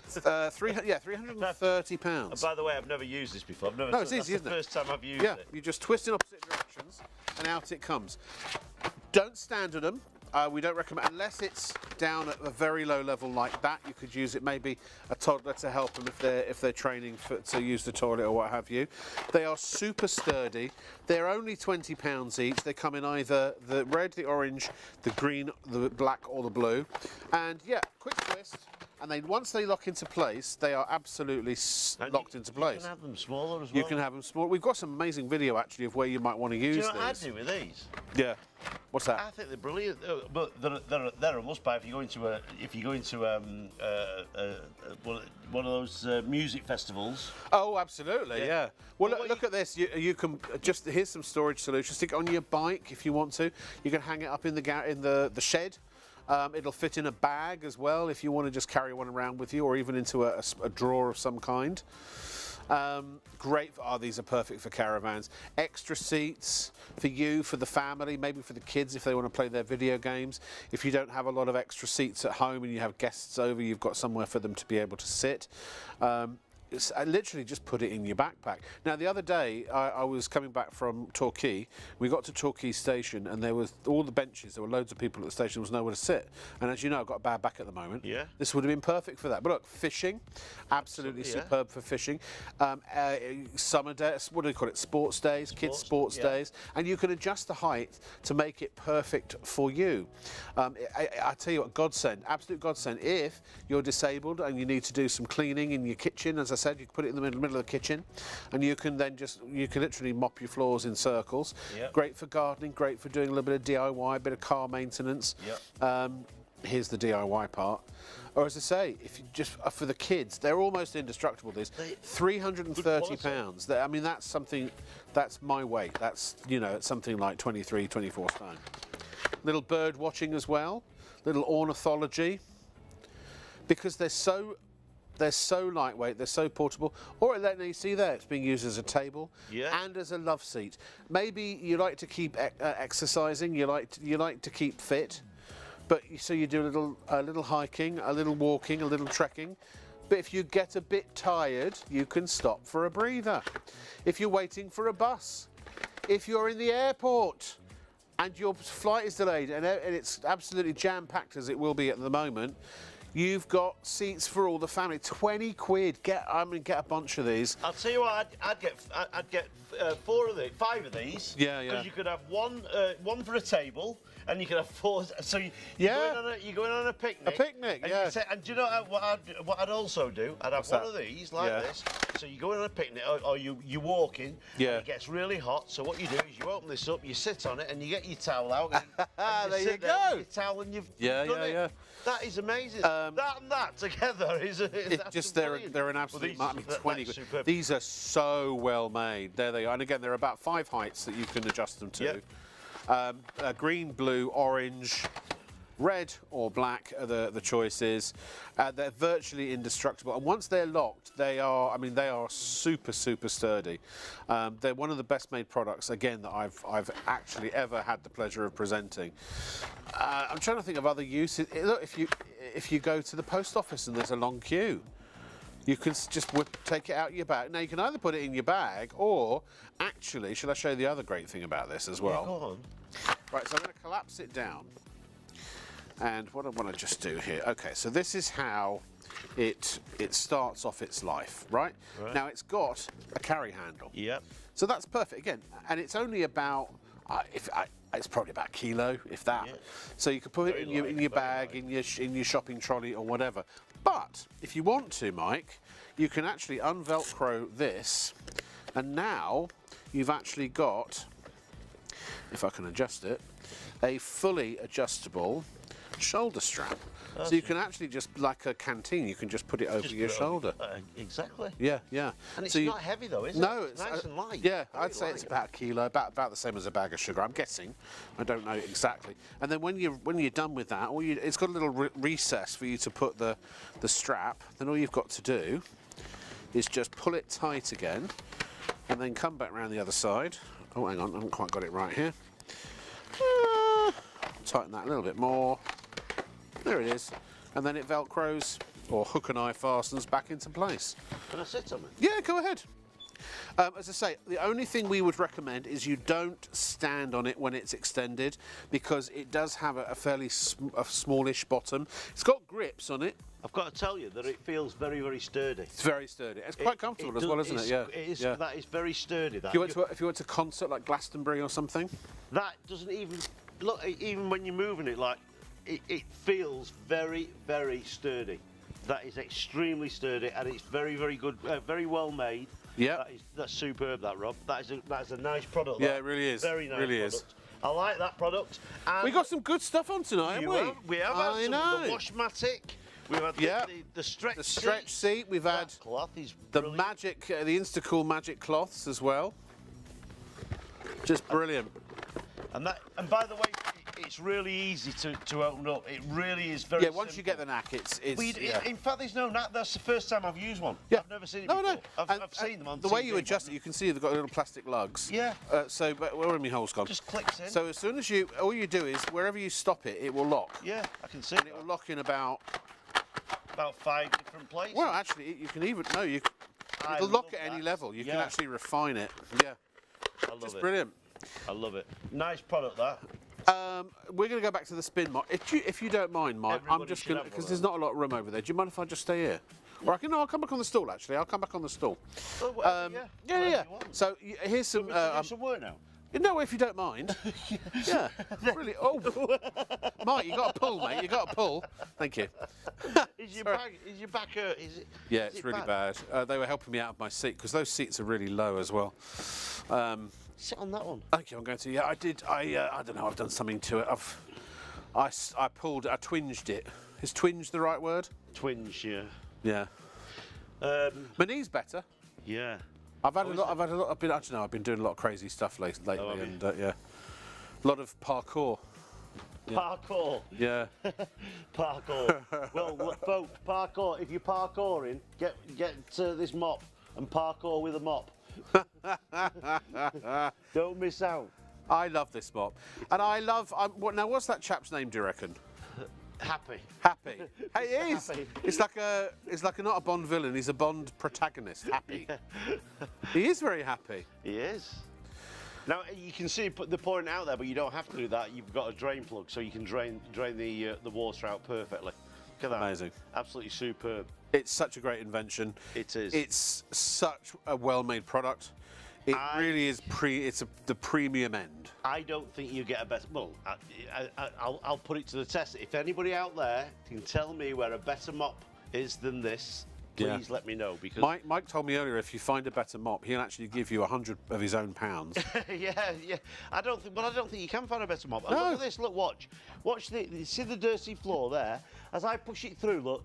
£330. By the way, I've never used this before. No, it's easy, isn't it? That's the first time I've used Yeah, it. you just twist in opposite directions and out it comes. Don't stand at them. We don't recommend, unless it's down at a very low level like that. You could use it, maybe a toddler to help them if they're training to use the toilet or what have you. They are super sturdy. They're only £20 each. They come in either the red, the orange, the green, the black, or the blue. And yeah, quick twist. And once they lock into place, they are absolutely locked into place. You can have them smaller as well. You can have them small. We've got some amazing video actually of where you might want to use these. Do you know these. what I do with these? Yeah. What's that? I think they're brilliant, but they're a must buy if you go into one of those music festivals. Oh, absolutely, yeah. Well, look at this. You can here's some storage solutions. Stick it on your bike if you want to. You can hang it up in the shed. It'll fit in a bag as well if you want to just carry one around with you, or even into a drawer of some kind. Great. These are perfect for caravans. Extra seats for you, for the family, maybe for the kids if they want to play their video games. If you don't have a lot of extra seats at home and you have guests over, you've got somewhere for them to be able to sit. I literally just put it in your backpack. Now, the other day, I was coming back from Torquay. We got to Torquay station, and there was all the benches. There were loads of people at the station. There was nowhere to sit. And as you know, I've got a bad back at the moment. Yeah. This would have been perfect for that. But look, fishing, absolutely superb for fishing. Summer days, what do they call it? Sports days, kids' sports days. And you can adjust the height to make it perfect for you. I tell you what, godsend, absolute godsend. If you're disabled and you need to do some cleaning in your kitchen, as I said, you can put it in the middle of the kitchen, and you can then you can literally mop your floors in circles. Yep. Great for gardening, great for doing a little bit of DIY, a bit of car maintenance. Yep. Here's the DIY part. Or as I say, if you just for the kids, they're almost indestructible. These £330. I mean, that's something. That's my weight. That's it's something like 23, 24 stone. Little bird watching as well. Little ornithology. Because they're so lightweight, they're so portable. Or you see there, it's being used as a table and as a love seat. Maybe you like to keep exercising, you like to keep fit, but so you do a little hiking, a little walking, a little trekking. But if you get a bit tired, you can stop for a breather. If you're waiting for a bus, if you're in the airport and your flight is delayed and it's absolutely jam-packed as it will be at the moment, you've got seats for all the family. 20 quid. Get a bunch of these. I'll tell you what, I'd get 5 of these. Yeah. Because you could have one for a table, and you could have 4. So you're going on a picnic. A picnic, and and do you know what I'd also do? I'd have one of these like this. So you go on a picnic, or you're walking. Yeah. And it gets really hot. So what you do is you open this up, you sit on it, and you get your towel out. And there you sit there go. with your towel, and you've Yeah. That is amazing. That and that together is they're an absolute. I mean, 20 quid. Superb. These are so well made. There they are. And again, there are about 5 heights that you can adjust them to. Yep. Green, blue, orange, red or black are the choices. They're virtually indestructible, and once they're locked, they are super sturdy. They're one of the best made products again that I've actually ever had the pleasure of presenting. I'm trying to think of other uses. Look, if you go to the post office and there's a long queue, you can just take it out your bag. Now, you can either put it in your bag, or actually, shall I show you the other great thing about this as well? Yeah, go on. Right, so I'm going to collapse it down. And what I want to just do here, okay, so this is how it starts off its life, right? Now, it's got a carry handle. Yep. So that's perfect, again, and it's only about, it's probably about a kilo, if that. Yeah. So you could put it in your bag, in your shopping trolley or whatever. But if you want to, Mike, you can actually unvelcro this, and now you've actually got, if I can adjust it, a fully adjustable shoulder strap. So you can actually just, like a canteen, you can just put it over your shoulder. Exactly. Yeah. And it's not heavy though, is it? No, it's nice and light. Yeah, I'd say it's about a kilo, about the same as a bag of sugar, I'm guessing. I don't know exactly. And then when you're done with that, it's got a little recess for you to put the strap. Then all you've got to do is just pull it tight again, and then come back around the other side. Oh, hang on, I haven't quite got it right here. Tighten that a little bit more. There it is. And then it velcros, or hook and eye fastens back into place. Can I sit on it? Yeah, go ahead. As I say, the only thing we would recommend is you don't stand on it when it's extended, because it does have a fairly smallish bottom. It's got grips on it. I've got to tell you that it feels very, very sturdy. It's very sturdy. It's quite comfortable as well, isn't it? Yeah. It is. Yeah. That is very sturdy. That. If you went to a concert like Glastonbury or something, that doesn't even look. Even when you're moving it, like it feels very, very sturdy. That is extremely sturdy, and it's very, very good, very well made. Yeah. That's superb. That, Rob. That is a nice product. Yeah, it really is. Very nice. Really product. is. I like that product. And we got some good stuff on tonight, haven't we? We have had some of the Washmatic. We've had the stretch seat. We've had cloth is the magic, the Instacool magic cloths as well. Just brilliant. And by the way, it's really easy to open up. It really is very. Yeah, once you get the knack, it's. In fact, there's no knack. That's the first time I've used one. Yeah. I've never seen it before. No. I've seen them on the TV, way you adjust it, you can see they've got little plastic lugs. Yeah. But where are my holes gone? Just clicks in. So as soon as all you do is wherever you stop it, it will lock. Yeah, I can see. And it will lock in about 5 different places. Well, actually, you can even It'll lock at any level. You can actually refine it. Yeah. I love it. Brilliant. I love it. Nice product, that. We're going to go back to the spin mop. If you don't mind, Mike, I'm Everybody just should going to, have because one there's not a lot of room over there. Do you mind if I just stay here? Or I'll come back on the stool, actually. I'll come back on the stool. Oh, whatever, Yeah. Whatever you want. So here's some... Do some work now. No, if you don't mind. Yeah, really. Oh, Mike, you got to pull, mate. You got to pull. Thank you. Is your back hurt? Is it? Yeah, is it's it really bad. They were helping me out of my seat because those seats are really low as well. Sit on that one. Thank you. I'm going to. Yeah, I did. I don't know. I've done something to it. I twinged it. Is twinge the right word? Twinge, yeah. Yeah. My knee's better. Yeah. I've had a lot. I've been doing a lot of crazy stuff lately, and yeah, a lot of parkour. Yeah. Parkour. Yeah. Parkour. Well, look, folks, parkour. If you're parkouring, get this mop and parkour with a mop. Don't miss out. I love this mop, and I love. Now, what's that chap's name? Do you reckon? Happy. Happy. Hey, he is. Happy. It's like not a Bond villain. He's a Bond protagonist. Happy. He is very happy. He is. Now you can see the pouring out there, but you don't have to do that. You've got a drain plug, so you can drain the water out perfectly. Look at that. Amazing. Absolutely superb. It's such a great invention. It is. It's such a well-made product. It really is the premium end. I don't think you get a better. Well, I'll put it to the test. If anybody out there can tell me where a better mop is than this, please let me know. Because Mike told me earlier, if you find a better mop, he'll actually give you 100 of his own pounds. yeah. I don't think you can find a better mop. No. Look at this. Look, watch. See the dirty floor there. As I push it through, look.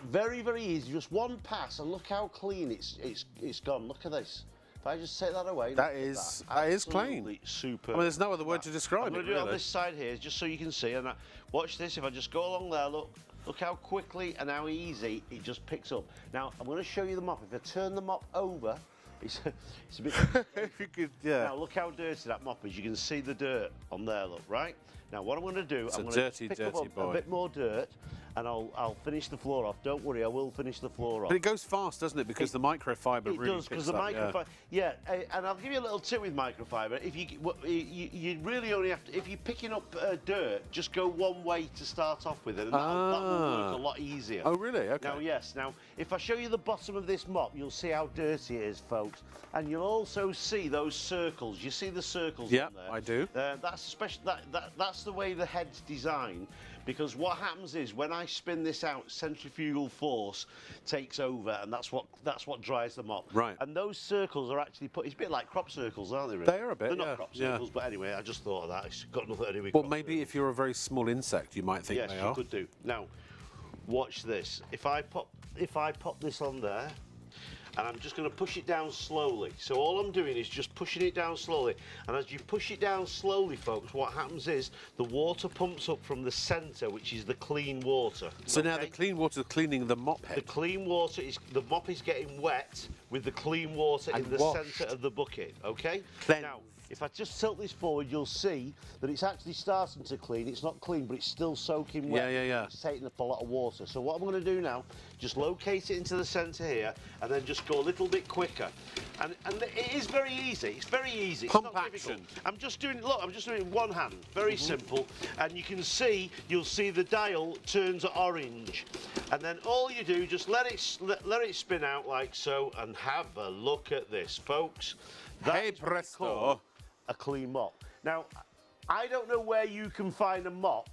Very, very easy. Just one pass, and look how clean it's gone. Look at this. If I just take that away, that is clean. Absolutely superb. I mean, there's no other word to describe I'm it. going to do it on this side here, just so you can see. And watch this. If I just go along there, look how quickly and how easy it just picks up. Now I'm going to show you the mop. If I turn the mop over, it's a bit. If you could, yeah. Now look how dirty that mop is. You can see the dirt on there. Look, right. Now what I'm going to do, It's I'm a going to pick dirty up boy. a bit more dirt, and I'll finish the floor off. Don't worry, I will finish the floor off. But it goes fast, doesn't it? Because the microfiber really It does, because the microfiber. Yeah, and I'll give you a little tip with microfiber. If you really only have to, if you're picking up dirt, just go one way to start off with it, and that will work a lot easier. Oh, really? Okay. Now, yes. Now, if I show you the bottom of this mop, you'll see how dirty it is, folks, and you'll also see those circles. You see the circles on there? Yeah, I do. That's the way the head's designed. Because what happens is when I spin this out, centrifugal force takes over, and that's what dries them up. Right. And those circles are actually it's a bit like crop circles, aren't they? Really? They are a bit. They're not yeah, crop yeah. circles, but anyway, I just thought of that. It's got nothing to do with. Well, crop maybe circles. if you're a very small insect, you might think Yes, they you are. could do. Now, watch this. If I pop this on there, and I'm just going to push it down slowly. So all I'm doing is just pushing it down slowly. And as you push it down slowly, folks, what happens is the water pumps up from the centre, which is the clean water. So now the clean water is cleaning the mop head. The clean water the mop is getting wet with the clean water And in the washed. centre of the bucket, okay? Cleansed. Now, if I just tilt this forward, you'll see that it's actually starting to clean. It's not clean, but it's still soaking wet. Yeah. It's taking up a lot of water. So what I'm going to do now, just locate it into the centre here, and then just go a little bit quicker. And it is very easy. It's very easy. It's Pump not action. difficult. I'm just doing it in one hand. Very simple. And you can see, you'll see the dial turns orange. And then all you do, just let it spin out like so, and have a look at this, folks. Hey, That's what we presto. call a clean mop. Now, I don't know where you can find a mop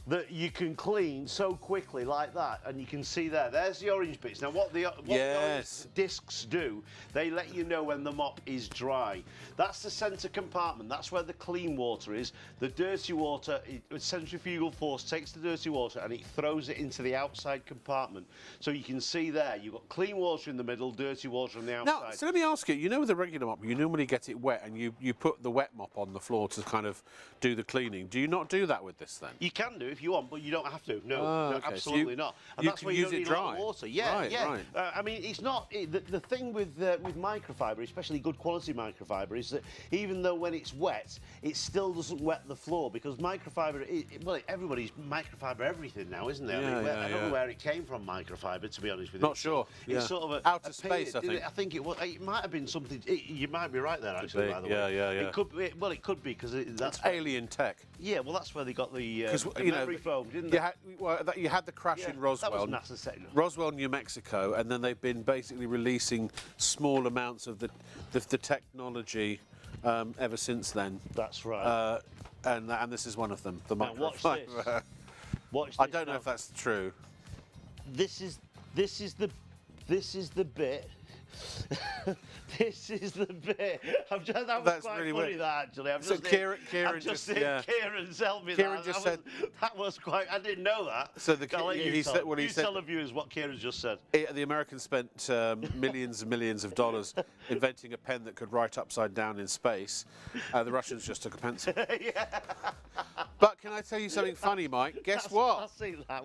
that you can clean so quickly like that, and you can see there's the orange bits. Now what the orange discs do, they let you know when the mop is dry. That's the centre compartment, that's where the clean water is. The dirty water, centrifugal force takes the dirty water and it throws it into the outside compartment. So you can see there, you've got clean water in the middle, dirty water on the outside. Now, so let me ask you, with a regular mop, you normally get it wet and you put the wet mop on the floor to kind of do the cleaning. Do you not do that with this then? You can do if you want, but you don't have to. No, Oh, no, okay. So absolutely not. And you that's can why you use don't it need a lot of dry. water. Yeah, Right, yeah. right. I mean, it's not the thing with microfiber, especially good quality microfiber, is that even though when it's wet, it still doesn't wet the floor because microfiber. Well, everybody's microfiber everything now, isn't there? I mean, I don't know where it came from, microfiber, to be honest with you. Not sure. It's sort of a Outer a space, I think. I think it was. It might have been something. You might be right there, actually. be. By the Yeah, way, yeah. It could be. Well, it could be because that's It's alien tech. yeah. Well, that's where they got the You know, memory foam, didn't they? you had the crash in Roswell. That was NASA setting up. Roswell, New Mexico, and then they've been basically releasing small amounts of the technology ever since then. That's right. And this is one of them. The Now watch microfiber. this. Watch this. I don't know now. if that's true. This is the bit. This is the bit. That was That's quite really funny. weird. That actually. So Kieran just Kieran told me Kieran that. just That was quite. I didn't know that. So I'll let you he tell, said what he you said. tell the viewers what Kieran just said. The Americans spent millions and millions of dollars inventing a pen that could write upside down in space. The Russians just took a pencil. But can I tell you something funny, Mike? Guess what? I've seen that.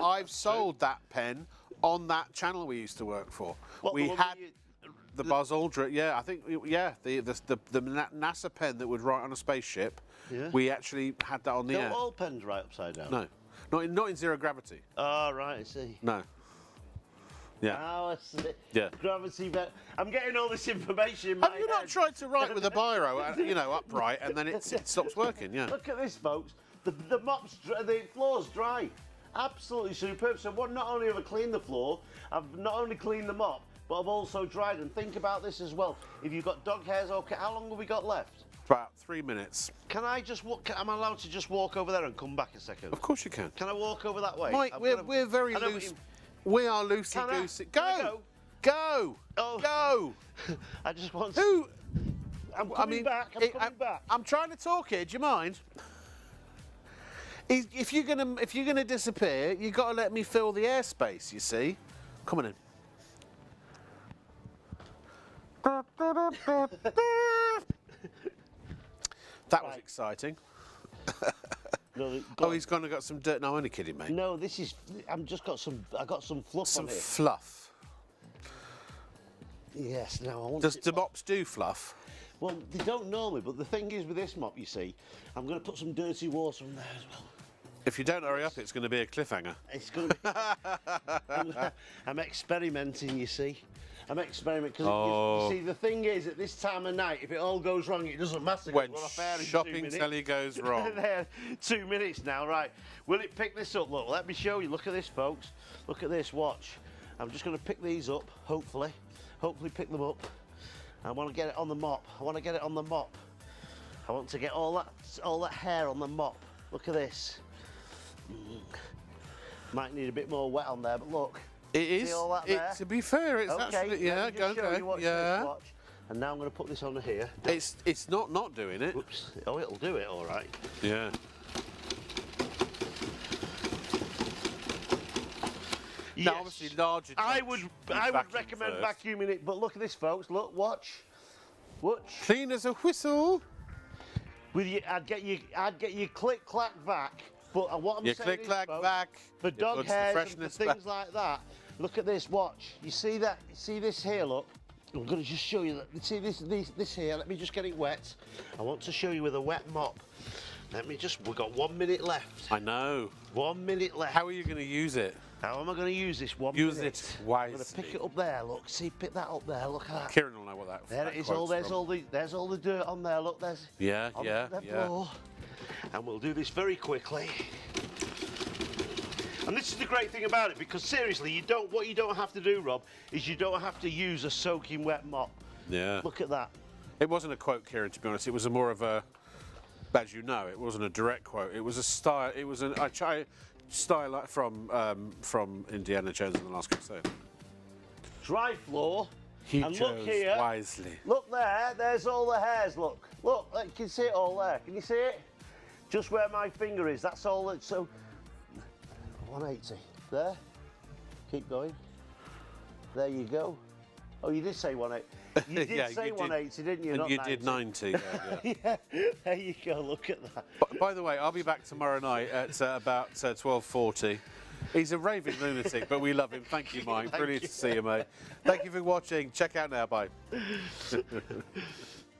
I've sold that pen on that channel we used to work for. What, we the one had where the Buzz Aldrin. Yeah, I think the NASA pen that would write on a spaceship. Yeah. We actually had that on the air. Don't all pens right upside down? No, not in zero gravity. Oh, right, I see. No. Yeah. Oh, I see. Yeah. Gravity. I'm getting all this information in my Have you not head. tried to write with a biro, upright, and then it stops working? Yeah. Look at this, folks. The floor's dry. Absolutely superb. So not only have I cleaned the floor, I've not only cleaned the mop, but I've also dried. And think about this as well. If you've got dog hairs, okay, how long have we got left? About 3 minutes. Can I just walk? Am I allowed to just walk over there and come back a second? Of course you can. Can I walk over that way? Mike, we're very I know, but loose. We are loosey-goosey. Can I go? Go! Oh. Go! I just want to. Who? I'm coming back. I'm coming back. I'm trying to talk here. Do you mind? If you're gonna disappear, you've got to let me fill the airspace. You see? Come on in. That was exciting. No, Oh, he's gone and got some dirt. No, I'm only kidding, mate. No, this is. I got some fluff Some on it. fluff. Yes. Now I want. Do mops do fluff? Well, they don't normally, but the thing is with this mop, you see, I'm going to put some dirty water on there as well. If you don't hurry up, it's going to be a cliffhanger. It's going to be. I'm experimenting, you see. I'm experimenting because you see, the thing is, at this time of night, if it all goes wrong, it doesn't matter. When we're off air in 2 shopping minutes. telly goes wrong. There, 2 minutes now, right? Will it pick this up? Look, let me show you. Look at this, folks. Look at this. Watch. I'm just going to pick these up. Hopefully pick them up. I want to get it on the mop. I want to get it on the mop. I want to get all that hair on the mop. Look at this. Might need a bit more wet on there, but look. It is. See all that there? To be fair, it's Okay, actually let me just show you. Watch yeah. this, watch. And now I'm going to put this on here. It's not doing it. Oops. Oh, it'll do it, all right. Yeah. Now, obviously, larger. I would recommend first. vacuuming it, but look at this, folks. Look, watch. Clean as a whistle. With you, I'd get you click clack vac. But what I'm You saying click is, clack folks, vac. for it dog puts the hairs and for freshness things back. like that. Look at this. Watch. You see that? See this here? Look. I'm going to just show you that. See this here? Let me just get it wet. I want to show you with a wet mop. We've got 1 minute left. I know. 1 minute left. How are you going to use it? How am I going to use this 1 Use minute? it I'm wisely. going to pick it up there. Look. See, pick that up there. Look at that. Kieran will know what that. There that it is. quote's from. There's all the dirt on there. Look, there's. Yeah, on yeah, the yeah. floor. And we'll do this very quickly. And this is the great thing about it, because seriously, what you don't have to do, Rob, is you don't have to use a soaking wet mop. Yeah. Look at that. It wasn't a quote, Kieran, to be honest. It was more of a, as you know, it wasn't a direct quote. It was a style. It was a style from Indiana Jones and the Last Crusade. Dry floor. He and chose look here. wisely. Look there. There's all the hairs. Look. You can see it all there. Can you see it? Just where my finger is. That's all. So 180. There. Keep going. There you go. Oh, you did say 180. You did Yeah, say you did. 180, didn't you? And Not you 90. did 90. Yeah. Yeah, there you go. Look at that. By the way, I'll be back tomorrow night at about 12:40. He's a raving lunatic, but we love him. Thank you, Mike. Brilliant to see you, mate. Thank you for watching. Check out now. Bye.